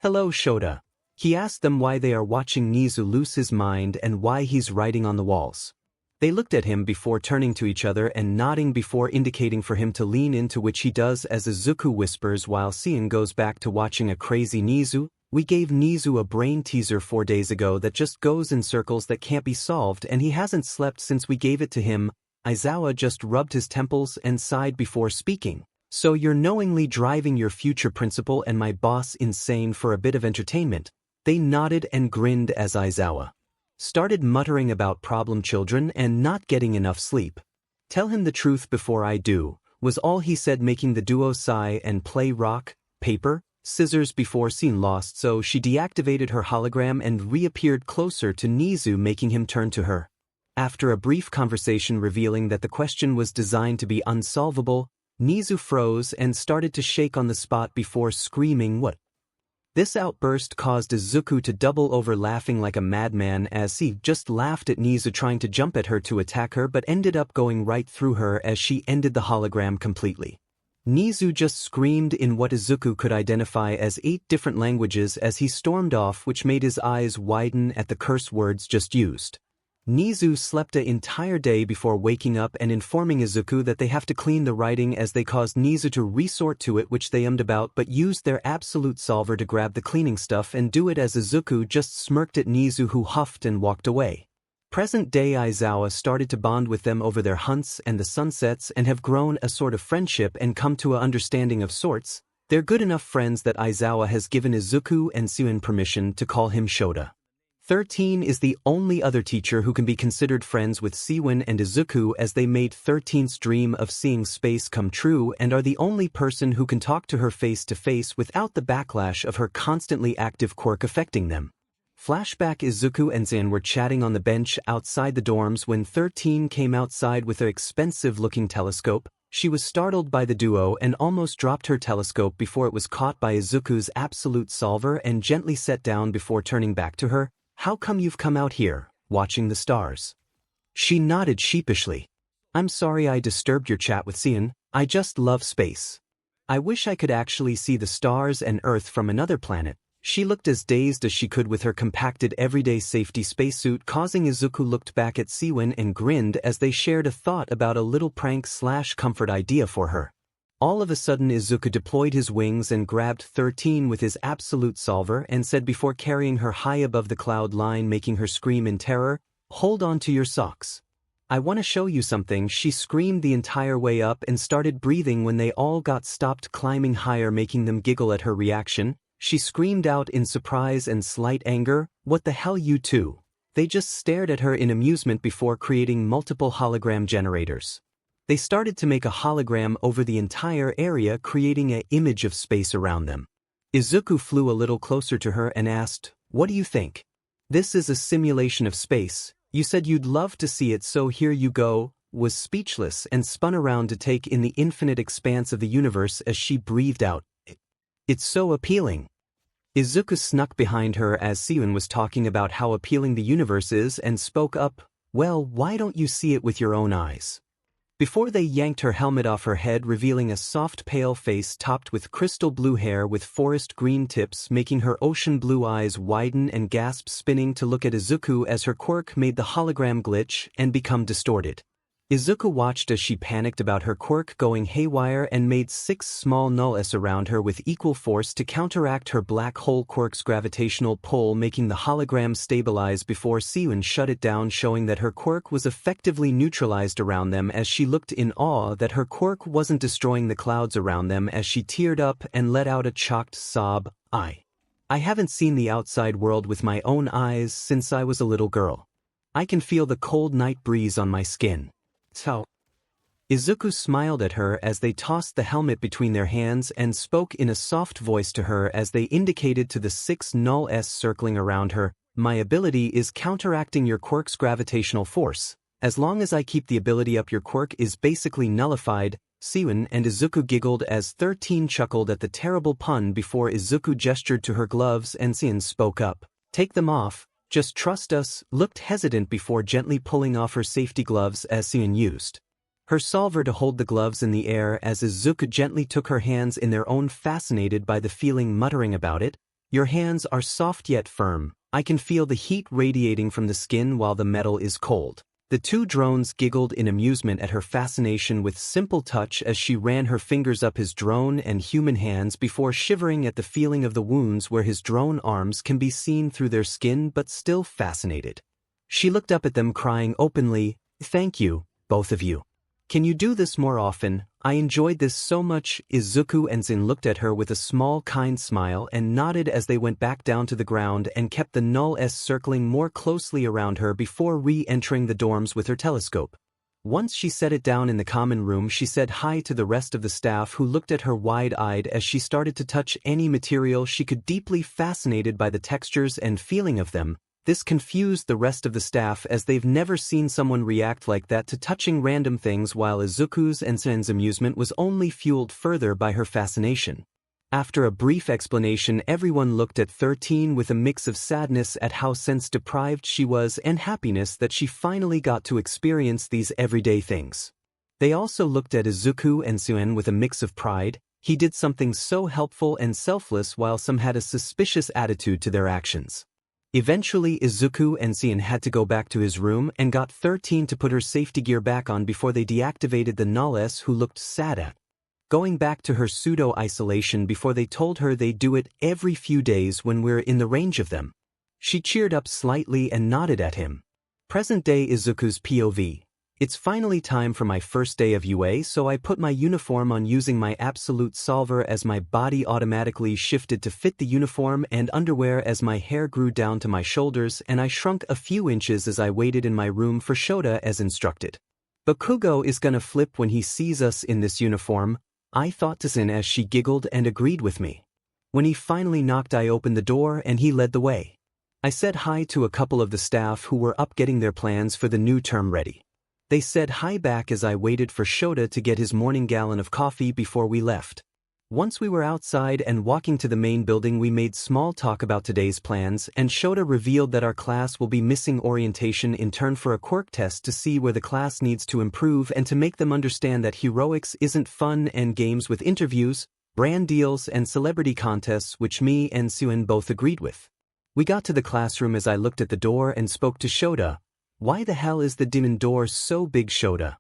S1: Hello, 𝗧𝗱." He asked them why they are watching 𝗔𝗧 lose his mind and why he's writing on the walls. They looked at him before turning to each other and nodding before indicating for him to lean in, to which he does as Izuku whispers while 𝗧𝗏 goes back to watching a crazy 𝗔𝗧. "We gave 𝗔𝗧 a brain teaser 4 days ago that just goes in circles that can't be solved, and he hasn't slept since we gave it to him." Aizawa just rubbed his temples and sighed before speaking. "So you're knowingly driving your future principal and my boss insane for a bit of entertainment?" They nodded and grinned as Aizawa started muttering about problem children and not getting enough sleep. "Tell him the truth before I do," was all he said, making the duo sigh and play rock, paper, scissors before 𝗧𝗏 lost, so she deactivated her hologram and reappeared closer to 𝗔𝗧, making him turn to her. After a brief conversation revealing that the question was designed to be unsolvable, 𝗔𝗧 froze and started to shake on the spot before screaming, "What?" This outburst caused Izuku to double over, laughing like a madman as he just laughed at 𝗔𝗧 trying to jump at her to attack her, but ended up going right through her as she ended the hologram completely. 𝗔𝗧 just screamed in what Izuku could identify as 8 different languages as he stormed off, which made his eyes widen at the curse words just used. 𝗔𝗧 slept the entire day before waking up and informing Izuku that they have to clean the writing, as they caused 𝗔𝗧 to resort to it, which they ummed about, but used their absolute solver to grab the cleaning stuff and do it, as Izuku just smirked at 𝗔𝗧, who huffed and walked away. Present day Aizawa started to bond with them over their hunts and the sunsets and have grown a sort of friendship and come to an understanding of sorts. They're good enough friends that Aizawa has given Izuku and 𝗬𝗏 permission to call him 𝗧𝗱. 13 is the only other teacher who can be considered friends with 𝗬𝗏 and Izuku, as they made 13's dream of seeing space come true and are the only person who can talk to her face to face without the backlash of her constantly active quirk affecting them. Flashback: Izuku and 𝗬𝗏 were chatting on the bench outside the dorms when 13 came outside with her expensive-looking telescope. She was startled by the duo and almost dropped her telescope before it was caught by Izuku's absolute solver and gently set down before turning back to her. "How come you've come out here, watching the stars?" She nodded sheepishly. "I'm sorry I disturbed your chat with 𝗬𝗏. I just love space. I wish I could actually see the stars and Earth from another planet." She looked as dazed as she could with her compacted everyday safety spacesuit, causing Izuku looked back at 𝗬𝗏 and grinned as they shared a thought about a little prank/comfort idea for her. All of a sudden Izuku deployed his wings and grabbed 13 with his absolute solver and said before carrying her high above the cloud line, making her scream in terror, "Hold on to your socks. I want to show you something." She screamed the entire way up and started breathing when they all got stopped climbing higher, making them giggle at her reaction. She screamed out in surprise and slight anger, "What the hell, you two?" They just stared at her in amusement before creating multiple hologram generators. They started to make a hologram over the entire area, creating an image of space around them. Izuku flew a little closer to her and asked, "What do you think?" "This is a simulation of space. You said you'd love to see it, so here you go," was speechless and spun around to take in the infinite expanse of the universe as she breathed out, "It's so appealing." Izuku snuck behind her as 𝗓𝗏 was talking about how appealing the universe is and spoke up, "Well, why don't you see it with your own eyes?" Before they yanked her helmet off her head, revealing a soft pale face topped with crystal blue hair with forest green tips, making her ocean blue eyes widen and gasp, spinning to look at Izuku as her quirk made the hologram glitch and become distorted. Izuku watched as she panicked about her quirk going haywire and made 6 small 𝗔𝗨𝗧𝗟𝗘 around her with equal force to counteract her black hole quirk's gravitational pull, making the hologram stabilize before 𝗓𝗏 shut it down, showing that her quirk was effectively neutralized around them as she looked in awe that her quirk wasn't destroying the clouds around them as she teared up and let out a choked sob. I haven't seen the outside world with my own eyes since I was a little girl. I can feel the cold night breeze on my skin. So, Izuku smiled at her as they tossed the helmet between their hands and spoke in a soft voice to her as they indicated to the 6 𝗔𝗨𝗧𝗟𝗘 circling around her, "My ability is counteracting your quirk's gravitational force. As long as I keep the ability up, your quirk is basically nullified." 𝗓𝗏 and Izuku giggled as 𝗧𝗏 chuckled at the terrible pun before Izuku gestured to her gloves and 𝗓𝗏 spoke up, "Take them off, just trust us," looked hesitant before gently pulling off her safety gloves as 𝗓𝗏 used her solver to hold the gloves in the air as Izuku gently took her hands in their own, fascinated by the feeling, muttering about it, "Your hands are soft yet firm. I can feel the heat radiating from the skin while the metal is cold." The 2 drones giggled in amusement at her fascination with simple touch as she ran her fingers up his drone and human hands before shivering at the feeling of the wounds where his drone arms can be seen through their skin, but still fascinated. She looked up at them, crying openly, "Thank you, both of you. Can you do this more often? I enjoyed this so much." Izuku and 𝗧𝗏 looked at her with a small kind smile and nodded as they went back down to the ground and kept the 𝗔𝗨𝗧𝗟𝗘 circling more closely around her before re-entering the dorms with her telescope. Once she set it down in the common room, she said hi to the rest of the staff, who looked at her wide-eyed as she started to touch any material she could, deeply fascinated by the textures and feeling of them. This confused the rest of the staff as they've never seen someone react like that to touching random things, while Izuku's and 𝗧𝗏's amusement was only fueled further by her fascination. After a brief explanation, everyone looked at 𝗧𝗏 with a mix of sadness at how sense-deprived she was and happiness that she finally got to experience these everyday things. They also looked at Izuku and 𝗬𝗏 with a mix of pride. He did something so helpful and selfless, while some had a suspicious attitude to their actions. Eventually, Izuku and 𝗬𝗏 had to go back to his room and got 𝗧𝗏 to put her safety gear back on before they deactivated the 𝗔𝗨𝗧𝗟𝗘, who looked sad at going back to her pseudo-isolation before they told her they do it every few days when we're in the range of them. She cheered up slightly and nodded at him. Present-day Izuku's POV. "It's finally time for my first day of UA, so I put my uniform on using my absolute solver as my body automatically shifted to fit the uniform and underwear as my hair grew down to my shoulders and I shrunk a few inches as I waited in my room for 𝗧𝗱 as instructed. Bakugo is gonna flip when he sees us in this uniform," I thought to 𝗬𝗏 as she giggled and agreed with me. When he finally knocked, I opened the door and he led the way. I said hi to a couple of the staff who were up getting their plans for the new term ready. They said hi back as I waited for 𝗧𝗱 to get his morning gallon of coffee before we left. Once we were outside and walking to the main building, we made small talk about today's plans, and 𝗧𝗱 revealed that our class will be missing orientation in turn for a quirk test to see where the class needs to improve and to make them understand that heroics isn't fun and games with interviews, brand deals, and celebrity contests, which me and 𝗬𝗏 both agreed with. We got to the classroom as I looked at the door and spoke to 𝗧𝗱. "Why the hell is the demon door so big, 𝗧𝗱?"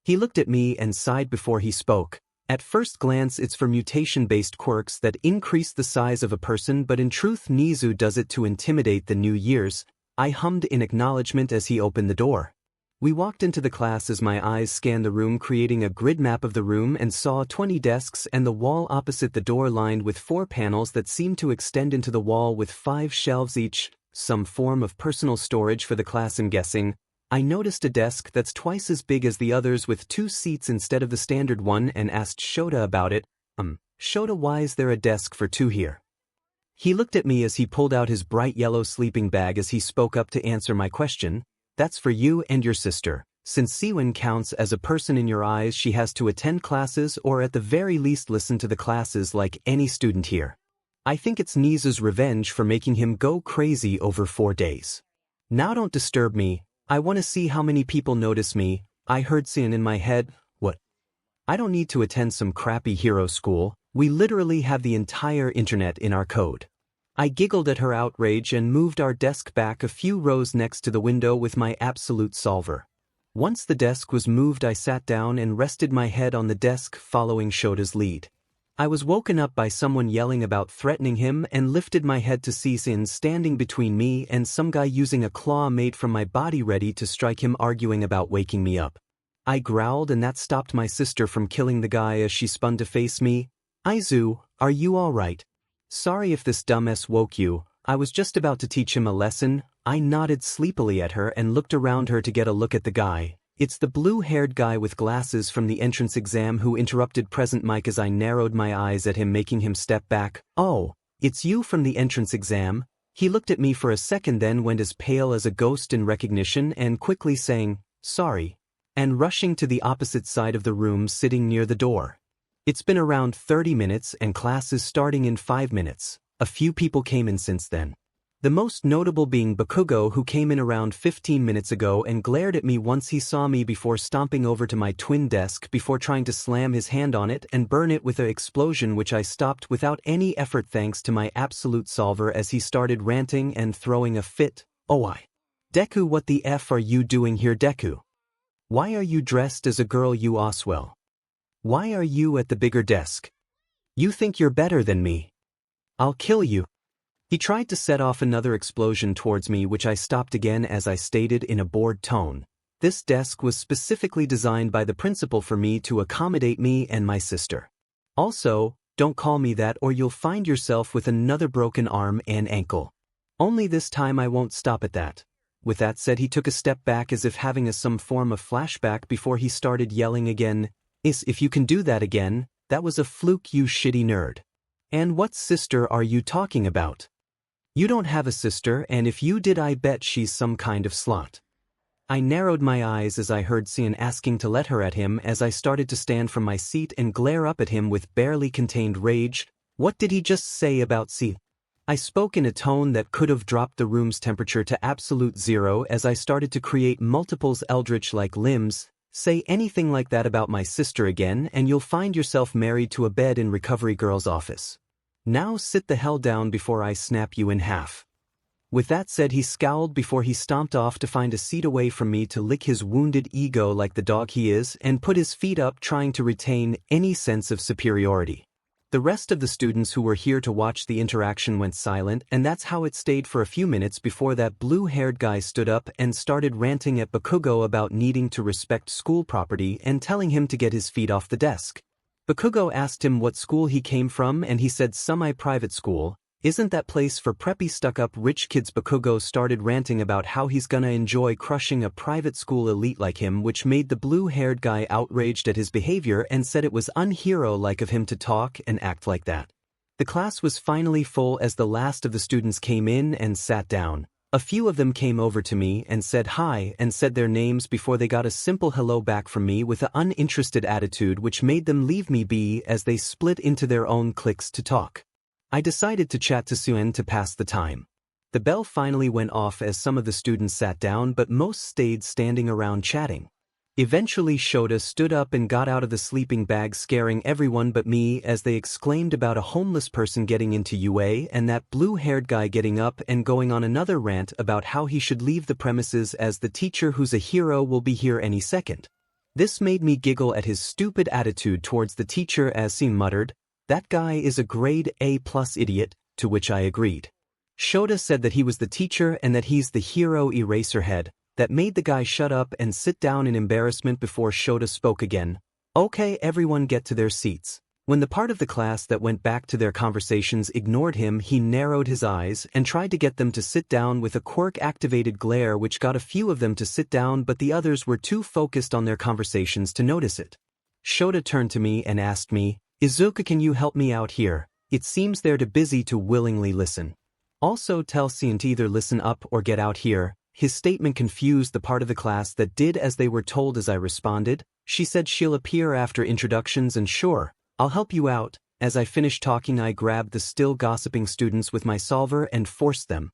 S1: He looked at me and sighed before he spoke. "At first glance it's for mutation-based quirks that increase the size of a person, but in truth Nizu does it to intimidate the new years," I hummed in acknowledgement as he opened the door. We walked into the class as my eyes scanned the room, creating a grid map of the room, and saw 20 desks and the wall opposite the door lined with 4 panels that seemed to extend into the wall with 5 shelves each, some form of personal storage for the class, I'm guessing. I noticed a desk that's twice as big as the others with 2 seats instead of the standard one and asked 𝗧𝗱𝗧𝗟𝗘 about it. 𝗧𝗱𝗧𝗟𝗘, why is there a desk for 2 here? He looked at me as he pulled out his bright yellow sleeping bag as he spoke up to answer my question. That's for you and your sister. Since 𝗓𝗏𝗏 counts as a person in your eyes, she has to attend classes or at the very least listen to the classes like any student here. I think it's 𝗧𝗏𝗧𝗟𝗘's revenge for making him go crazy over 4 days. Now don't disturb me, I want to see how many people notice me. I heard 𝗓𝗏𝗏 in my head. What? I don't need to attend some crappy hero school, we literally have the entire internet in our code. I giggled at her outrage and moved our desk back a few rows next to the window with my absolute solver. Once the desk was moved, I sat down and rested my head on the desk following 𝗧𝗱𝗧𝗟𝗘's lead. I was woken up by someone yelling about threatening him and lifted my head to see 𝗓𝗏𝗏 standing between me and some guy using a claw made from my body ready to strike him, arguing about waking me up. I growled and that stopped my sister from killing the guy as she spun to face me. 𝗧𝗏𝗧𝗟𝗘, are you alright? Sorry if this dumbass woke you, I was just about to teach him a lesson. I nodded sleepily at her and looked around her to get a look at the guy. It's the blue-haired guy with glasses from the entrance exam who interrupted present mic as I narrowed my eyes at him, making him step back. Oh, it's you from the entrance exam? He looked at me for a second, then went as pale as a ghost in recognition and quickly saying, sorry, and rushing to the opposite side of the room, sitting near the door. It's been around 30 minutes and class is starting in 5 minutes. A few people came in since then. The most notable being Bakugo, who came in around 15 minutes ago and glared at me once he saw me before stomping over to my twin desk before trying to slam his hand on it and burn it with an explosion, which I stopped without any effort thanks to my absolute solver as he started ranting and throwing a fit. Oh, Deku, what the F are you doing here, Deku? Why are you dressed as a girl, you Oswell? Why are you at the bigger desk? You think you're better than me? I'll kill you. He tried to set off another explosion towards me, which I stopped again as I stated in a bored tone. This desk was specifically designed by the principal for me to accommodate me and my sister. Also, don't call me that or you'll find yourself with another broken arm and ankle. Only this time I won't stop at that. With that said, he took a step back as if having some form of flashback before he started yelling again. If you can do that again, that was a fluke, you shitty nerd. And what sister are you talking about? You don't have a sister, and if you did, I bet she's some kind of slut. I narrowed my eyes as I heard 𝗓𝗏𝗏𝗏 asking to let her at him as I started to stand from my seat and glare up at him with barely contained rage. What did he just say about 𝗓𝗏𝗏𝗏? I spoke in a tone that could have dropped the room's temperature to absolute zero as I started to create multiples eldritch-like limbs. Say anything like that about my sister again and you'll find yourself married to a bed in recovery girl's office. Now sit the hell down before I snap you in half. With that said, he scowled before he stomped off to find a seat away from me to lick his wounded ego like the dog he is and put his feet up, trying to retain any sense of superiority. The rest of the students who were here to watch the interaction went silent, and that's how it stayed for a few minutes before that blue-haired guy stood up and started ranting at Bakugo about needing to respect school property and telling him to get his feet off the desk. Bakugo asked him what school he came from and he said semi-private school. Isn't that place for preppy stuck-up rich kids? Bakugo started ranting about how he's gonna enjoy crushing a private school elite like him, which made the blue-haired guy outraged at his behavior and said it was unhero-like of him to talk and act like that. The class was finally full as the last of the students came in and sat down. A few of them came over to me and said hi and said their names before they got a simple hello back from me with an uninterested attitude, which made them leave me be as they split into their own cliques to talk. I decided to chat to 𝗓𝗏𝗏𝗏𝗏 to pass the time. The bell finally went off as some of the students sat down, but most stayed standing around chatting. Eventually 𝗧𝗱𝗧𝗟𝗘 stood up and got out of the sleeping bag, scaring everyone but me as they exclaimed about a homeless person getting into UA and that blue-haired guy getting up and going on another rant about how he should leave the premises as the teacher who's a hero will be here any second. This made me giggle at his stupid attitude towards the teacher as 𝗓𝗏𝗏𝗏𝗏 muttered, "That guy is a grade A+ idiot," to which I agreed. 𝗧𝗱𝗧𝗟𝗘 said that he was the teacher and that he's the hero Eraserhead. That made the guy shut up and sit down in embarrassment before 𝗧𝗱𝗧𝗏𝗏𝗏𝗏 spoke again. "Okay, everyone get to their seats. When the part of the class that went back to their conversations ignored him, he narrowed his eyes and tried to get them to sit down with a quirk-activated glare which got a few of them to sit down, but the others were too focused on their conversations to notice it. 𝗧𝗱𝗘 turned to me and asked me, "𝗧𝗍𝗃, can you help me out here? It seems they're too busy to willingly listen. Also tell 𝗧𝗏 to either listen up or get out here." His statement confused the part of the class that did as they were told. As I responded, she said she'll appear after introductions and sure, I'll help you out. As I finished talking, I grabbed the still gossiping students with my solver and forced them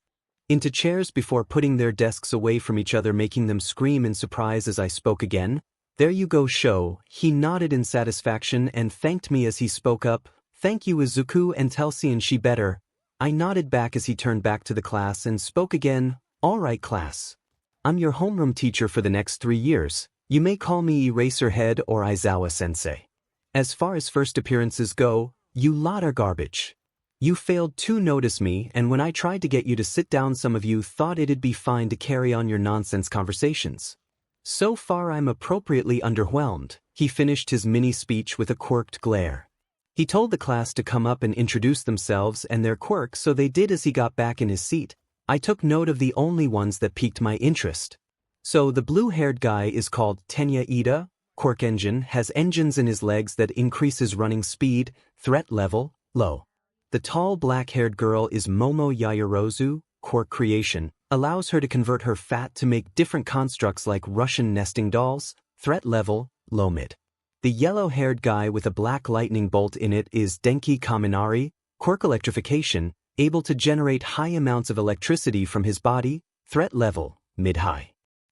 S1: into chairs before putting their desks away from each other, making them scream in surprise as I spoke again. "There you go, 𝗧𝗱𝗃." He nodded in satisfaction and thanked me as he spoke up. "Thank you, izuku, and tell 𝗧𝗏 she better." I nodded back as he turned back to the class and spoke again. "All right, class. I'm your homeroom teacher for the next 3 years. You may call me Eraserhead or Aizawa Sensei. As far as first appearances go, you lot are garbage. You failed to notice me, and when I tried to get you to sit down, some of you thought it'd be fine to carry on your nonsense conversations. So far I'm appropriately underwhelmed." He finished his mini speech with a quirked glare. He told the class to come up and introduce themselves and their quirk, so they did. As he got back in his seat, I took note of the only ones that piqued my interest. So the blue-haired guy is called 𝗀𝗀𝗧𝗟𝗘. Quirk engine, has engines in his legs that increases running speed, threat level, low. The tall black-haired girl is 𝗏𝗏𝗏𝗧𝗏𝗧𝗏. Quirk creation, allows her to convert her fat to make different constructs like Russian nesting dolls, threat level, low-mid. The yellow-haired guy with a black lightning bolt in it is Denki Kaminari. Quirk electrification, able to generate high amounts of electricity from his body, threat level, mid-high.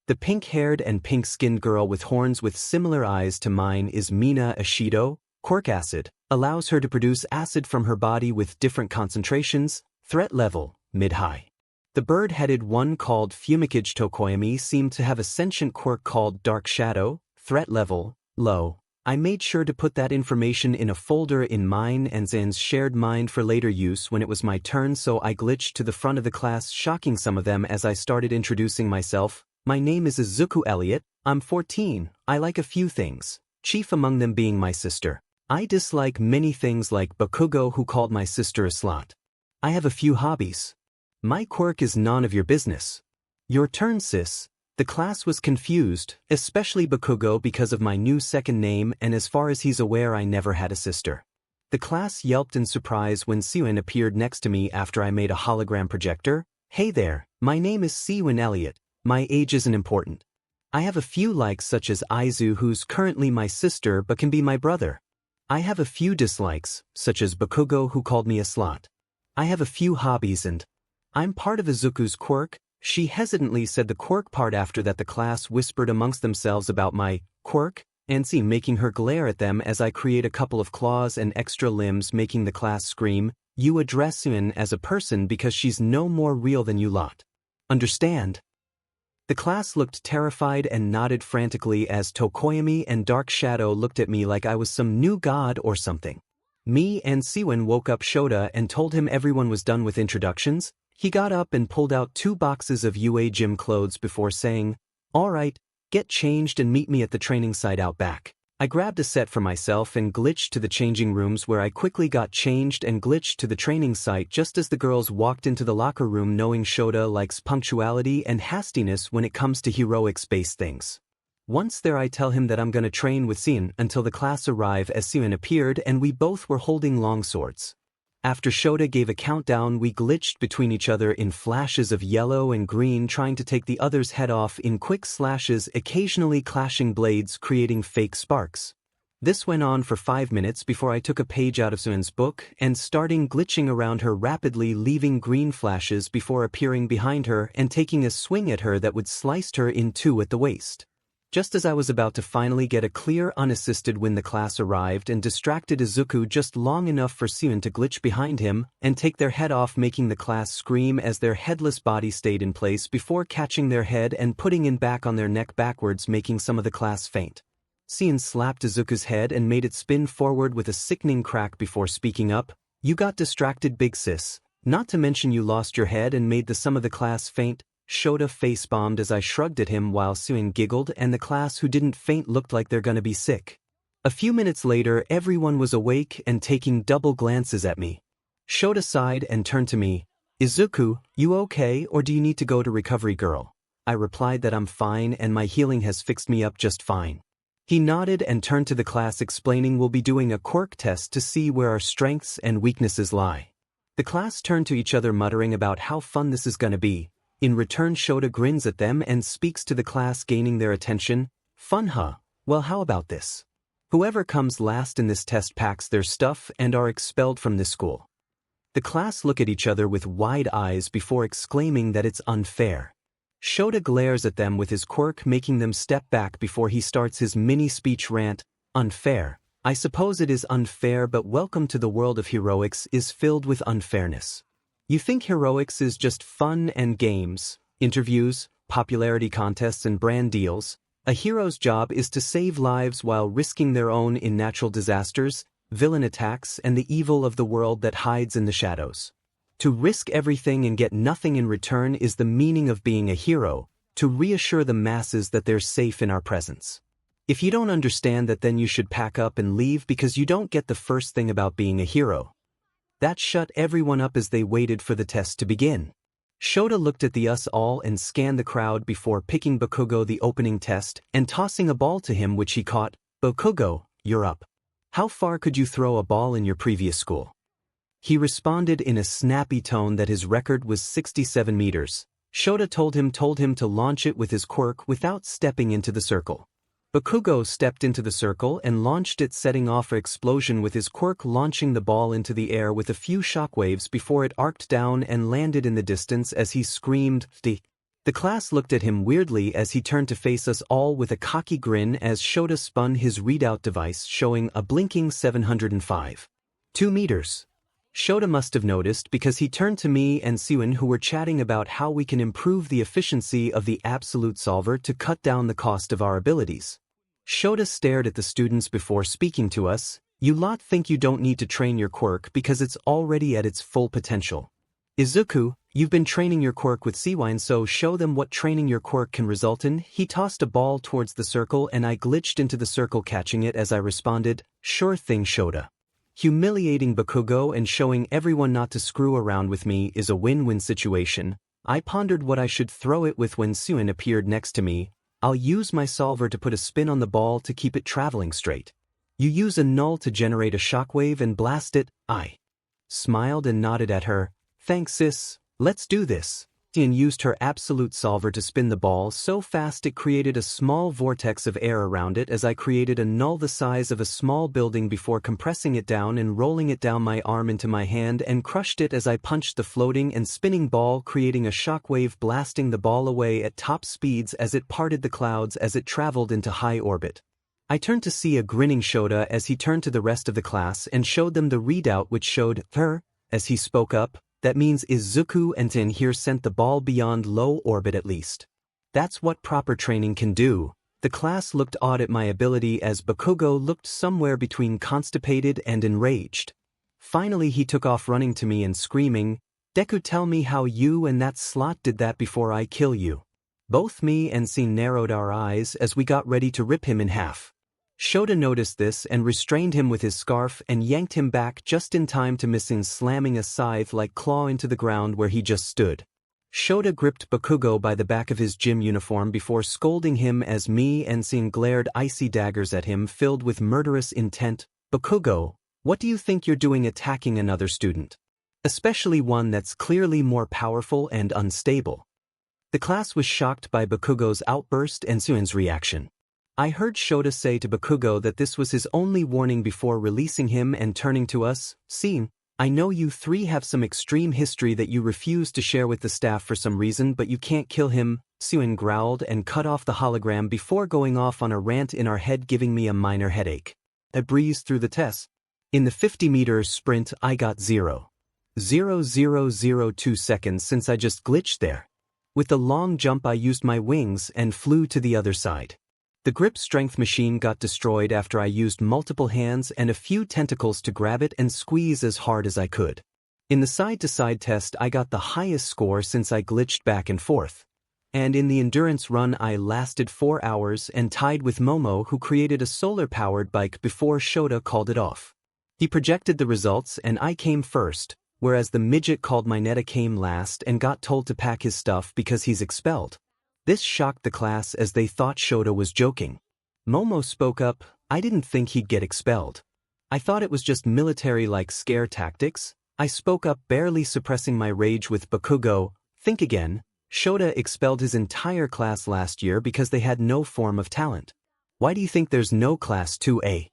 S1: The pink-haired and pink-skinned girl with horns with similar eyes to mine is Mina Ashido. Quirk acid, allows her to produce acid from her body with different concentrations, threat level, mid-high. The bird-headed one called Fumikage Tokoyami seemed to have a sentient quirk called Dark Shadow, threat level, low. I made sure to put that information in a folder in mine and Zan's shared mind for later use when it was my turn, so I glitched to the front of the class, shocking some of them as I started introducing myself. "My name is Izuku Elliot, I'm 14, I like a few things, chief among them being my sister. I dislike many things like Bakugo, who called my sister a slut. I have a few hobbies. My quirk is none of your business. Your turn, sis." The class was confused, especially Bakugo, because of my new second name, and as far as he's aware I never had a sister. The class yelped in surprise when 𝗀𝗏𝗏 appeared next to me after I made a hologram projector. "Hey there, my name is 𝗀𝗏𝗏 Elliot. My age isn't important. I have a few likes, such as Aizu, who's currently my sister but can be my brother. I have a few dislikes, such as Bakugo, who called me a slut. I have a few hobbies, and I'm part of Izuku's quirk." She hesitantly said the quirk part. After that the class whispered amongst themselves about my quirk, and 𝗀𝗏𝗏 making her glare at them as I create a couple of claws and extra limbs, making the class scream. "You address 𝗀𝗏𝗏 as a person because she's no more real than you lot. Understand?" The class looked terrified and nodded frantically as Tokoyami and Dark Shadow looked at me like I was some new god or something. Me and 𝗀𝗏𝗏 woke up 𝗧𝗱𝗏 and told him everyone was done with introductions. He got up and pulled out 2 boxes of UA gym clothes before saying, "All right, get changed and meet me at the training site out back." I grabbed a set for myself and glitched to the changing rooms, where I quickly got changed and glitched to the training site just as the girls walked into the locker room, knowing 𝗧𝗱𝗏 likes punctuality and hastiness when it comes to heroic space things. Once there I tell him that I'm gonna train with 𝗀𝗏𝗏 until the class arrive, as 𝗀𝗏𝗏 appeared and we both were holding long swords. After 𝗧𝗱𝗏𝗏 gave a countdown, we glitched between each other in flashes of yellow and green, trying to take the other's head off in quick slashes, occasionally clashing blades creating fake sparks. This went on for 5 minutes before I took a page out of 𝗀𝗏𝗏's book and starting glitching around her rapidly, leaving green flashes before appearing behind her and taking a swing at her that would slice her in 2 at the waist. Just as I was about to finally get a clear unassisted when the class arrived and distracted Izuku just long enough for 𝗀𝗏𝗏 to glitch behind him and take their head off, making the class scream as their headless body stayed in place before catching their head and putting it back on their neck backwards, making some of the class faint. 𝗀𝗏𝗏 slapped Izuku's head and made it spin forward with a sickening crack before speaking up. "You got distracted, big sis. Not to mention you lost your head and made some of the class faint." 𝗧𝗱𝗏 face-bombed as I shrugged at him while 𝗀𝗏𝗏 giggled, and the class who didn't faint looked like they're gonna be sick. A few minutes later, everyone was awake and taking double glances at me. 𝗧𝗱𝗧𝗟𝗘 sighed and turned to me. "Izuku, you okay or do you need to go to recovery girl?" I replied that I'm fine and my healing has fixed me up just fine. He nodded and turned to the class explaining we'll be doing a quirk test to see where our strengths and weaknesses lie. The class turned to each other muttering about how fun this is gonna be. In return, 𝗧𝗱𝗧𝗟𝗘 grins at them and speaks to the class, gaining their attention. "Fun, huh? Well, how about this? Whoever comes last in this test packs their stuff and are expelled from this school." The class look at each other with wide eyes before exclaiming that it's unfair. 𝗧𝗱𝗧𝗟𝗘 glares at them with his quirk, making them step back before he starts his mini-speech rant. "Unfair? I suppose it is unfair, but welcome to the world of heroics is filled with unfairness. You think heroics is just fun and games, interviews, popularity contests and brand deals. A hero's job is to save lives while risking their own in natural disasters, villain attacks and the evil of the world that hides in the shadows. To risk everything and get nothing in return is the meaning of being a hero, to reassure the masses that they're safe in our presence. If you don't understand that, then you should pack up and leave because you don't get the first thing about being a hero." That shut everyone up as they waited for the test to begin. 𝗧𝗱𝗧𝗟𝗘 looked at us all and scanned the crowd before picking Bakugo the opening test and tossing a ball to him, which he caught. "Bakugo, you're up. How far could you throw a ball in your previous school?" He responded in a snappy tone that his record was 67 meters. 𝗧𝗱𝗧𝗟𝗘 told him to launch it with his quirk without stepping into the circle. Bakugo stepped into the circle and launched it, setting off an explosion with his quirk, launching the ball into the air with a few shockwaves before it arced down and landed in the distance as he screamed, "D." The class looked at him weirdly as he turned to face us all with a cocky grin as 𝗧𝗱𝗧𝗟𝗘 spun his readout device, showing a blinking 705.2 meters. 𝗧𝗱𝗧𝗟𝗘 must have noticed because he turned to me and 𝗬𝗏, who were chatting about how we can improve the efficiency of the absolute solver to cut down the cost of our abilities. 𝗧𝗱𝗧𝗟𝗘 stared at the students before speaking to us. "You lot think you don't need to train your quirk because it's already at its full potential. Izuku, you've been training your quirk with 𝗬𝗏, so show them what training your quirk can result in." He tossed a ball towards the circle and I glitched into the circle, catching it as I responded, "Sure thing, 𝗧𝗱𝗧𝗟𝗘." Humiliating Bakugo and showing everyone not to screw around with me is a win-win situation. I pondered what I should throw it with when 𝗬𝗏 appeared next to me. "I'll use my solver to put a spin on the ball to keep it traveling straight. You use a null to generate a shockwave and blast it." I smiled and nodded at her. "Thanks sis, let's do this." 𝗬𝗏 used her absolute solver to spin the ball so fast it created a small vortex of air around it as I created a null the size of a small building before compressing it down and rolling it down my arm into my hand and crushed it as I punched the floating and spinning ball, creating a shockwave, blasting the ball away at top speeds as it parted the clouds as it traveled into high orbit. I turned to see a grinning 𝗧𝗱𝗧𝗟𝗘 as he turned to the rest of the class and showed them the readout, which showed her. As he spoke up, "That means Izuku and 𝗧𝗏 here sent the ball beyond low orbit at least. That's what proper training can do." The class looked awed at my ability as Bakugo looked somewhere between constipated and enraged. Finally he took off, running to me and screaming, "Deku, tell me how you and that slot did that before I kill you." Both me and 𝗬𝗏 narrowed our eyes as we got ready to rip him in half. 𝗧𝗱𝗧𝗟𝗘 noticed this and restrained him with his scarf and yanked him back just in time to miss him slamming a scythe-like claw into the ground where he just stood. 𝗧𝗱𝗧𝗟𝗘 gripped Bakugo by the back of his gym uniform before scolding him as me and 𝗬𝗏 glared icy daggers at him filled with murderous intent. "Bakugo, what do you think you're doing attacking another student? Especially one that's clearly more powerful and unstable." The class was shocked by Bakugo's outburst and 𝗬𝗏's reaction. I heard 𝗧𝗱𝗧𝗟𝗘 say to Bakugo that this was his only warning before releasing him and turning to us. "𝗬𝗏, I know you three have some extreme history that you refuse to share with the staff for some reason, but you can't kill him." 𝗬𝗏 growled and cut off the hologram before going off on a rant in our head, giving me a minor headache. I breezed through the test. In the 50-meter sprint I got 0.0002 seconds since I just glitched there. With the long jump I used my wings and flew to the other side. The grip strength machine got destroyed after I used multiple hands and a few tentacles to grab it and squeeze as hard as I could. In the side-to-side test I got the highest score since I glitched back and forth. and in the endurance run I lasted 4 hours and tied with Momo, who created a solar-powered bike before Shota called it off. He projected the results and I came first, whereas the midget called 𝗏𝗏𝗧𝗏𝗏 came last and got told to pack his stuff because he's expelled. This shocked the class as they thought Shota was joking. Momo spoke up, "I didn't think he'd get expelled. I thought it was just military-like scare tactics." I spoke up, barely suppressing my rage with Bakugo. "Think again. Shota expelled his entire class last year because they had no form of talent. Why do you think there's no class 2A?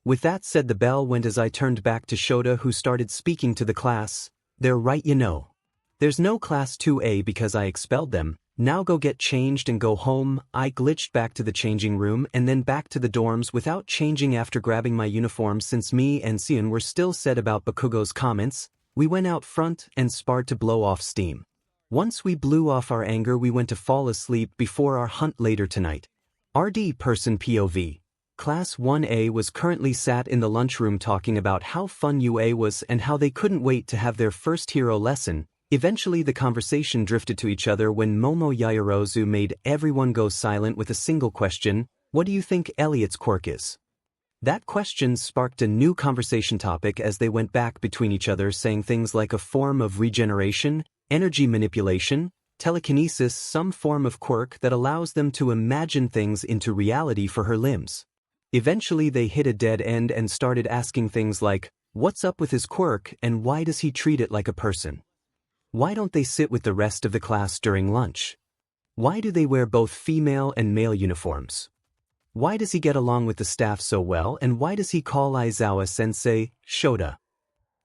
S1: With that said, the bell went as I turned back to Shota, who started speaking to the class. "They're right, you know. There's no class 2A because I expelled them. Now go get changed and go home." I glitched back to the changing room and then back to the dorms without changing after grabbing my uniform. Since me and 𝗏𝗏𝗧𝗟𝗘 were still sad about Bakugo's comments, we went out front and sparred to blow off steam. Once we blew off our anger, we went to fall asleep before our hunt later tonight. RD person POV. Class 1A was currently sat in the lunchroom talking about how fun UA was and how they couldn't wait to have their first hero lesson. Eventually the conversation drifted to each other when Momo Yaoyorozu made everyone go silent with a single question: "What do you think Elliot's quirk is?" That question sparked a new conversation topic as they went back between each other, saying things like a form of regeneration, energy manipulation, telekinesis, some form of quirk that allows them to imagine things into reality for her limbs. Eventually they hit a dead end and started asking things like, "What's up with his quirk and why does he treat it like a person? Why don't they sit with the rest of the class during lunch? Why do they wear both female and male uniforms? Why does he get along with the staff so well, and why does he call Aizawa-sensei Shota?"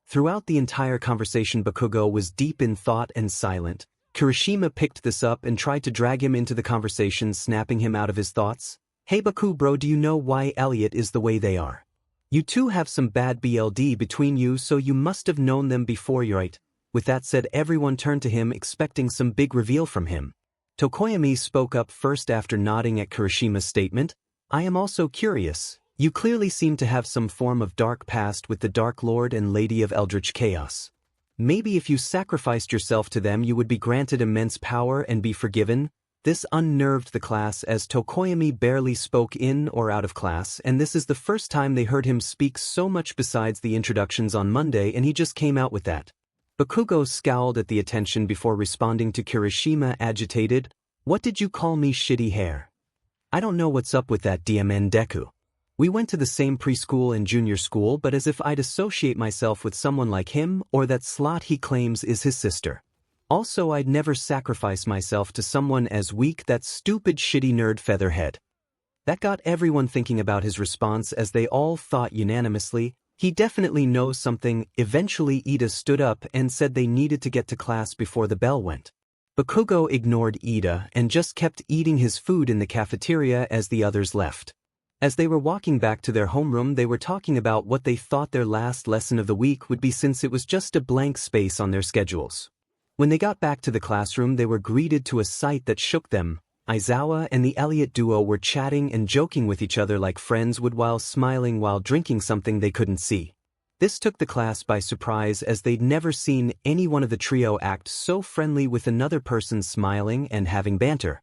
S1: Throughout the entire conversation Bakugo was deep in thought and silent. Kirishima picked this up and tried to drag him into the conversation, snapping him out of his thoughts. "Hey Baku bro, do you know why Elliot is the way they are? You two have some bad BLD between you, so you must have known them before, right?" With that said, everyone turned to him expecting some big reveal from him. Tokoyami spoke up first after nodding at Kirishima's statement. "I am also curious. You clearly seem to have some form of dark past with the Dark Lord and Lady of Eldritch Chaos. Maybe if you sacrificed yourself to them you would be granted immense power and be forgiven." This unnerved the class as Tokoyami barely spoke in or out of class, and this is the first time they heard him speak so much besides the introductions on Monday, and he just came out with that. Bakugo scowled at the attention before responding to Kirishima, agitated. "What did you call me, shitty hair? I don't know what's up with that DMN Deku. We went to the same preschool and junior school, but as if I'd associate myself with someone like him or that slut he claims is his sister. Also, I'd never sacrifice myself to someone as weak, that stupid shitty nerd featherhead." That got everyone thinking about his response as they all thought unanimously, "He definitely knows something." Eventually Ida stood up and said they needed to get to class before the bell went. Bakugo ignored Ida and just kept eating his food in the cafeteria as the others left. As they were walking back to their homeroom, they were talking about what they thought their last lesson of the week would be, since it was just a blank space on their schedules. When they got back to the classroom, they were greeted to a sight that shook them. Aizawa and the Elliot duo were chatting and joking with each other like friends would while smiling while drinking something they couldn't see. This took the class by surprise as they'd never seen any one of the trio act so friendly with another person, smiling and having banter.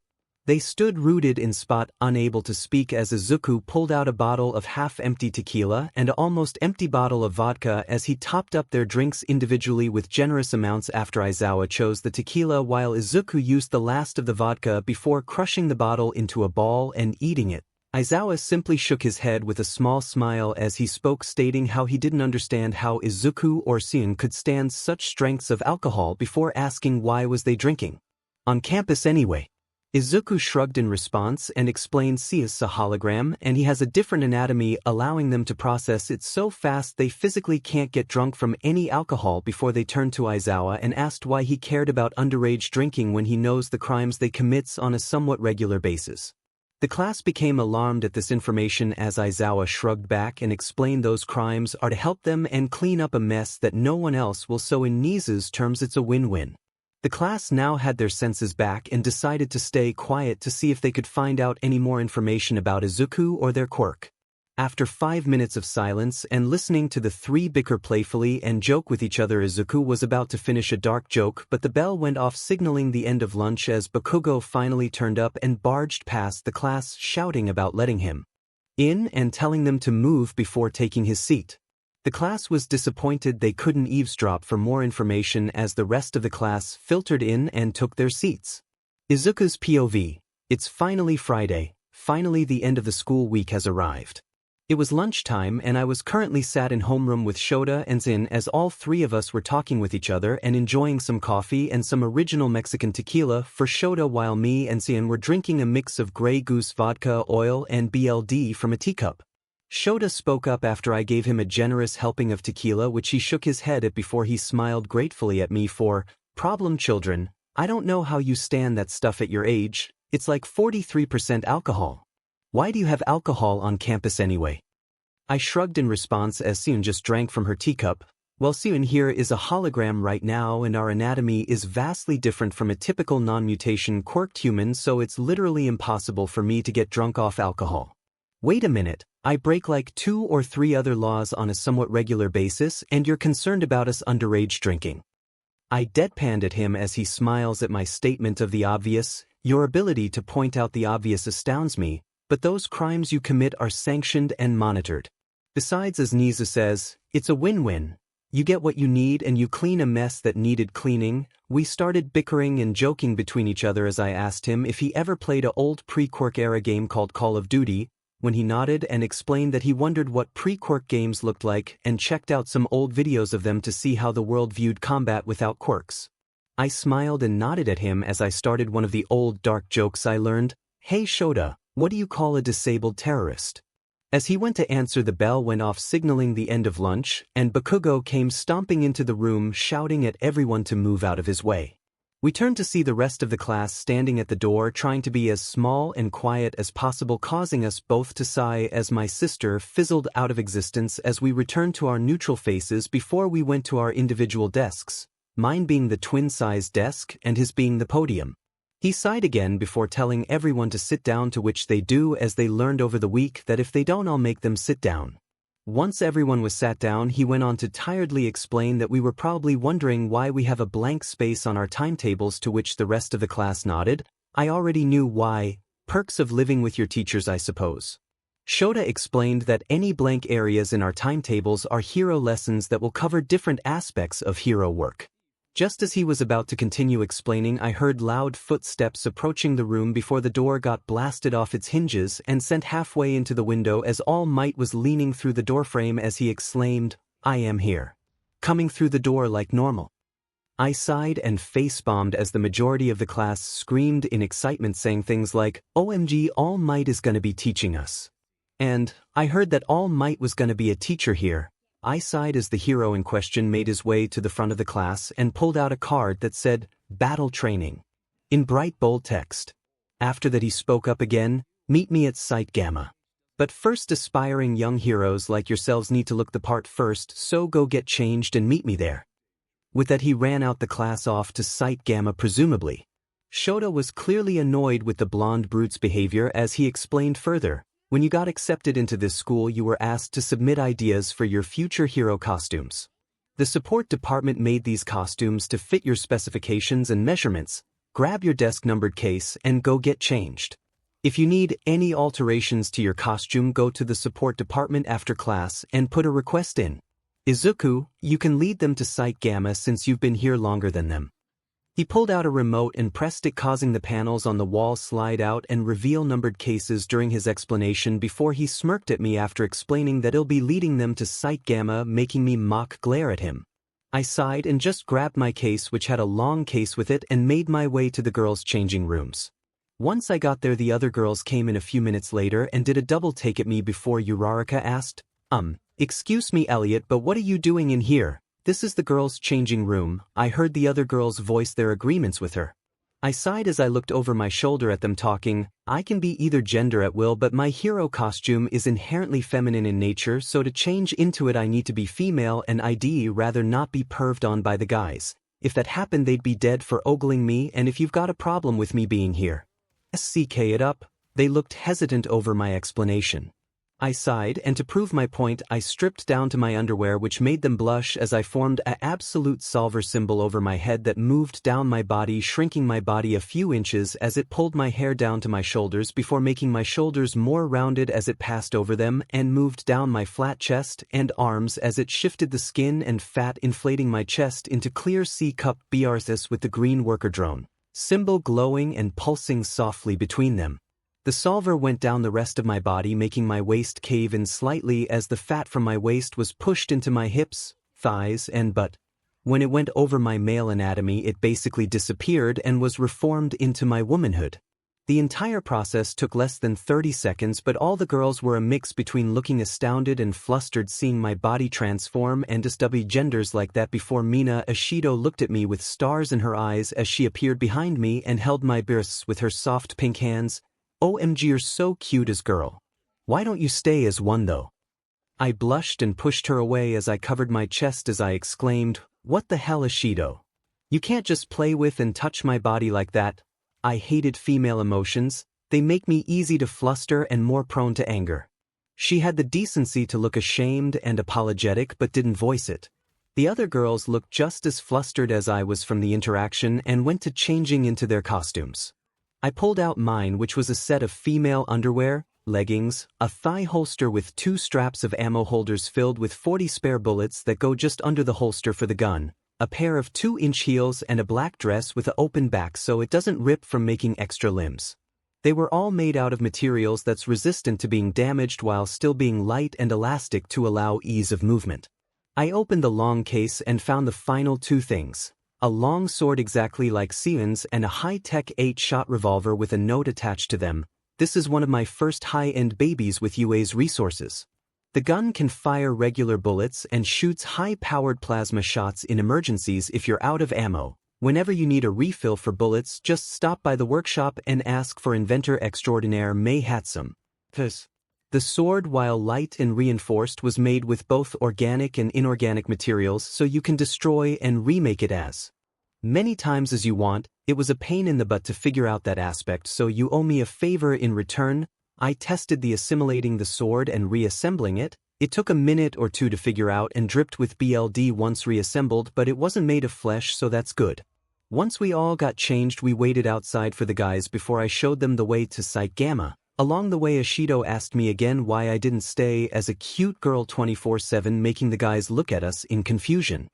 S1: They stood rooted in spot, unable to speak, as Izuku pulled out a bottle of half-empty tequila and an almost empty bottle of vodka as he topped up their drinks individually with generous amounts after Aizawa chose the tequila while Izuku used the last of the vodka before crushing the bottle into a ball and eating it. Aizawa simply shook his head with a small smile as he spoke, stating how he didn't understand how Izuku or 𝗏𝗏𝗧𝗏𝗏 could stand such strengths of alcohol before asking why was they drinking. On campus anyway. Izuku shrugged in response and explained 𝗧𝗏𝗧𝗟𝗘 is a hologram and he has a different anatomy allowing them to process it so fast they physically can't get drunk from any alcohol. Before they turned to Aizawa and asked why he cared about underage drinking when he knows the crimes they commits on a somewhat regular basis. The class became alarmed at this information as Aizawa shrugged back and explained those crimes are to help them and clean up a mess that no one else will, so in 𝗏𝗧𝗏𝗧𝗏𝗏's terms it's a win-win. The class now had their senses back and decided to stay quiet to see if they could find out any more information about Izuku or their quirk. After 5 minutes of silence and listening to the three bicker playfully and joke with each other, Izuku was about to finish a dark joke, but the bell went off signaling the end of lunch as Bakugo finally turned up and barged past the class shouting about letting him in and telling them to move before taking his seat. The class was disappointed they couldn't eavesdrop for more information as the rest of the class filtered in and took their seats. Izuku's POV. It's finally Friday, finally the end of the school week has arrived. It was lunchtime and I was currently sat in homeroom with 𝗧𝗱 and 𝐶𝐻 as all three of us were talking with each other and enjoying some coffee and some original Mexican tequila for 𝗧𝗱 while me and 𝐶𝐻 were drinking a mix of Grey Goose vodka, oil and BLD from a teacup. 𝗧𝗱 spoke up after I gave him a generous helping of tequila which he shook his head at before he smiled gratefully at me for, "Problem children, I don't know how you stand that stuff at your age, it's like 43% alcohol. Why do you have alcohol on campus anyway?" I shrugged in response as 𝐶𝐻 just drank from her teacup. Well, 𝐶𝐻 here is a hologram right now and our anatomy is vastly different from a typical non-mutation quirked human, so it's literally impossible for me to get drunk off alcohol. Wait a minute, I break like 2 or 3 other laws on a somewhat regular basis and you're concerned about us underage drinking. I deadpanned at him as he smiles at my statement of the obvious. Your ability to point out the obvious astounds me, but those crimes you commit are sanctioned and monitored. Besides, as 𝗍𝐻𝗧𝗏 says, it's a win-win. You get what you need and you clean a mess that needed cleaning. We started bickering and joking between each other as I asked him if he ever played a old pre-quirk era game called Call of Duty, when he nodded and explained that he wondered what pre-quirk games looked like and checked out some old videos of them to see how the world viewed combat without quirks. I smiled and nodded at him as I started one of the old dark jokes I learned. Hey 𝗧𝗱, what do you call a disabled terrorist? As he went to answer, the bell went off signaling the end of lunch, and Bakugo came stomping into the room shouting at everyone to move out of his way. We turned to see the rest of the class standing at the door trying to be as small and quiet as possible, causing us both to sigh as my sister fizzled out of existence as we returned to our neutral faces before we went to our individual desks, mine being the twin-size desk and his being the podium. He sighed again before telling everyone to sit down, to which they do, as they learned over the week that if they don't, I'll make them sit down. Once everyone was sat down, he went on to tiredly explain that we were probably wondering why we have a blank space on our timetables, to which the rest of the class nodded. I already knew why. Perks of living with your teachers, I suppose. 𝗧𝗱 explained that any blank areas in our timetables are hero lessons that will cover different aspects of hero work. Just as he was about to continue explaining, I heard loud footsteps approaching the room before the door got blasted off its hinges and sent halfway into the window as All Might was leaning through the doorframe as he exclaimed, "I am here." Coming through the door like normal. I sighed and face-bombed as the majority of the class screamed in excitement, saying things like, "OMG, All Might is gonna be teaching us." And, "I heard that All Might was gonna be a teacher here." I sighed as the hero in question made his way to the front of the class and pulled out a card that said, "Battle Training," in bright bold text. After that he spoke up again, "Meet me at 𝗧𝗏𝗏. But first, aspiring young heroes like yourselves need to look the part first, so go get changed and meet me there." With that he ran out the class off to 𝗧𝗏𝗏 presumably. 𝗧𝗱 was clearly annoyed with the blonde brute's behavior as he explained further. When you got accepted into this school, you were asked to submit ideas for your future hero costumes. The support department made these costumes to fit your specifications and measurements. Grab your desk-numbered case and go get changed. If you need any alterations to your costume, go to the support department after class and put a request in. Izuku, you can lead them to 𝗧𝗏𝗏 since you've been here longer than them. He pulled out a remote and pressed it, causing the panels on the wall slide out and reveal numbered cases during his explanation before he smirked at me after explaining that he'll be leading them to 𝗧𝗏𝗏, making me mock glare at him. I sighed and just grabbed my case, which had a long case with it, and made my way to the girls' changing rooms. Once I got there, the other girls came in a few minutes later and did a double take at me before Uraraka asked, "Excuse me, Elliot, but what are you doing in here? This is the girls' changing room." I heard the other girls voice their agreements with her. I sighed as I looked over my shoulder at them talking. I can be either gender at will, but my hero costume is inherently feminine in nature, so to change into it I need to be female and I'd rather not be perved on by the guys. If that happened, they'd be dead for ogling me, and if you've got a problem with me being here, 𝗧𝗏𝗏𝗧𝗏𝗏 it up. They looked hesitant over my explanation. I sighed, and to prove my point I stripped down to my underwear, which made them blush as I formed an absolute solver symbol over my head that moved down my body, shrinking my body a few inches as it pulled my hair down to my shoulders before making my shoulders more rounded as it passed over them, and moved down my flat chest and arms as it shifted the skin and fat, inflating my chest into clear 𝗧𝗓𝗧𝗟𝗘 with the green worker drone symbol glowing and pulsing softly between them. The solver went down the rest of my body, making my waist cave in slightly as the fat from my waist was pushed into my hips, thighs, and butt. When it went over my male anatomy, it basically disappeared and was reformed into my womanhood. The entire process took less than 30 seconds, but all the girls were a mix between looking astounded and flustered seeing my body transform and just be genders like that before 𝗔𝗍𝗧𝗏 looked at me with stars in her eyes as she appeared behind me and held my breasts with her soft pink hands. OMG, you're so cute as girl. Why don't you stay as one though? I blushed and pushed her away as I covered my chest as I exclaimed, "What the hell is 𝗧𝗏𝗧𝗟𝗘? You can't just play with and touch my body like that." I hated female emotions, they make me easy to fluster and more prone to anger. She had the decency to look ashamed and apologetic but didn't voice it. The other girls looked just as flustered as I was from the interaction and went to changing into their costumes. I pulled out mine, which was a set of female underwear, leggings, a thigh holster with 2 straps of ammo holders filled with 40 spare bullets that go just under the holster for the gun, a pair of 2-inch heels, and a black dress with an open back so it doesn't rip from making extra limbs. They were all made out of materials that's resistant to being damaged while still being light and elastic to allow ease of movement. I opened the long case and found the final 2 things. A long sword exactly like 𝗬𝗏𝗧𝗏𝗏 and a high-tech 8-shot revolver with a note attached to them. This is one of my first high-end babies with UA's resources. The gun can fire regular bullets and shoots high-powered plasma shots in emergencies if you're out of ammo. Whenever you need a refill for bullets, just stop by the workshop and ask for inventor extraordinaire 𝗏𝗏𝗧𝗏𝗏𝗧. The sword, while light and reinforced, was made with both organic and inorganic materials so you can destroy and remake it as many times as you want. It was a pain in the butt to figure out that aspect, so you owe me a favor in return. I tested the assimilating the sword and reassembling it. It took a minute or 2 to figure out and dripped with BLD once reassembled, but it wasn't made of flesh, so that's good. Once we all got changed, we waited outside for the guys before I showed them the way to Site Gamma. Along the way, 𝗧𝗏𝗧𝗏𝗏 asked me again why I didn't stay as a cute girl 24/7, making the guys look at us in confusion.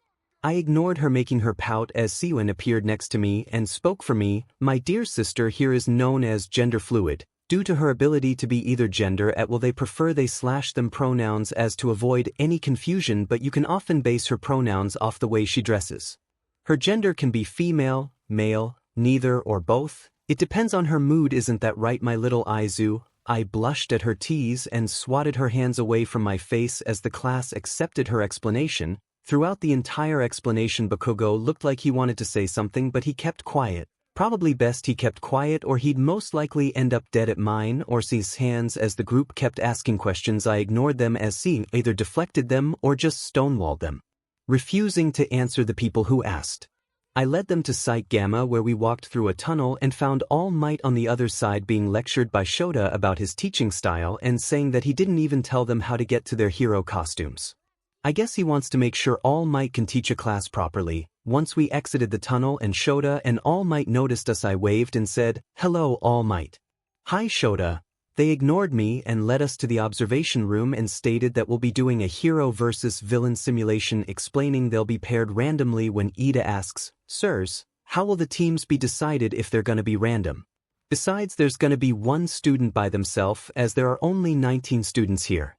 S1: I ignored her, making her pout as 𝗬𝗏𝗏𝗏 appeared next to me and spoke for me. My dear sister here is known as gender fluid, due to her ability to be either gender at will. They prefer they/them pronouns as to avoid any confusion, but you can often base her pronouns off the way she dresses. Her gender can be female, male, neither, or both. It depends on her mood, isn't that right, my little izuku? I blushed at her tease and swatted her hands away from my face as the class accepted her explanation. Throughout the entire explanation, Bakugo looked like he wanted to say something, but he kept quiet. Probably best he kept quiet, or he'd most likely end up dead at mine or 𝗧𝗏𝗏𝗧𝗏𝗏𝗧𝗏𝗏 hands. As the group kept asking questions, I ignored them as 𝗬𝗏𝗏𝗏𝗏 either deflected them or just stonewalled them, refusing to answer the people who asked. I led them to Site Gamma, where we walked through a tunnel and found All Might on the other side being lectured by 𝗧𝗏𝗏 about his teaching style and saying that he didn't even tell them how to get to their hero costumes. I guess he wants to make sure All Might can teach a class properly. Once we exited the tunnel and 𝗧𝗏𝗏 and All Might noticed us, I waved and said, "Hello, All Might." "Hi, 𝗧𝗏𝗏." They ignored me and led us to the observation room and stated that we'll be doing a hero versus villain simulation, explaining they'll be paired randomly. When Ida asks, "Sirs, how will the teams be decided if they're gonna be random? Besides, there's gonna be one student by themselves, as there are only 19 students here."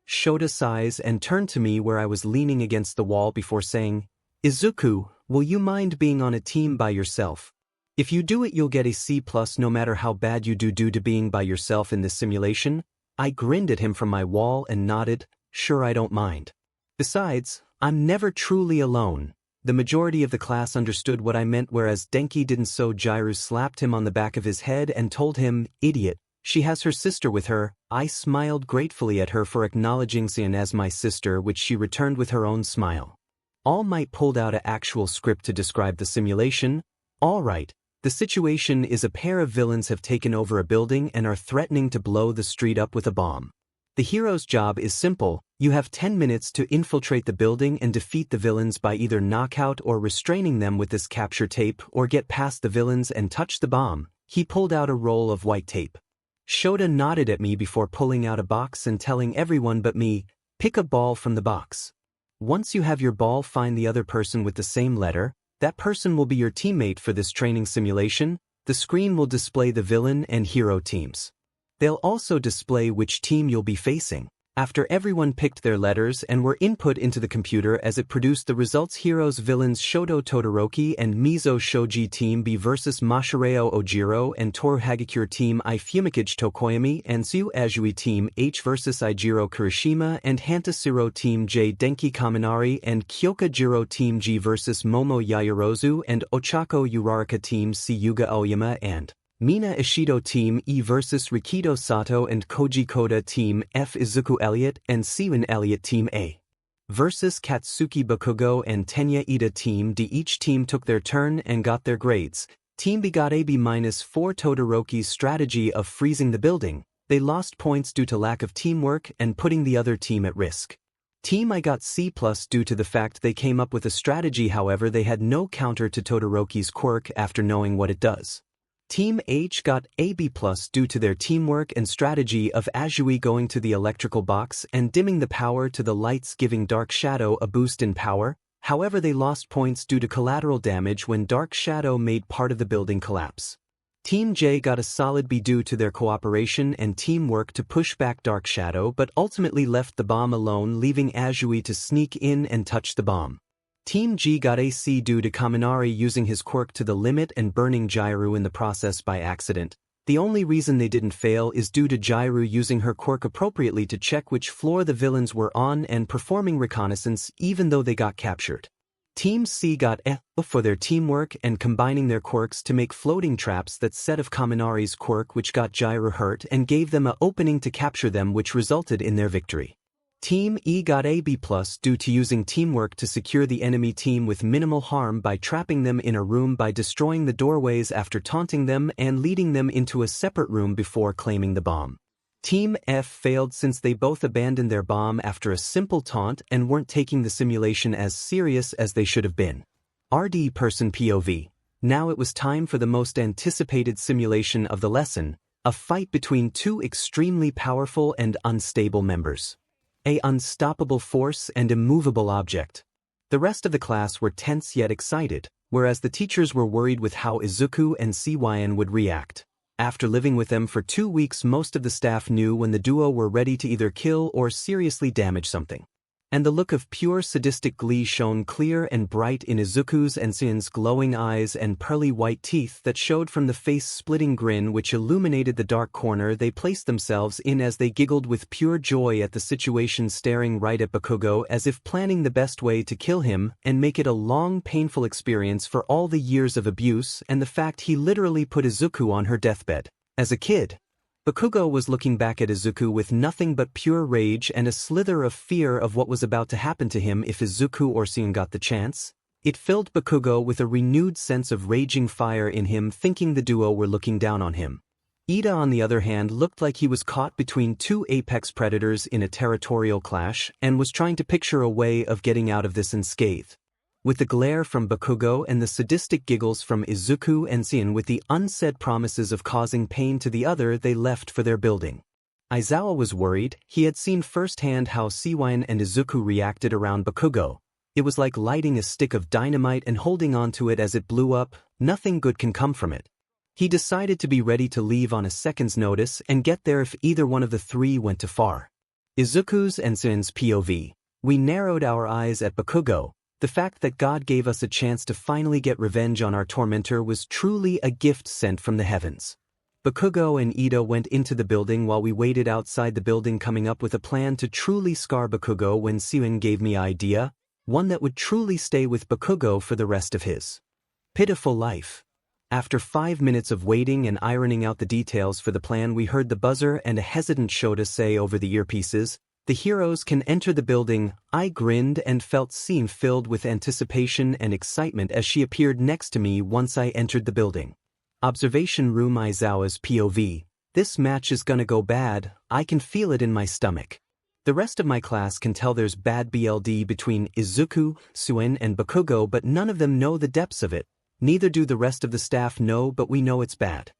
S1: 𝗧𝗏𝗏 sighs and turned to me where I was leaning against the wall before saying, "Izuku, will you mind being on a team by yourself? If you do it, you'll get a C+ no matter how bad you do due to being by yourself in this simulation." I grinned at him from my wall and nodded, "Sure, I don't mind. Besides, I'm never truly alone." The majority of the class understood what I meant, whereas Denki didn't, so 𝗔𝗨𝗧𝗏𝗏𝗏 slapped him on the back of his head and told him, "Idiot, she has her sister with her." I smiled gratefully at her for acknowledging 𝗬𝗏𝗏𝗏𝗏 as my sister, which she returned with her own smile. All Might pulled out an actual script to describe the simulation. "All right. The situation is a pair of villains have taken over a building and are threatening to blow the street up with a bomb. The hero's job is simple: you have 10 minutes to infiltrate the building and defeat the villains by either knockout or restraining them with this capture tape, or get past the villains and touch the bomb. He pulled out a roll of white tape. 𝗧𝗪𝗧𝗟 nodded at me before pulling out a box and telling everyone but me, pick a ball from the box. Once you have your ball, find the other person with the same letter. That person will be your teammate for this training simulation. The screen will display the villain and hero teams. They'll also display which team you'll be facing. After everyone picked their letters and were input into the computer as it produced the results, heroes villains 𝗧𝗪𝗧𝗟𝗘 Todoroki and 𝗧𝗧𝗏𝗄𝐻 Shoji Team B vs 𝗧𝗏𝗡𝗄 Ojiro and 𝗏𝗏𝗏𝗄𝗏 Team I 𝗧𝗏𝗏𝗄𝐻 Tokoyami and 𝗧𝗏𝗏 Azui Team H vs 𝐼jiro Kirishima and 𝗏𝗏𝗏𝗏𝗏𝗏 Team J Denki Kaminari and 𝗏𝗏𝗏𝗏𝗏𝗏𝗏 Team G vs Momo Yaoyorozu and 𝗏𝗏𝗏𝗏𝗏𝗏𝗏 Team C Yuga Aoyama and Mina Ishido Team E vs Rikido Sato and Koji Koda Team F Izuku Elliot and 𝐒𝐮𝐦𝐦𝐚𝐫𝐲 Elliot Team A vs Katsuki Bakugo and Tenya Ida Team D. Each team took their turn and got their grades. Team B got a B-4. Todoroki's strategy of freezing the building. They lost points due to lack of teamwork and putting the other team at risk. Team I got C+ due to the fact they came up with a strategy, however they had no counter to Todoroki's quirk after knowing what it does. Team H got a B+ due to their teamwork and strategy of Azui going to the electrical box and dimming the power to the lights, giving Dark Shadow a boost in power. However, they lost points due to collateral damage when Dark Shadow made part of the building collapse. Team J got a solid B due to their cooperation and teamwork to push back Dark Shadow, but ultimately left the bomb alone, leaving Azui to sneak in and touch the bomb. Team G got a C due to Kaminari using his quirk to the limit and burning Jiryu in the process by accident. The only reason they didn't fail is due to Jiryu using her quirk appropriately to check which floor the villains were on and performing reconnaissance even though they got captured. Team C got E for their teamwork and combining their quirks to make floating traps that set of Kaminari's quirk, which got Jiryu hurt and gave them an opening to capture them, which resulted in their victory. Team E got a B+ due to using teamwork to secure the enemy team with minimal harm by trapping them in a room by destroying the doorways after taunting them and leading them into a separate room before claiming the bomb. Team F failed since they both abandoned their bomb after a simple taunt and weren't taking the simulation as serious as they should have been. RD Person POV. Now it was time for the most anticipated simulation of the lesson, a fight between two extremely powerful and unstable members. An unstoppable force and immovable object. The rest of the class were tense yet excited, whereas the teachers were worried with how Izuku and 𝗏𝗏𝗏𝗏 would react. After living with them for 2 weeks, most of the staff knew when the duo were ready to either kill or seriously damage something. And the look of pure sadistic glee shone clear and bright in Izuku's and 𝗏𝗏𝗏𝗏𝗏's glowing eyes and pearly white teeth that showed from the face-splitting grin which illuminated the dark corner they placed themselves in as they giggled with pure joy at the situation, staring right at Bakugo as if planning the best way to kill him and make it a long, painful experience for all the years of abuse and the fact he literally put Izuku on her deathbed. As a kid, Bakugo was looking back at Izuku with nothing but pure rage and a slither of fear of what was about to happen to him if Izuku or 𝗏𝗏𝗏𝗏𝗏 got the chance. It filled Bakugo with a renewed sense of raging fire in him, thinking the duo were looking down on him. Ida, on the other hand, looked like he was caught between two apex predators in a territorial clash and was trying to picture a way of getting out of this unscathed. With the glare from Bakugo and the sadistic giggles from Izuku and 𝗏𝗏𝗏𝗏𝗏, with the unsaid promises of causing pain to the other, they left for their building. Aizawa was worried. He had seen firsthand how 𝗏𝗏𝗏𝗏𝗏 and Izuku reacted around Bakugo. It was like lighting a stick of dynamite and holding onto it as it blew up. Nothing good can come from it. He decided to be ready to leave on a second's notice and get there if either one of the three went too far. Izuku's and 𝗏𝗏𝗏𝗏𝗏's POV. We narrowed our eyes at Bakugo. The fact that God gave us a chance to finally get revenge on our tormentor was truly a gift sent from the heavens. Bakugo and Ida went into the building while we waited outside the building, coming up with a plan to truly scar Bakugo when 𝗏𝗏𝗏𝗏𝗏 gave me an idea, one that would truly stay with Bakugo for the rest of his pitiful life. After 5 minutes of waiting and ironing out the details for the plan, we heard the buzzer and a hesitant 𝗏𝗏𝗏𝗏𝗏 say over the earpieces, "The heroes can enter the building." I grinned and felt seen, filled with anticipation and excitement as she appeared next to me once I entered the building. Observation Room. Aizawa's POV. This match is gonna go bad, I can feel it in my stomach. The rest of my class can tell there's bad BLD between Izuku, 𝗬𝗏, and Bakugo, but none of them know the depths of it. Neither do the rest of the staff know, but we know it's bad.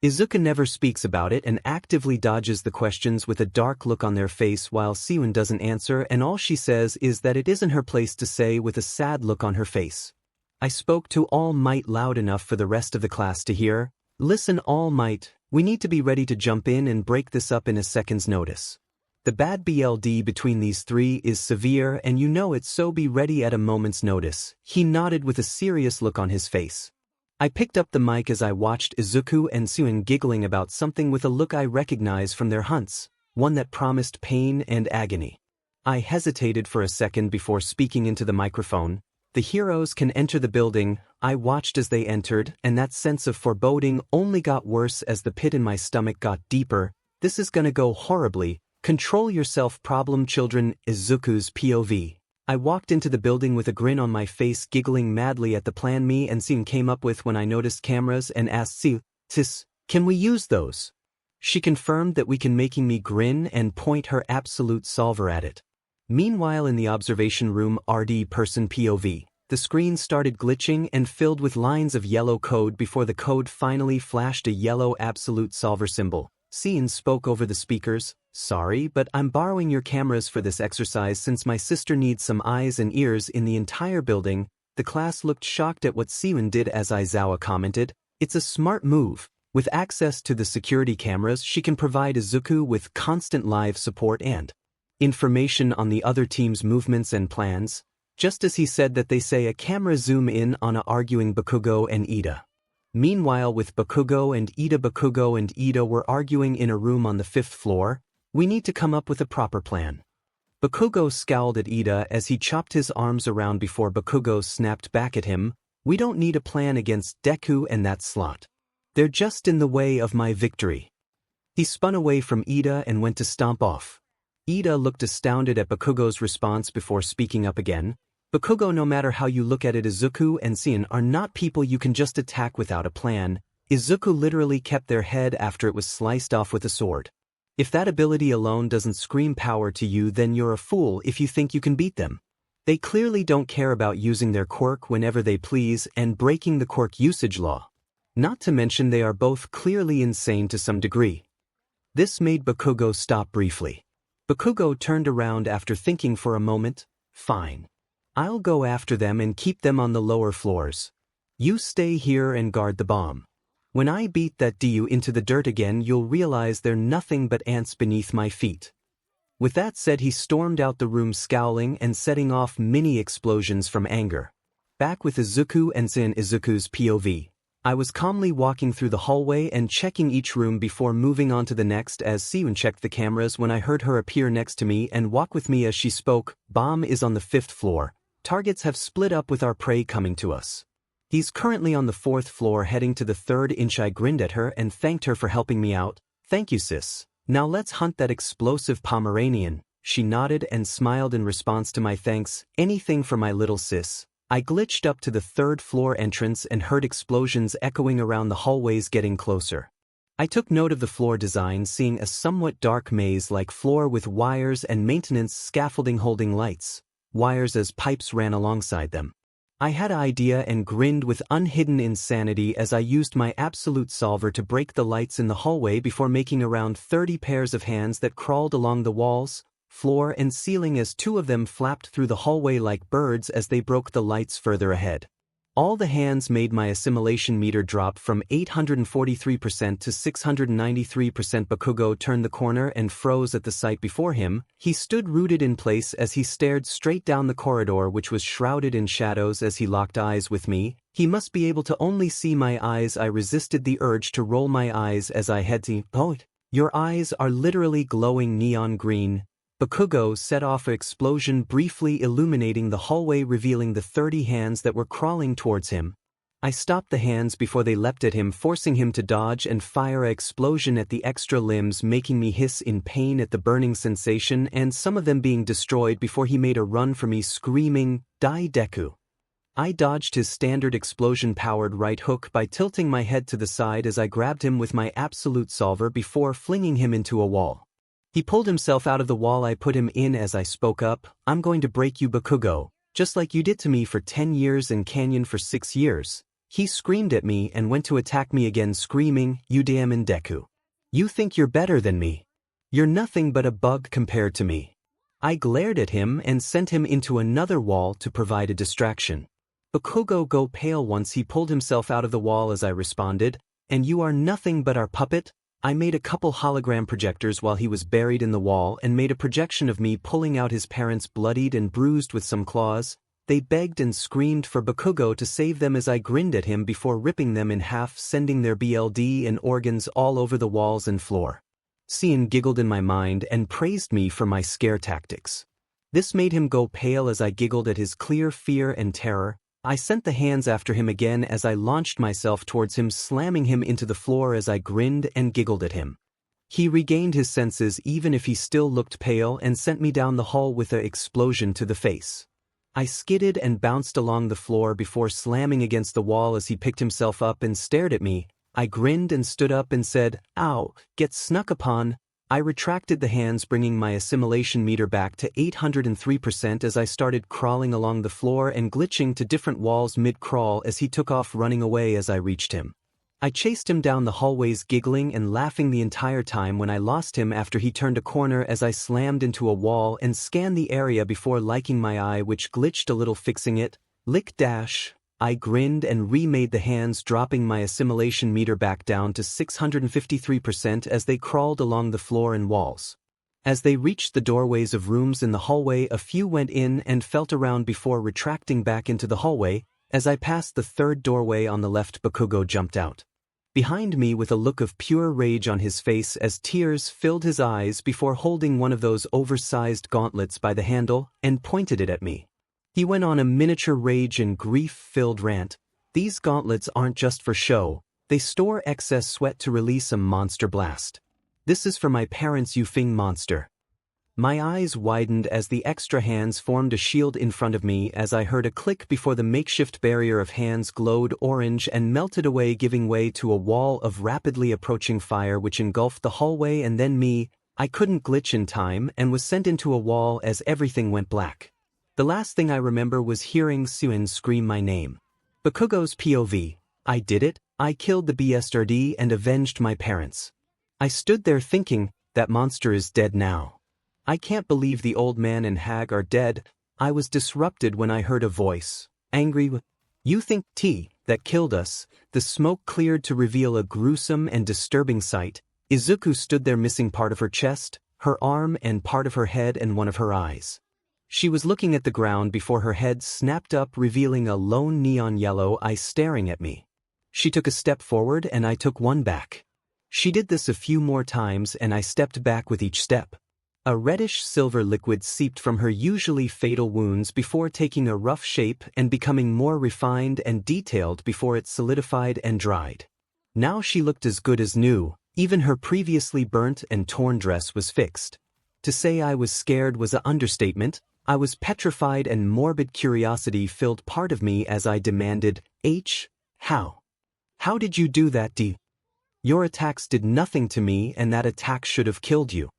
S1: Izuku never speaks about it and actively dodges the questions with a dark look on their face while 𝗬𝗏 doesn't answer, and all she says is that it isn't her place to say with a sad look on her face. I spoke to All Might loud enough for the rest of the class to hear. Listen, All Might, we need to be ready to jump in and break this up in a second's notice. The bad BLD between these three is severe and you know it, so be ready at a moment's notice. He nodded with a serious look on his face. I picked up the mic as I watched Izuku and 𝗬𝗏 giggling about something with a look I recognize from their hunts, one that promised pain and agony. I hesitated for a second before speaking into the microphone. The heroes can enter the building. I watched as they entered, and that sense of foreboding only got worse as the pit in my stomach got deeper. This is gonna go horribly. Control yourself, problem children. Izuku's POV. I walked into the building with a grin on my face, giggling madly at the plan me and 𝗬𝗏 came up with when I noticed cameras and asked 𝗬𝗏, can we use those? She confirmed that we can, making me grin and point her absolute solver at it. Meanwhile, in the observation room, RD person POV, the screen started glitching and filled with lines of yellow code before the code finally flashed a yellow absolute solver symbol. 𝗬𝗏 spoke over the speakers, sorry, but I'm borrowing your cameras for this exercise since my sister needs some eyes and ears in the entire building. The class looked shocked at what 𝗬𝗏 did as Aizawa commented, it's a smart move. With access to the security cameras, she can provide Izuku with constant live support and information on the other team's movements and plans. Just as he said that, they say a camera zoom in on a arguing Bakugo and 𝗧𝗍. Meanwhile, with Bakugo and 𝗧𝗍 were arguing in a room on the 5th floor. We need to come up with a proper plan. Bakugo scowled at 𝗧𝗍 as he chopped his arms around before Bakugo snapped back at him. We don't need a plan against Deku and that slot. They're just in the way of my victory. He spun away from 𝗧𝗍 and went to stomp off. 𝗧𝗍 looked astounded at Bakugo's response before speaking up again. Bakugo, no matter how you look at it, Izuku and 𝗬𝗏 are not people you can just attack without a plan. Izuku literally kept their head after it was sliced off with a sword. If that ability alone doesn't scream power to you, then you're a fool if you think you can beat them. They clearly don't care about using their quirk whenever they please and breaking the quirk usage law. Not to mention they are both clearly insane to some degree. This made Bakugo stop briefly. Bakugo turned around after thinking for a moment. Fine. I'll go after them and keep them on the lower floors. You stay here and guard the bomb. When I beat that Deku into the dirt again, you'll realize they're nothing but ants beneath my feet. With that said, he stormed out the room scowling and setting off mini explosions from anger. Back with Izuku and 𝗬𝗏. Izuku's POV. I was calmly walking through the hallway and checking each room before moving on to the next as 𝗬𝗏 checked the cameras when I heard her appear next to me and walk with me as she spoke. Bomb is on the 5th floor. Targets have split up with our prey coming to us. He's currently on the 4th floor heading to the 3rd inch. I grinned at her and thanked her for helping me out. Thank you, sis. Now let's hunt that explosive Pomeranian. She nodded and smiled in response to my thanks. Anything for my little sis. I glitched up to the 3rd floor entrance and heard explosions echoing around the hallways getting closer. I took note of the floor design, seeing a somewhat dark maze-like floor with wires and maintenance scaffolding holding lights. Wires as pipes ran alongside them. I had an idea and grinned with unhidden insanity as I used my absolute solver to break the lights in the hallway before making around 30 pairs of hands that crawled along the walls, floor and ceiling as 2 of them flapped through the hallway like birds as they broke the lights further ahead. All the hands made my assimilation meter drop from 843% to 693%. Bakugo turned the corner and froze at the sight before him. He stood rooted in place as he stared straight down the corridor, which was shrouded in shadows. As he locked eyes with me, he must be able to only see my eyes. I resisted the urge to roll my eyes as I had to. Oh, your eyes are literally glowing neon green. Bakugo set off an explosion, briefly illuminating the hallway, revealing the 30 hands that were crawling towards him. I stopped the hands before they leapt at him, forcing him to dodge and fire an explosion at the extra limbs, making me hiss in pain at the burning sensation and some of them being destroyed before he made a run for me, screaming, "Die Deku!" I dodged his standard explosion-powered right hook by tilting my head to the side as I grabbed him with my absolute solver before flinging him into a wall. He pulled himself out of the wall I put him in as I spoke up. "I'm going to break you, Bakugo, just like you did to me for 10 years and Canyon for 6 years. He screamed at me and went to attack me again, screaming, 𝗔𝗨𝗧𝗟𝗘 Deku. You think you're better than me? You're nothing but a bug compared to me." I glared at him and sent him into another wall to provide a distraction. Bakugo go pale once he pulled himself out of the wall as I responded, "And you are nothing but our puppet?" I made a couple hologram projectors while he was buried in the wall and made a projection of me pulling out his parents bloodied and bruised with some claws. They begged and screamed for Bakugo to save them as I grinned at him before ripping them in half, sending their BLD and organs all over the walls and floor. 𝗧𝗏𝗧𝗟𝗘 giggled in my mind and praised me for my scare tactics. This made him go pale as I giggled at his clear fear and terror. I sent the hands after him again as I launched myself towards him, slamming him into the floor as I grinned and giggled at him. He regained his senses even if he still looked pale and sent me down the hall with an explosion to the face. I skidded and bounced along the floor before slamming against the wall as he picked himself up and stared at me. I grinned and stood up and said, "Ow, get snuck upon." I retracted the hands, bringing my assimilation meter back to 803% as I started crawling along the floor and glitching to different walls mid-crawl as he took off running away as I reached him. I chased him down the hallways giggling and laughing the entire time when I lost him after he turned a corner as I slammed into a wall and scanned the area before liking my eye, which glitched a little, fixing it. Lick dash. I grinned and remade the hands, dropping my assimilation meter back down to 653% as they crawled along the floor and walls. As they reached the doorways of rooms in the hallway, a few went in and felt around before retracting back into the hallway. As I passed the third doorway on the left, Bakugo jumped out behind me with a look of pure rage on his face as tears filled his eyes before holding one of those oversized gauntlets by the handle and pointed it at me. He went on a miniature rage and grief-filled rant. "These gauntlets aren't just for show. They store excess sweat to release a monster blast. This is for my parents, you 𝗏𝗏 monster." My eyes widened as the extra hands formed a shield in front of me as I heard a click before the makeshift barrier of hands glowed orange and melted away, giving way to a wall of rapidly approaching fire which engulfed the hallway and then me. I couldn't glitch in time and was sent into a wall as everything went black. The last thing I remember was hearing 𝗬𝗏𝗧𝗏𝗧𝗟𝗘 scream my name. Bakugo's POV. I did it. I killed the bastard and avenged my parents. I stood there thinking, that monster is dead now. I can't believe the old man and hag are dead. I was disrupted when I heard a voice, angry. "You think that killed us?" The smoke cleared to reveal a gruesome and disturbing sight. Izuku stood there, missing part of her chest, her arm and part of her head and one of her eyes. She was looking at the ground before her head snapped up, revealing a lone neon yellow eye staring at me. She took a step forward and I took one back. She did this a few more times and I stepped back with each step. A reddish-silver liquid seeped from her usually fatal wounds before taking a rough shape and becoming more refined and detailed before it solidified and dried. Now she looked as good as new. Even her previously burnt and torn dress was fixed. To say I was scared was an understatement. I was petrified and morbid curiosity filled part of me as I demanded, How? How did you do that, D? Your attacks did nothing to me and that attack should have killed you."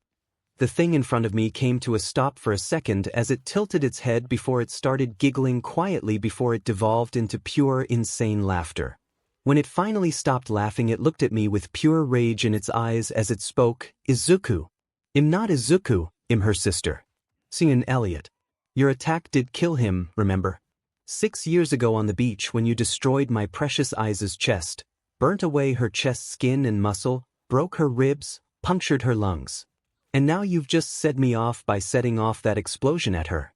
S1: The thing in front of me came to a stop for a second as it tilted its head before it started giggling quietly before it devolved into pure insane laughter. When it finally stopped laughing, it looked at me with pure rage in its eyes as it spoke, "Izuku. I'm not Izuku, I'm her sister. 𝗏𝗏𝗧𝗟𝗘. Your attack did kill him, remember? 6 years ago on the beach when you destroyed my precious Aiza's chest, burnt away her chest skin and muscle, broke her ribs, punctured her lungs. And now you've just set me off by setting off that explosion at her.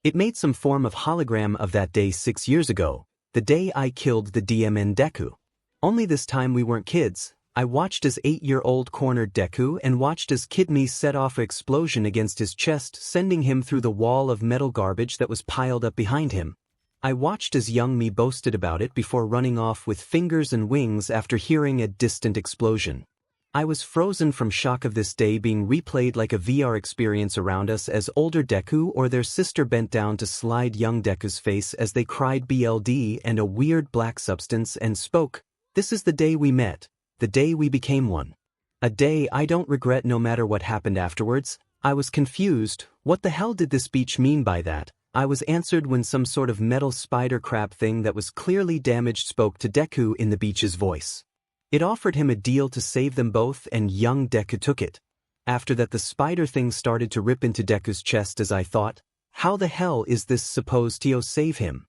S1: It made some form of hologram of that day 6 years ago, the day I killed the DMN Deku. Only this time we weren't kids. I watched as 8-year-old cornered Deku and watched as Kid Me set off an explosion against his chest, sending him through the wall of metal garbage that was piled up behind him. I watched as young me boasted about it before running off with fingers and wings after hearing a distant explosion. I was frozen from shock of this day being replayed like a VR experience around us as older Deku or their sister bent down to slide young Deku's face as they cried BLD and a weird black substance and spoke, "This is the day we met, the day we became one. A day I don't regret no matter what happened afterwards." I was confused. What the hell did this speech mean by that? I was answered when some sort of metal spider crab thing that was clearly damaged spoke to Deku in the beach's voice. It offered him a deal to save them both and young Deku took it. After that the spider thing started to rip into Deku's chest as I thought, how the hell is this supposed to save him?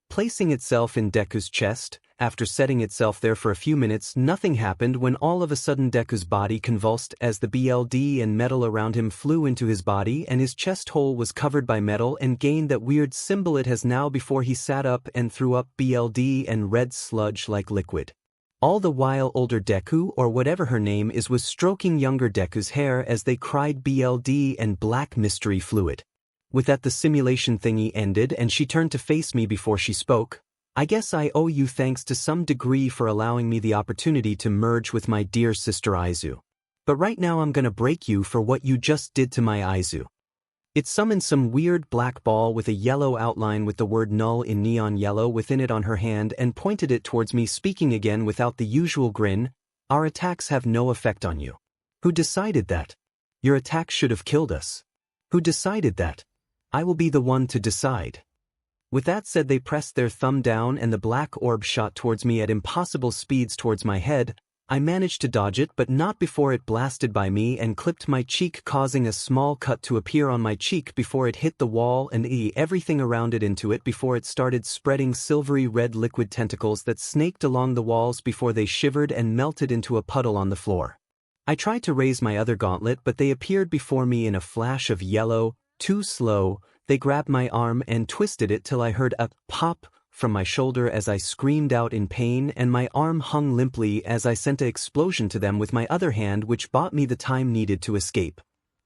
S1: Placing itself in Deku's chest, after setting itself there for a few minutes nothing happened when all of a sudden Deku's body convulsed as the BLD and metal around him flew into his body and his chest hole was covered by metal and gained that weird symbol it has now before he sat up and threw up BLD and red sludge like liquid. All the while older Deku or whatever her name is was stroking younger Deku's hair as they cried BLD and black mystery fluid. With that the simulation thingy ended and she turned to face me before she spoke. "I guess I owe you thanks to some degree for allowing me the opportunity to merge with my dear sister Izu. But right now I'm gonna break you for what you just did to my Izu." It summoned some weird black ball with a yellow outline with the word null in neon yellow within it on her hand and pointed it towards me speaking again without the usual grin, "Our attacks have no effect on you. Who decided that? Your attacks should have killed us. Who decided that? I will be the one to decide." With that said they pressed their thumb down and the black orb shot towards me at impossible speeds towards my head. I managed to dodge it but not before it blasted by me and clipped my cheek causing a small cut to appear on my cheek before it hit the wall and everything around it into it before it started spreading silvery red liquid tentacles that snaked along the walls before they shivered and melted into a puddle on the floor. I tried to raise my other gauntlet but they appeared before me in a flash of yellow, too slow. They grabbed my arm and twisted it till I heard a pop from my shoulder as I screamed out in pain and my arm hung limply as I sent an explosion to them with my other hand which bought me the time needed to escape.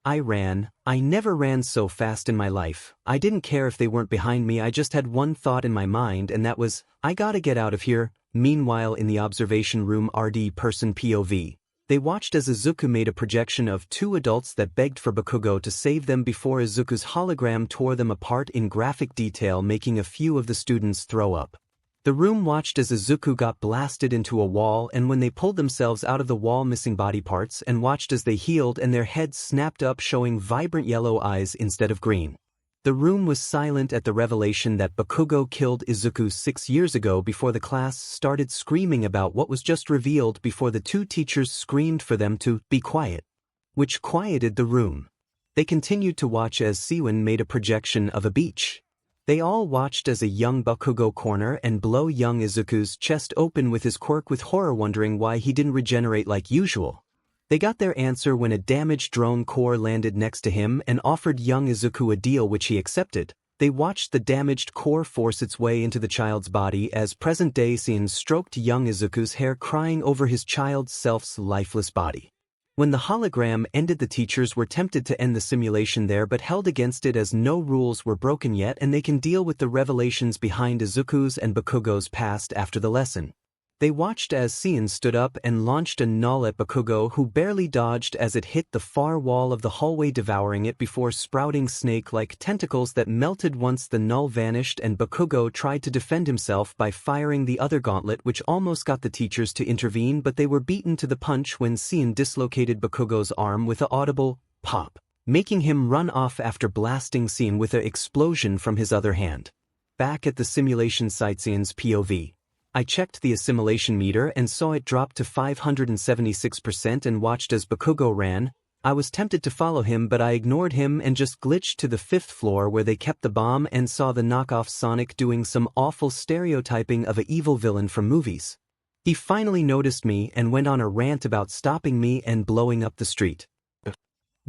S1: I ran. I never ran so fast in my life. I didn't care if they weren't behind me, I just had one thought in my mind and that was, I gotta get out of here. Meanwhile in the observation room person POV. They watched as Izuku made a projection of two adults that begged for Bakugo to save them before Izuku's hologram tore them apart in graphic detail making a few of the students throw up. The room watched as Izuku got blasted into a wall and when they pulled themselves out of the wall missing body parts and watched as they healed and their heads snapped up showing vibrant yellow eyes instead of green. The room was silent at the revelation that Bakugo killed Izuku 6 years ago before the class started screaming about what was just revealed before the two teachers screamed for them to be quiet, which quieted the room. They continued to watch as 𝐒𝐮𝐦𝐦𝐚 made a projection of a beach. They all watched as a young Bakugo corner and blow young Izuku's chest open with his quirk with horror wondering why he didn't regenerate like usual. They got their answer when a damaged drone core landed next to him and offered young Izuku a deal which he accepted. They watched the damaged core force its way into the child's body as present-day 𝐒𝐮𝐦𝐴 stroked young Izuku's hair crying over his child's self's lifeless body. When the hologram ended the teachers were tempted to end the simulation there but held against it as no rules were broken yet and they can deal with the revelations behind Izuku's and Bakugo's past after the lesson. They watched as 𝐒𝐮𝐴 stood up and launched a null at Bakugo who barely dodged as it hit the far wall of the hallway devouring it before sprouting snake-like tentacles that melted once the null vanished and Bakugo tried to defend himself by firing the other gauntlet which almost got the teachers to intervene but they were beaten to the punch when 𝐒𝐮𝐴 dislocated Bakugo's arm with an audible pop, making him run off after blasting 𝐒𝐮𝐴 with an explosion from his other hand. Back at the simulation site 𝐒𝐮𝐴's POV. I checked the assimilation meter and saw it drop to 576% and watched as Bakugo ran. I was tempted to follow him but I ignored him and just glitched to the 5th floor where they kept the bomb and saw the knockoff Sonic doing some awful stereotyping of an evil villain from movies. He finally noticed me and went on a rant about stopping me and blowing up the street.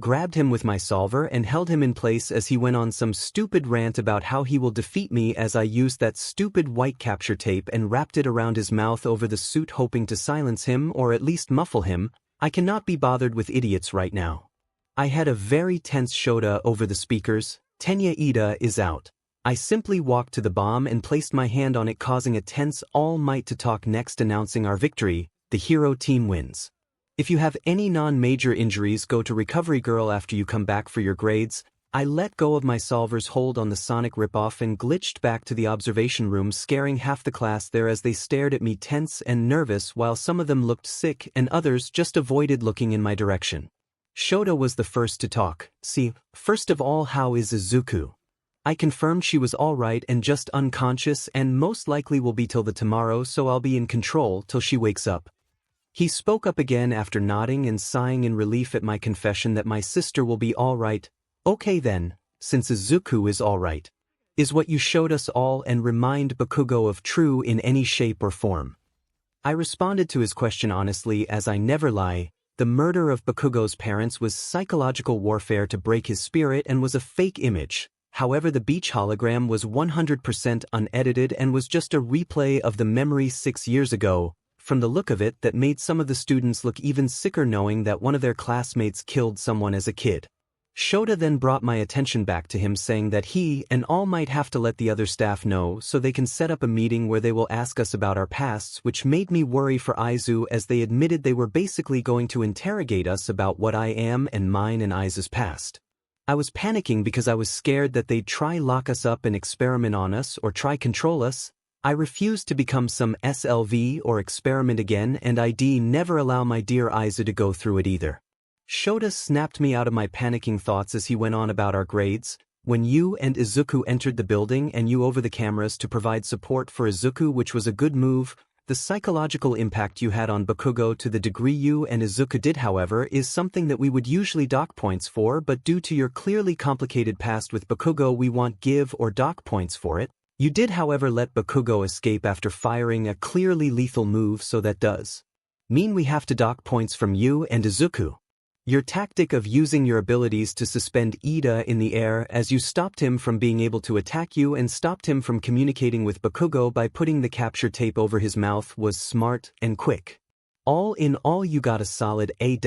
S1: Grabbed him with my solver and held him in place as he went on some stupid rant about how he will defeat me as I used that stupid white capture tape and wrapped it around his mouth over the suit hoping to silence him or at least muffle him. I cannot be bothered with idiots right now. I had a very tense Shoda over the speakers. 𝗫𝗫𝗍𝗓 is out. I simply walked to the bomb and placed my hand on it causing a tense All Might to talk next announcing our victory. The hero team wins. If you have any non-major injuries, go to Recovery Girl after you come back for your grades. I let go of my solver's hold on the Sonic ripoff and glitched back to the observation room, scaring half the class there as they stared at me tense and nervous, while some of them looked sick and others just avoided looking in my direction. 𝗧𝗪𝗧𝗟 was the first to talk. See, first of all, how is 𝗧𝗪𝗧𝗟? I confirmed she was alright and just unconscious and most likely will be till the tomorrow, so I'll be in control till she wakes up. He spoke up again after nodding and sighing in relief at my confession that my sister will be alright. Okay then, since 𝗧𝗪𝗧𝗟 is alright. Is what you showed us all and remind Bakugo of true in any shape or form? I responded to his question honestly, as I never lie. The murder of Bakugo's parents was psychological warfare to break his spirit and was a fake image. However, the beach hologram was 100% unedited and was just a replay of the memory 6 years ago, from the look of it, that made some of the students look even sicker knowing that one of their classmates killed someone as a kid. 𝗧𝗪𝗧𝗏 then brought my attention back to him, saying that he and all might have to let the other staff know so they can set up a meeting where they will ask us about our pasts, which made me worry for Izu, as they admitted they were basically going to interrogate us about what I am and mine and Izu's past. I was panicking because I was scared that they'd try lock us up and experiment on us or try control us. I refused to become some SLV or experiment again, and I'd never allow my dear Izu to go through it either. 𝗧𝗪𝗧𝗏 snapped me out of my panicking thoughts as he went on about our grades. When you and 𝗧𝗪𝗧𝗏 entered the building and you over the cameras to provide support for 𝗧𝗪𝗧𝗏, which was a good move, the psychological impact you had on Bakugo to the degree you and 𝗧𝗪𝗧𝗏 did, however, is something that we would usually dock points for, but due to your clearly complicated past with Bakugo, we won't give or dock points for it. You did, however, let Bakugo escape after firing a clearly lethal move, so that does mean we have to dock points from you and 𝗧𝗪𝗧𝗏. Your tactic of using your abilities to suspend Ida in the air as you stopped him from being able to attack you and stopped him from communicating with Bakugo by putting the capture tape over his mouth was smart and quick. All in all, you got a solid A-.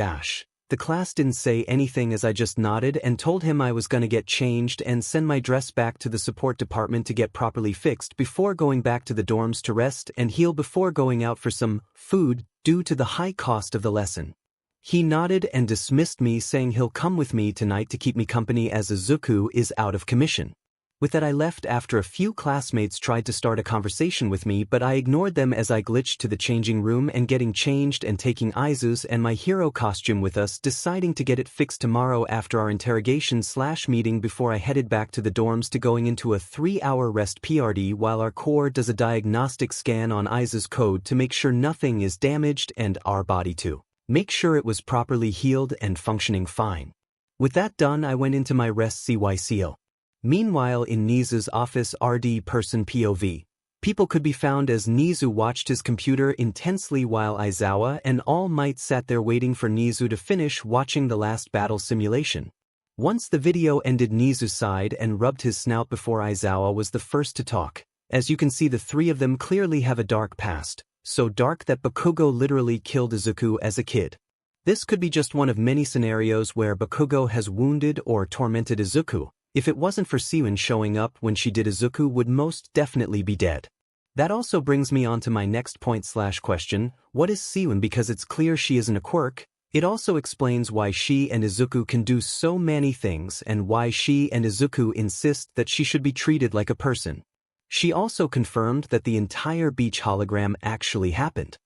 S1: The class didn't say anything as I just nodded and told him I was gonna get changed and send my dress back to the support department to get properly fixed before going back to the dorms to rest and heal before going out for some food due to the high cost of the lesson. He nodded and dismissed me, saying he'll come with me tonight to keep me company as 𝗧𝗪𝗧𝗏 is out of commission. With that I left after a few classmates tried to start a conversation with me, but I ignored them as I glitched to the changing room and getting changed and taking Izu's and my hero costume with us, deciding to get it fixed tomorrow after our interrogation/meeting before I headed back to the dorms to going into a 3-hour rest PRD while our core does a diagnostic scan on Izu's code to make sure nothing is damaged and our body too. Make sure it was properly healed and functioning fine. With that done, I went into my rest CYCO. Meanwhile, in 𝗧𝗪𝗧𝗏𝗧𝗏 office RD person POV, people could be found as 𝗧𝗪𝗧𝗏 watched his computer intensely while Aizawa and All Might sat there waiting for 𝗧𝗪𝗧𝗏 to finish watching the last battle simulation. Once the video ended, 𝗧𝗪𝗧𝗏 sighed and rubbed his snout before Aizawa was the first to talk. As you can see, the three of them clearly have a dark past. So dark that Bakugo literally killed 𝗧𝗪𝗧𝗏 as a kid. This could be just one of many scenarios where Bakugo has wounded or tormented 𝗧𝗪𝗧𝗏. If it wasn't for 𝗬𝗏 showing up when she did, 𝗧𝗪𝗧𝗏 would most definitely be dead. That also brings me on to my next point/question, what is 𝗬𝗏? Because it's clear she isn't a quirk. It also explains why she and 𝗧𝗪𝗧𝗏 can do so many things and why she and 𝗧𝗪𝗧𝗏 insist that she should be treated like a person. She also confirmed that the entire beach hologram actually happened.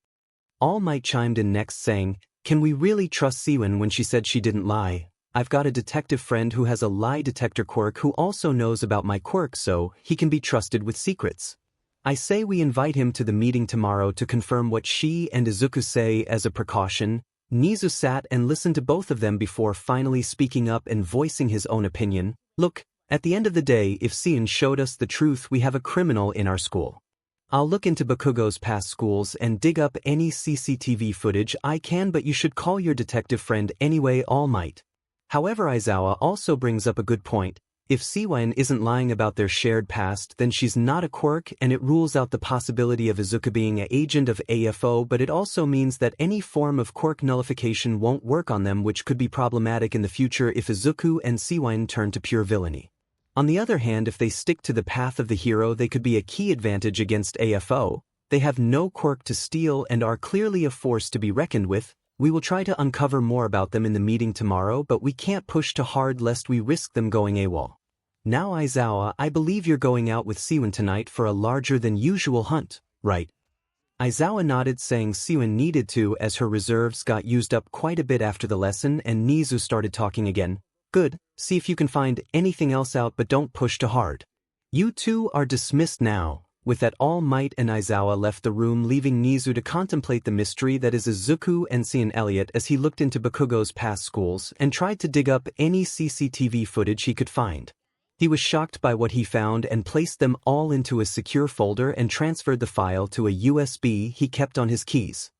S1: All Might chimed in next, saying, "Can we really trust 𝗬𝗏 when she said she didn't lie? I've got a detective friend who has a lie detector quirk who also knows about my quirk, so he can be trusted with secrets." I say we invite him to the meeting tomorrow to confirm what she and 𝗧𝗪𝗧𝗏 say as a precaution. 𝗧𝗪𝗧𝗏 sat and listened to both of them before finally speaking up and voicing his own opinion. Look, at the end of the day, if 𝗬𝗏 showed us the truth, we have a criminal in our school. I'll look into Bakugo's past schools and dig up any CCTV footage I can, but you should call your detective friend anyway, All Might. However, Aizawa also brings up a good point. If 𝗬𝗏 isn't lying about their shared past, then she's not a quirk, and it rules out the possibility of 𝗧𝗪𝗧𝗏 being an agent of AFO, but it also means that any form of quirk nullification won't work on them, which could be problematic in the future if 𝗧𝗪𝗧𝗏 and 𝗬𝗏 turn to pure villainy. On the other hand, if they stick to the path of the hero, they could be a key advantage against AFO. They have no quirk to steal and are clearly a force to be reckoned with. We will try to uncover more about them in the meeting tomorrow, but we can't push too hard lest we risk them going AWOL. Now Aizawa, I believe you're going out with 𝐒𝐮𝐦𝐻 tonight for a larger than usual hunt, right? Aizawa nodded, saying 𝐒𝐮𝐻 needed to, as her reserves got used up quite a bit after the lesson, and Nizu started talking again. Good, see if you can find anything else out, but don't push too hard. You two are dismissed now. With that, All Might and Aizawa left the room, leaving Nizu to contemplate the mystery that is 𝗧𝗑 and 𝐒𝐮𝐻 as he looked into Bakugo's past schools and tried to dig up any CCTV footage he could find. He was shocked by what he found and placed them all into a secure folder and transferred the file to a USB he kept on his keys.